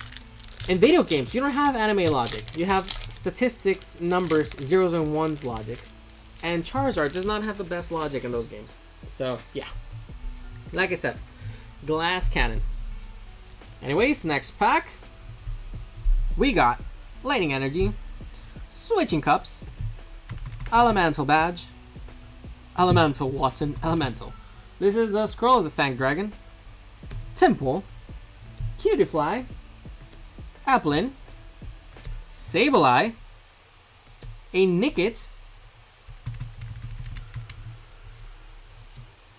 In video games, you don't have anime logic. You have statistics, numbers, zeros and ones logic. And Charizard does not have the best logic in those games. So, yeah. Like I said, Glass Cannon. Anyways, next pack. We got Lightning Energy, Switching Cups, Elemental Badge, Elemental Watson, Elemental. This is the Scroll of the Fanged Dragon, Temple, Cutiefly, Applin, Sableye, a Nickit,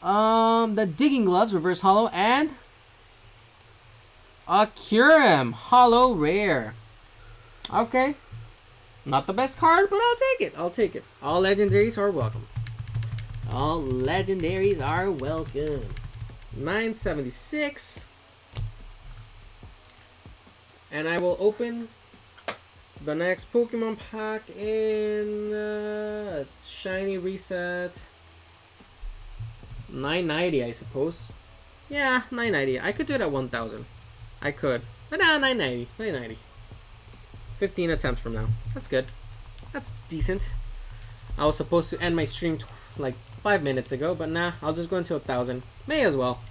the Digging Gloves, Reverse Hollow, and a Kyurem, Hollow Rare. Okay. Not the best card, but I'll take it. I'll take it. All legendaries are welcome. All legendaries are welcome. 976. And I will open the next Pokemon pack in Shiny Reset. 990, I suppose. Yeah, 990. I could do it at 1000. I could. But nah, 990. 990. 15 attempts from now. That's good. That's decent. I was supposed to end my stream like 5 minutes ago, but nah, I'll just go into 1000. May as well.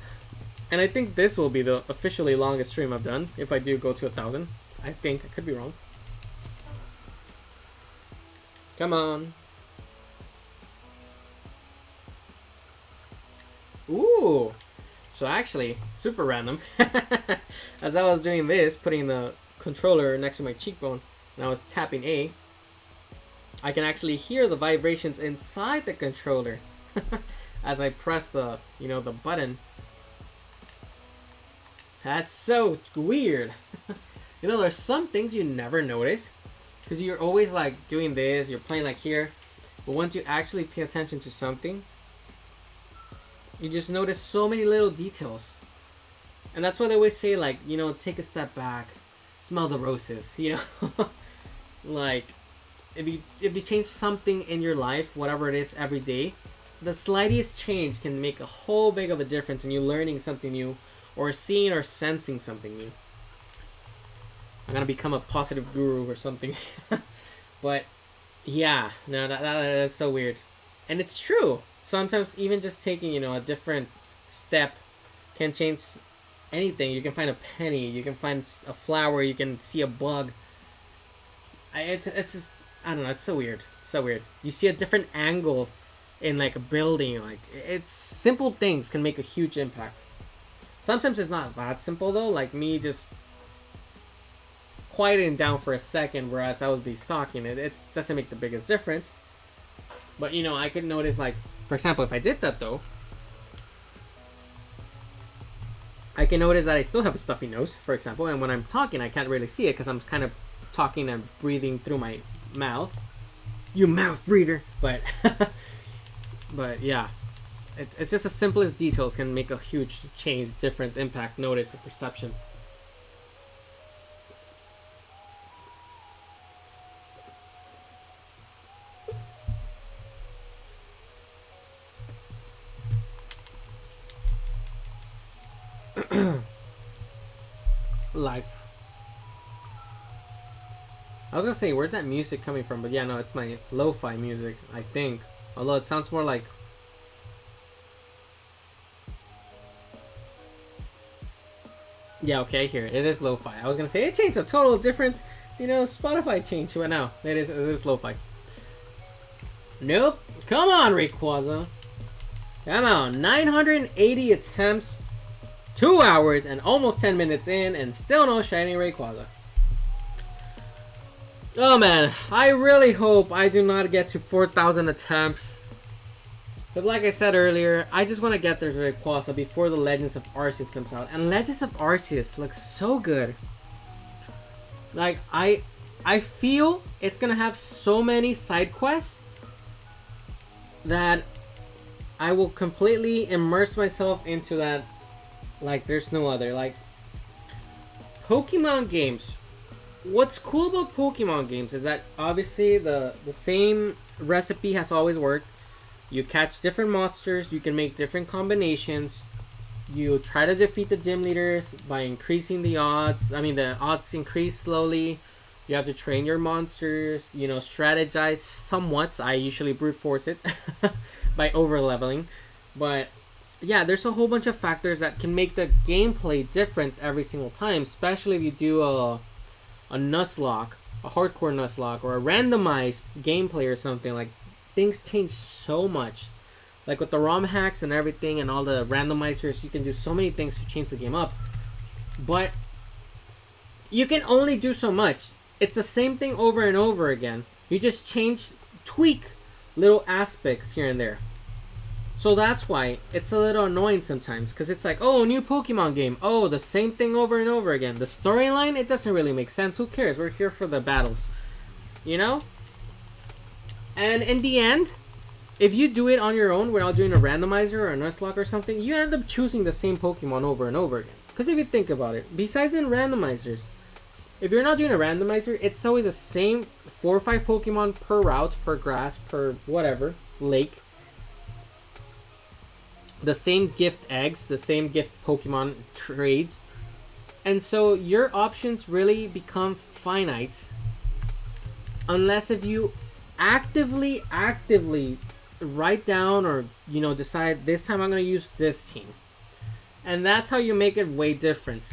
And I think this will be the officially longest stream I've done if I do go to 1000. I think. I could be wrong. Come on. Ooh. So actually, super random. As I was doing this, putting the controller next to my cheekbone, and I was tapping A, I can actually hear the vibrations inside the controller as I press the, the button. That's so weird. There's some things you never notice because you're always like doing this, you're playing like here, but once you actually pay attention to something, you just notice so many little details. And that's why they always say, like, take a step back, smell the roses, like if you change something in your life, whatever it is, every day, the slightest change can make a whole big of a difference in you learning something new or seeing or sensing something new. I'm gonna become a positive guru or something. But yeah, no, that is so weird. And it's true. Sometimes even just taking, a different step can change anything. You can find a penny, you can find a flower, you can see a bug. It's just, I don't know, it's so weird. It's so weird. You see a different angle in like a building. Like, it's simple things can make a huge impact. Sometimes it's not that simple though, like me just quieting down for a second whereas I would be stalking it doesn't make the biggest difference. But I could notice, like, for example, if I did that though, I can notice that I still have a stuffy nose, for example, and when I'm talking I can't really see it because I'm kind of talking and breathing through my mouth. You mouth breather. But but yeah, it's just the simplest details can make a huge change, different impact, notice, or perception. Life. I was gonna say, where's that music coming from? But yeah, no, it's my lo-fi music, I think. Although it sounds more like... Yeah, okay, I hear it. It is lo-fi. I was gonna say, it changed a total different, Spotify change, but no, it is lo-fi. Nope. Come on, Rayquaza. Come on, 980 attempts, 2 hours, and almost 10 minutes in, and still no shiny Rayquaza. Oh man, I really hope I do not get to 4,000 attempts But like I said earlier, I just want to get this Rayquaza before the Legends of Arceus comes out. And Legends of Arceus looks so good. Like, I feel it's gonna have so many side quests that I will completely immerse myself into that like there's no other. Like, Pokemon games. What's cool about Pokemon games is that obviously the same recipe has always worked. You catch different monsters, you can make different combinations. You try to defeat the gym leaders by increasing the odds. I mean, the odds increase slowly. You have to train your monsters, you know, strategize somewhat. I usually brute force it by over leveling. But yeah, there's a whole bunch of factors that can make the gameplay different every single time, especially if you do a Nuzlocke, a hardcore Nuzlocke, or a randomized gameplay or something. Like, things change so much. Like with the ROM hacks and everything and all the randomizers, you can do so many things to change the game up. But you can only do so much. It's the same thing over and over again. You just tweak little aspects here and there. So that's why it's a little annoying sometimes, because it's like, oh, new Pokemon game. Oh, the same thing over and over again. The storyline, it doesn't really make sense. Who cares? We're here for the battles. You know? And in the end, if you do it on your own without doing a randomizer or a Nuzlocke or something, you end up choosing the same Pokemon over and over again. Because if you think about it, besides in randomizers, if you're not doing a randomizer, it's always the same 4 or 5 Pokemon per route, per grass, per whatever, lake. The same gift eggs, the same gift Pokemon trades. And so your options really become finite. Unless if you actively write down or, you know, decide this time I'm going to use this team. And that's how you make it way different.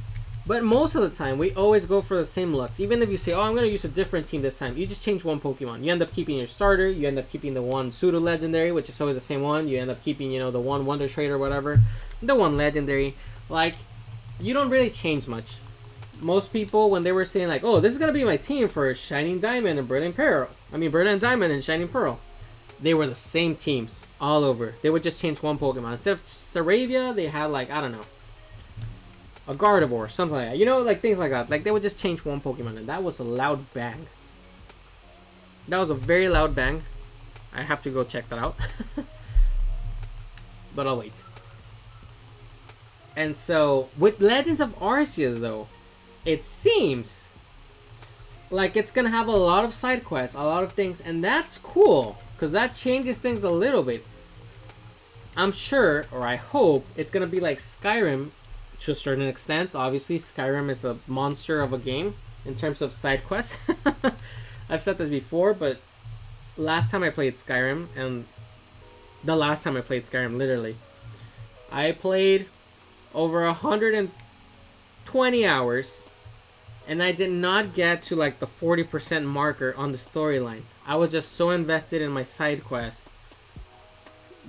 But most of the time, we always go for the same looks. Even if you say, oh, I'm going to use a different team this time, you just change one Pokemon. You end up keeping your starter. You end up keeping the one pseudo-legendary, which is always the same one. You end up keeping, you know, the one Wonder Trait or whatever. The one legendary. Like, you don't really change much. Most people, when they were saying, like, oh, this is going to be my team for Shining Diamond and Brilliant Pearl. I mean, Brilliant Diamond and Shining Pearl. They were the same teams all over. They would just change one Pokemon. Instead of Staravia, they had, like, I don't know, a Gardevoir, something like that. You know, like things like that. Like, they would just change one Pokemon, and that was a loud bang. That was a very loud bang. I have to go check that out. But I'll wait. And so, with Legends of Arceus, though, it seems like it's going to have a lot of side quests, a lot of things, and that's cool, because that changes things a little bit. I'm sure, or I hope, it's going to be like Skyrim, to a certain extent. Obviously, Skyrim is a monster of a game in terms of side quests. I've said this before, but last time I played Skyrim, and the last time I played Skyrim, literally, I played over 120 hours, and I did not get to like the 40% marker on the storyline. I was just so invested in my side quest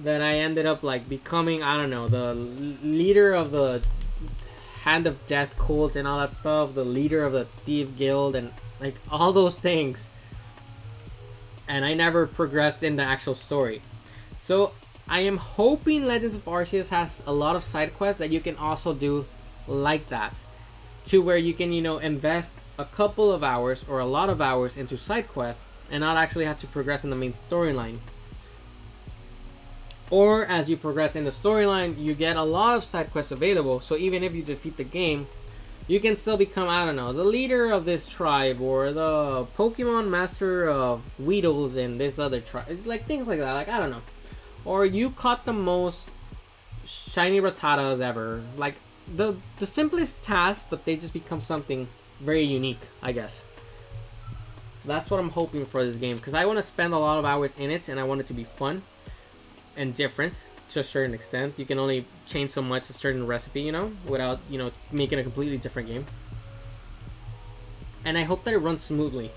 that I ended up like becoming, I don't know, the leader of the Hand of Death cult and all that stuff, the leader of the Thief Guild, and like all those things. And I never progressed in the actual story. So I am hoping Legends of Arceus has a lot of side quests that you can also do like that, to where you can, you know, invest a couple of hours or a lot of hours into side quests and not actually have to progress in the main storyline. Or as you progress in the storyline, you get a lot of side quests available. So even if you defeat the game, you can still become, I don't know, the leader of this tribe, or the Pokemon master of Weedles in this other tribe. Like things like that. Like, I don't know. Or you caught the most shiny Rattatas ever. Like the simplest task, but they just become something very unique, I guess. That's what I'm hoping for this game, because I want to spend a lot of hours in it, and I want it to be fun and different to a certain extent. You can only change so much a certain recipe, you know, without, you know, making a completely different game. And I hope that it runs smoothly.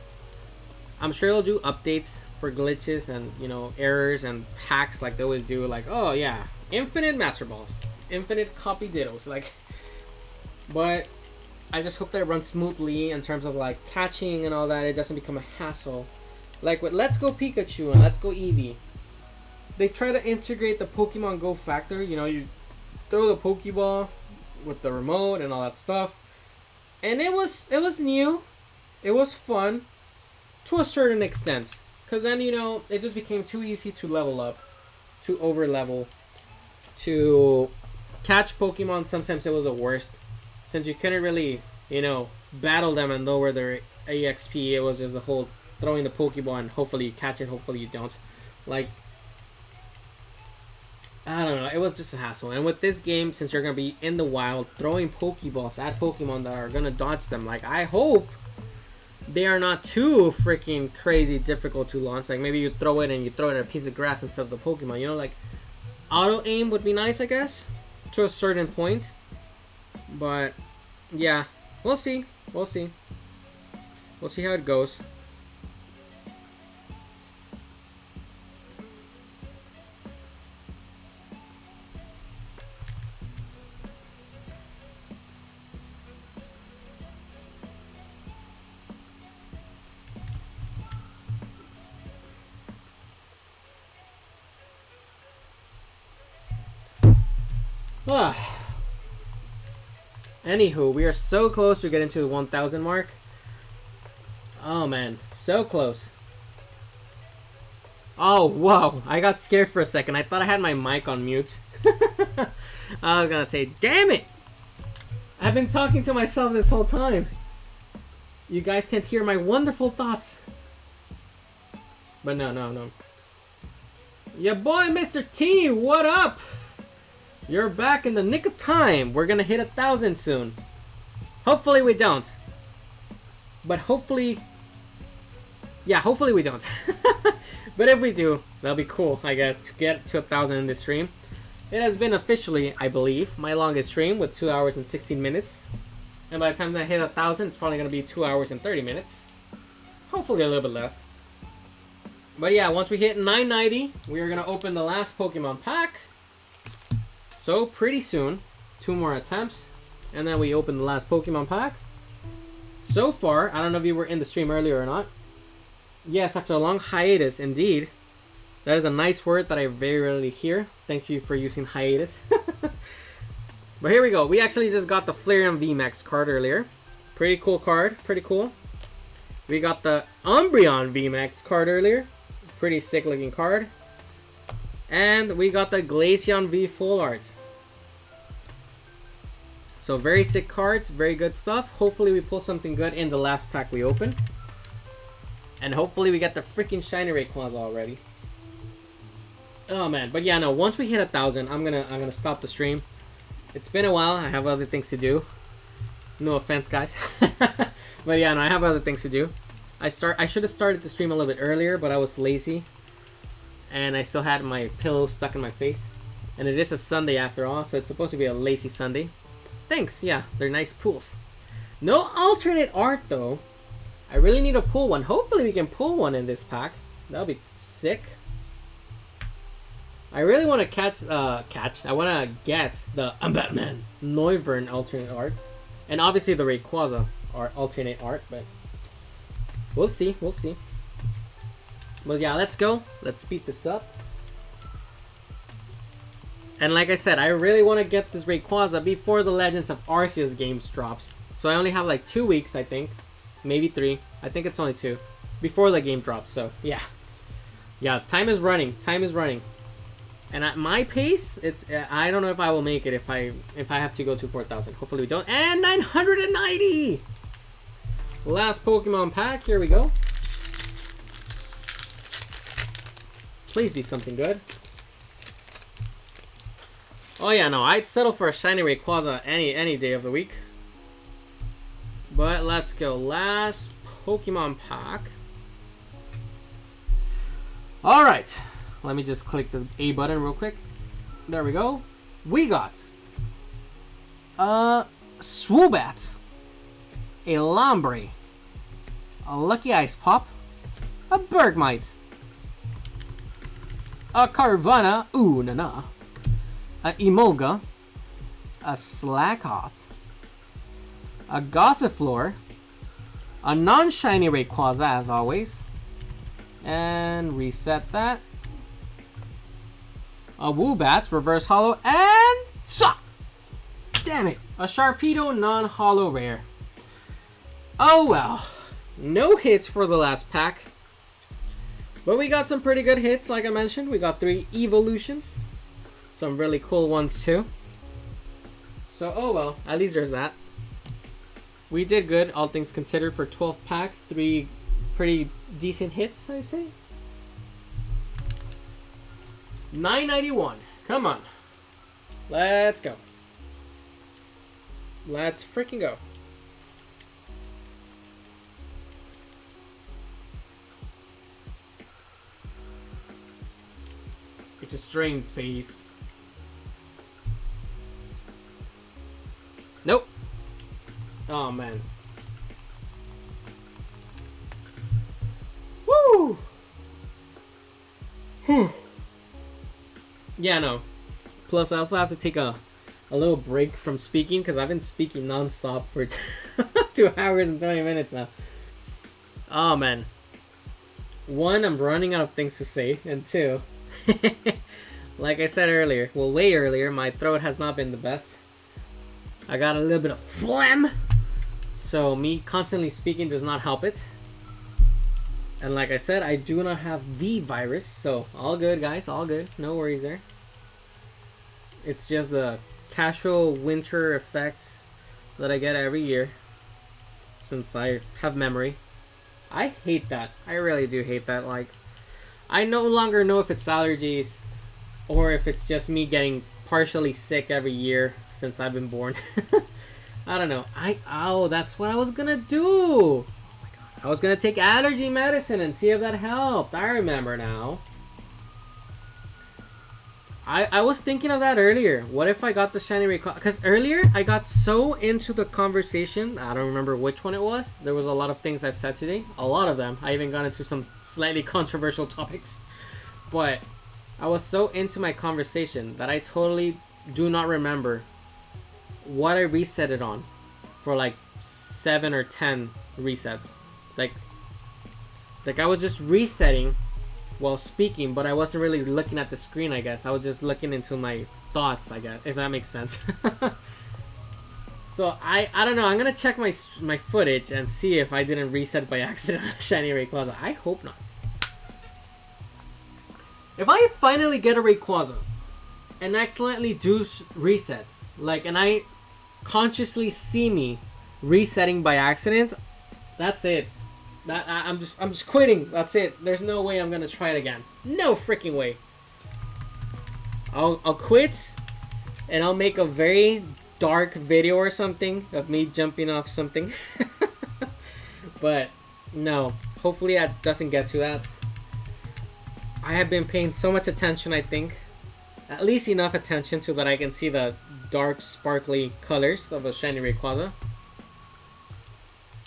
I'm sure it'll do updates for glitches and, you know, errors and hacks like they always do. Like, oh yeah, infinite Master Balls, infinite copy dittos. Like, but I just hope that it runs smoothly in terms of like catching and all that. It doesn't become a hassle. Like with Let's Go Pikachu and Let's Go Eevee. they try to integrate the Pokemon Go factor. You know, you throw the Pokeball with the remote and all that stuff, and it was new, it was fun to a certain extent. Cause then you know it just became too easy to level up, to over level, to catch Pokemon. Sometimes it was the worst, since you couldn't really battle them and lower their EXP. It was just the whole throwing the Pokeball and hopefully you catch it, hopefully you don't. Like, I don't know, it was just a hassle. And with this game, since you're going to be in the wild throwing Pokeballs at Pokemon that are going to dodge them, like, I hope they are not too freaking crazy difficult to launch. Like, maybe you throw it and you throw it at a piece of grass instead of the Pokemon. You know, like, auto aim would be nice, I guess, to a certain point. But, yeah, we'll see. We'll see. We'll see how it goes. Anywho, we are so close to getting to the 1,000 mark. Oh man, so close. Oh, whoa, I got scared for a second. I thought I had my mic on mute. I was gonna say, damn it! I've been talking to myself this whole time. You guys can't hear my wonderful thoughts. But no. Your boy, Mr. T, what up? You're back in the nick of time. We're gonna hit 1,000 soon. Hopefully we don't. But hopefully... yeah, hopefully we don't. But if we do, that'll be cool, I guess, to get to 1,000 in this stream. It has been officially, I believe, my longest stream with 2 hours and 16 minutes. And by the time I hit 1,000, it's probably gonna be 2 hours and 30 minutes. Hopefully a little bit less. But yeah, once we hit 990, we are gonna open the last Pokemon pack. So, pretty soon, 2 more attempts, and then we open the last Pokemon pack. So far, I don't know if you were in the stream earlier or not. Yes, after a long hiatus, indeed. That is a nice word that I very rarely hear. Thank you for using hiatus. But here we go. We actually just got the Flareon VMAX card earlier. Pretty cool card. Pretty cool. We got the Umbreon VMAX card earlier. Pretty sick looking card. And we got the Glaceon V Full Art. So very sick cards, very good stuff. Hopefully we pull something good in the last pack we open. And hopefully we get the freaking shiny Rayquaza already. Oh man, but yeah, no, once we hit 1,000, I'm gonna stop the stream. It's been a while, I have other things to do. No offense, guys. But yeah, no, I have other things to do. I should have started the stream a little bit earlier, but I was lazy. And I still had my pillow stuck in my face. And it is a Sunday after all, so it's supposed to be a lazy Sunday. Thanks, yeah, they're nice pools. No alternate art though. I really need to pull one. Hopefully we can pull one in this pack. That'll be sick. I really want to I want to get the Batman Noivern alternate art. And obviously the Rayquaza alternate art, but we'll see, we'll see. But yeah, let's go. Let's speed this up. And like I said, I really want to get this Rayquaza before the Legends of Arceus games drops. So I only have like 2 weeks, I think. Maybe 3. I think it's only 2. Before the game drops, so yeah. Yeah, time is running. Time is running. And at my pace, I don't know if I will make it if I have to go to 4,000. Hopefully we don't. And 990! Last Pokemon pack. Here we go. Please be something good. Oh yeah, no, I'd settle for a shiny Rayquaza any day of the week. But let's go. Last Pokemon pack. Alright. Let me just click this A button real quick. There we go. We got a Swoobat, a Lombre, a Lucky Ice Pop, a Bergmite, a Carvanha, a Emolga, a Slackoth, a Gossifleur, a non-shiny Rayquaza as always, and reset that. A Woobat, reverse holo, and suck! Damn it! A Sharpedo non-holo rare. Oh well. No hits for the last pack. But we got some pretty good hits, like I mentioned. We got 3 evolutions. Some really cool ones too. So, oh well. At least there's that. We did good, all things considered, for 12 packs. 3 pretty decent hits, I say. 991. Come on. Let's go. Let's freaking go. It's a strange space. Nope. Oh man. Woo! Yeah, no. Plus, I also have to take a little break from speaking because I've been speaking non-stop for 2 hours and 20 minutes now. Oh man. 1, I'm running out of things to say, and 2, like I said earlier, well, way earlier, my throat has not been the best. I got a little bit of phlegm, so me constantly speaking does not help it. And like I said, I do not have the virus, so all good, guys, all good. No worries there. It's just the casual winter effects that I get every year since I have memory. I hate that. I really do hate that. Like, I no longer know if it's allergies or if it's just me getting partially sick every year since I've been born. I don't know. Oh, that's what I was gonna do. Oh my god. I was gonna take allergy medicine and see if that helped. I remember now. I was thinking of that earlier. What if I got the shiny Rayquaza? Because earlier I got so into the conversation. I don't remember which one it was. There was a lot of things I've said today. A lot of them. I even got into some slightly controversial topics. But I was so into my conversation that I totally do not remember what I reset it on for like 7 or 10 resets. Like I was just resetting while speaking, but I wasn't really looking at the screen, I guess. I was just looking into my thoughts, I guess, if that makes sense. So I don't know. I'm gonna check my footage and see if I didn't reset by accident on shiny Rayquaza. I hope not. If I finally get a Rayquaza and accidentally do resets, like, and I consciously see me resetting by accident, that's it. I'm just quitting. That's it. There's no way I'm gonna try it again. No freaking way. I'll quit, and I'll make a very dark video or something of me jumping off something. But no, hopefully that doesn't get to that. I have been paying so much attention, I think, at least enough attention to that I can see the dark sparkly colors of a shiny Rayquaza.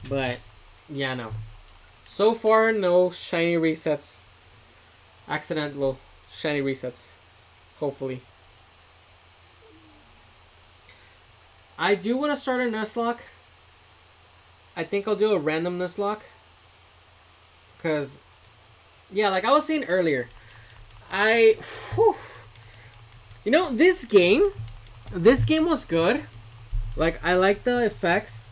But yeah, no. So far, no shiny resets. Accidental shiny resets. Hopefully. I do want to start a Nuzlocke. I think I'll do a random Nuzlocke. Because, yeah, like I was saying earlier, you know, this game was good. Like, I like the effects.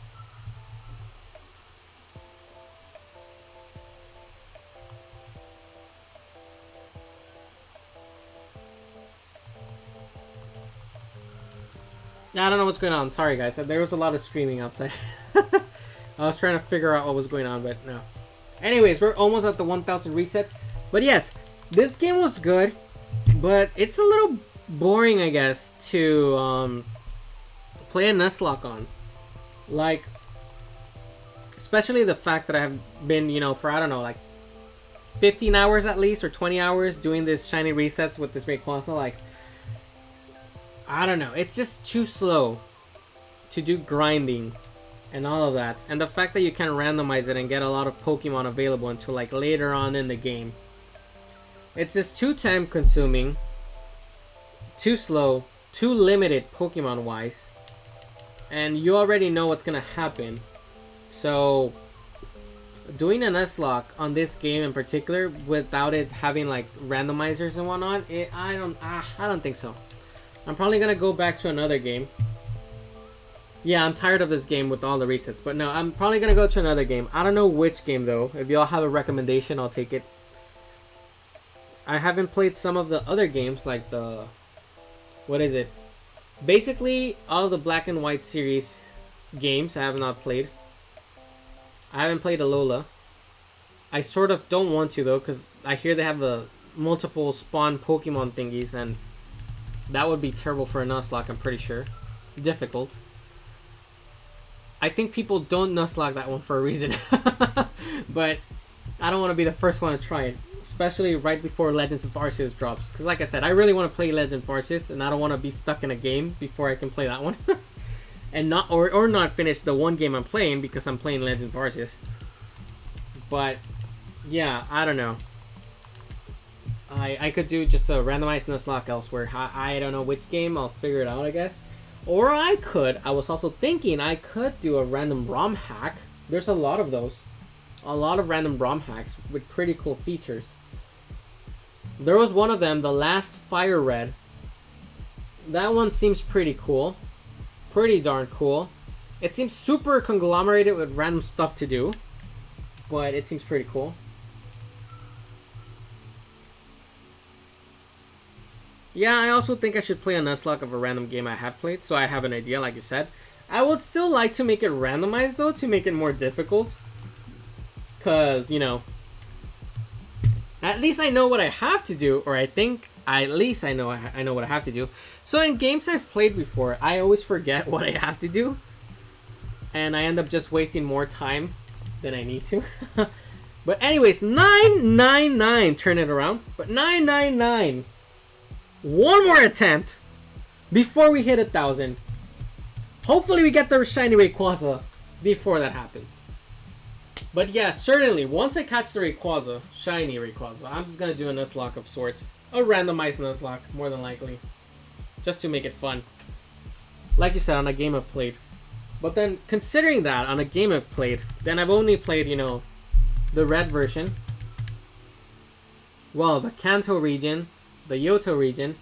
I don't know what's going on. Sorry, guys. There was a lot of screaming outside. I was trying to figure out what was going on, but no. Anyways, we're almost at the 1,000 resets. But yes, this game was good, but it's a little boring, I guess, to play a Nuzlocke on. Like, especially the fact that I have been, you know, for, I don't know, like 15 hours at least, or 20 hours doing this shiny resets with this Rayquaza. Like, I don't know. It's just too slow to do grinding and all of that. And the fact that you can randomize it and get a lot of Pokemon available until like later on in the game. It's just too time consuming, too slow, too limited Pokemon wise. And you already know what's going to happen. So doing a Nuzlocke on this game in particular without it having like randomizers and whatnot, I don't think so. I'm probably gonna go back to another game. Yeah, I'm tired of this game with all the resets, but no, I'm probably gonna go to another game. I don't know which game though. If y'all have a recommendation, I'll take it. I haven't played some of the other games like the, what is it? Basically, all the Black and White series games I have not played. I haven't played Alola. I sort of don't want to though, because I hear they have the multiple spawn Pokemon thingies, and that would be terrible for a Nuzlocke, I'm pretty sure. Difficult. I think people don't Nuzlocke that one for a reason. But I don't want to be the first one to try it. Especially right before Legends of Arceus drops. Because like I said, I really want to play Legends of Arceus, and I don't want to be stuck in a game before I can play that one. And not or not finish the one game I'm playing because I'm playing Legends of Arceus. But yeah, I don't know. I could do just a randomized Nuzlocke elsewhere. I don't know which game. I'll figure it out, I guess. Or I was also thinking I could do a random ROM hack. There's a lot of those. A lot of random ROM hacks with pretty cool features. There was one of them, the last Fire Red. That one seems pretty cool. Pretty darn cool. It seems super conglomerated with random stuff to do. But it seems pretty cool. Yeah, I also think I should play a Nuzlocke of a random game I have played, so I have an idea, like you said. I would still like to make it randomized, though, to make it more difficult. Because, you know, at least I know what I have to do, or I think at least I know what I have to do. So in games I've played before, I always forget what I have to do. And I end up just wasting more time than I need to. But anyways, 999, turn it around. But 999. One more attempt before we hit 1,000. Hopefully we get the shiny Rayquaza before that happens. But yeah, certainly, once I catch the Rayquaza, shiny Rayquaza, I'm just going to do a Nuzlocke of sorts. A randomized Nuzlocke, more than likely. Just to make it fun. Like you said, on a game I've played. But then, considering that, on a game I've played, then I've only played, you know, the red version. Well, the Kanto region, the Yoto region,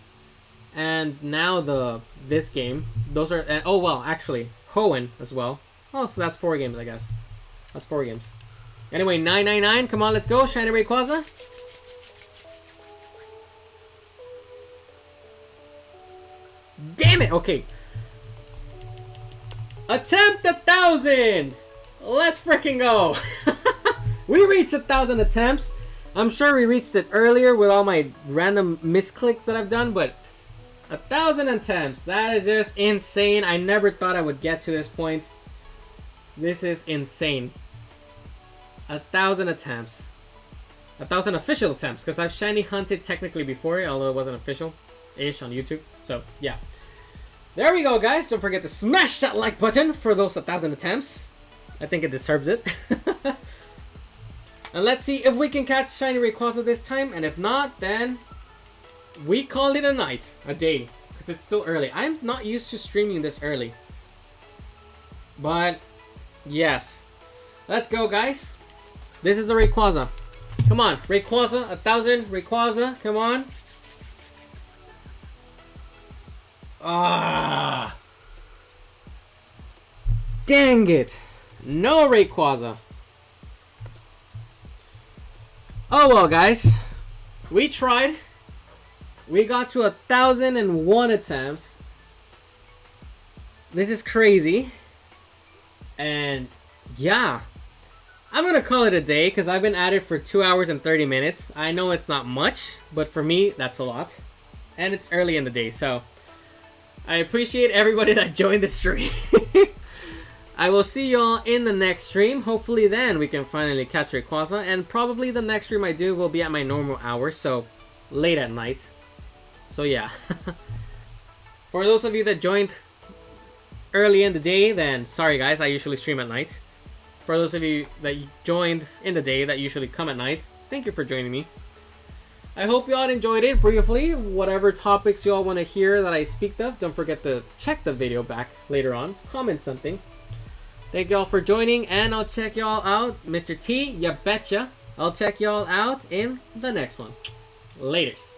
and now this game. Those are, oh well, actually, Hoenn as well. Oh, that's 4 games, I guess. That's 4 games. Anyway, 999, come on, let's go, shiny Rayquaza. Damn it, okay. Attempt 1,000! Let's freaking go! We reached 1,000 attempts. I'm sure we reached it earlier with all my random misclicks that I've done, but 1,000 attempts. That is just insane. I never thought I would get to this point. This is insane. 1,000 attempts. 1,000 official attempts, because I've shiny hunted technically before, although it wasn't official-ish on YouTube. So, yeah. There we go, guys. Don't forget to smash that like button for those 1,000 attempts. I think it deserves it. And let's see if we can catch shiny Rayquaza this time. And if not, then we call it a night. A day. Because it's still early. I'm not used to streaming this early. But, yes. Let's go, guys. This is the Rayquaza. Come on. Rayquaza. 1,000. Rayquaza. Come on. Ah. Dang it. No Rayquaza. Oh well, guys. We tried. We got to 1,001 attempts. This is crazy. And yeah. I'm going to call it a day because I've been at it for 2 hours and 30 minutes. I know it's not much, but for me, that's a lot. And it's early in the day, so I appreciate everybody that joined the stream. I will see y'all in the next stream. Hopefully then we can finally catch Rayquaza. And probably the next stream I do will be at my normal hour, so late at night. So yeah. For those of you that joined early in the day, then sorry guys, I usually stream at night. For those of you that joined in the day that usually come at night, thank you for joining me. I hope you all enjoyed it briefly. Whatever topics you all want to hear that I speak of, don't forget to check the video back later on. Comment something. Thank y'all for joining, and I'll check y'all out. Mr. T, ya betcha. I'll check y'all out in the next one. Laters.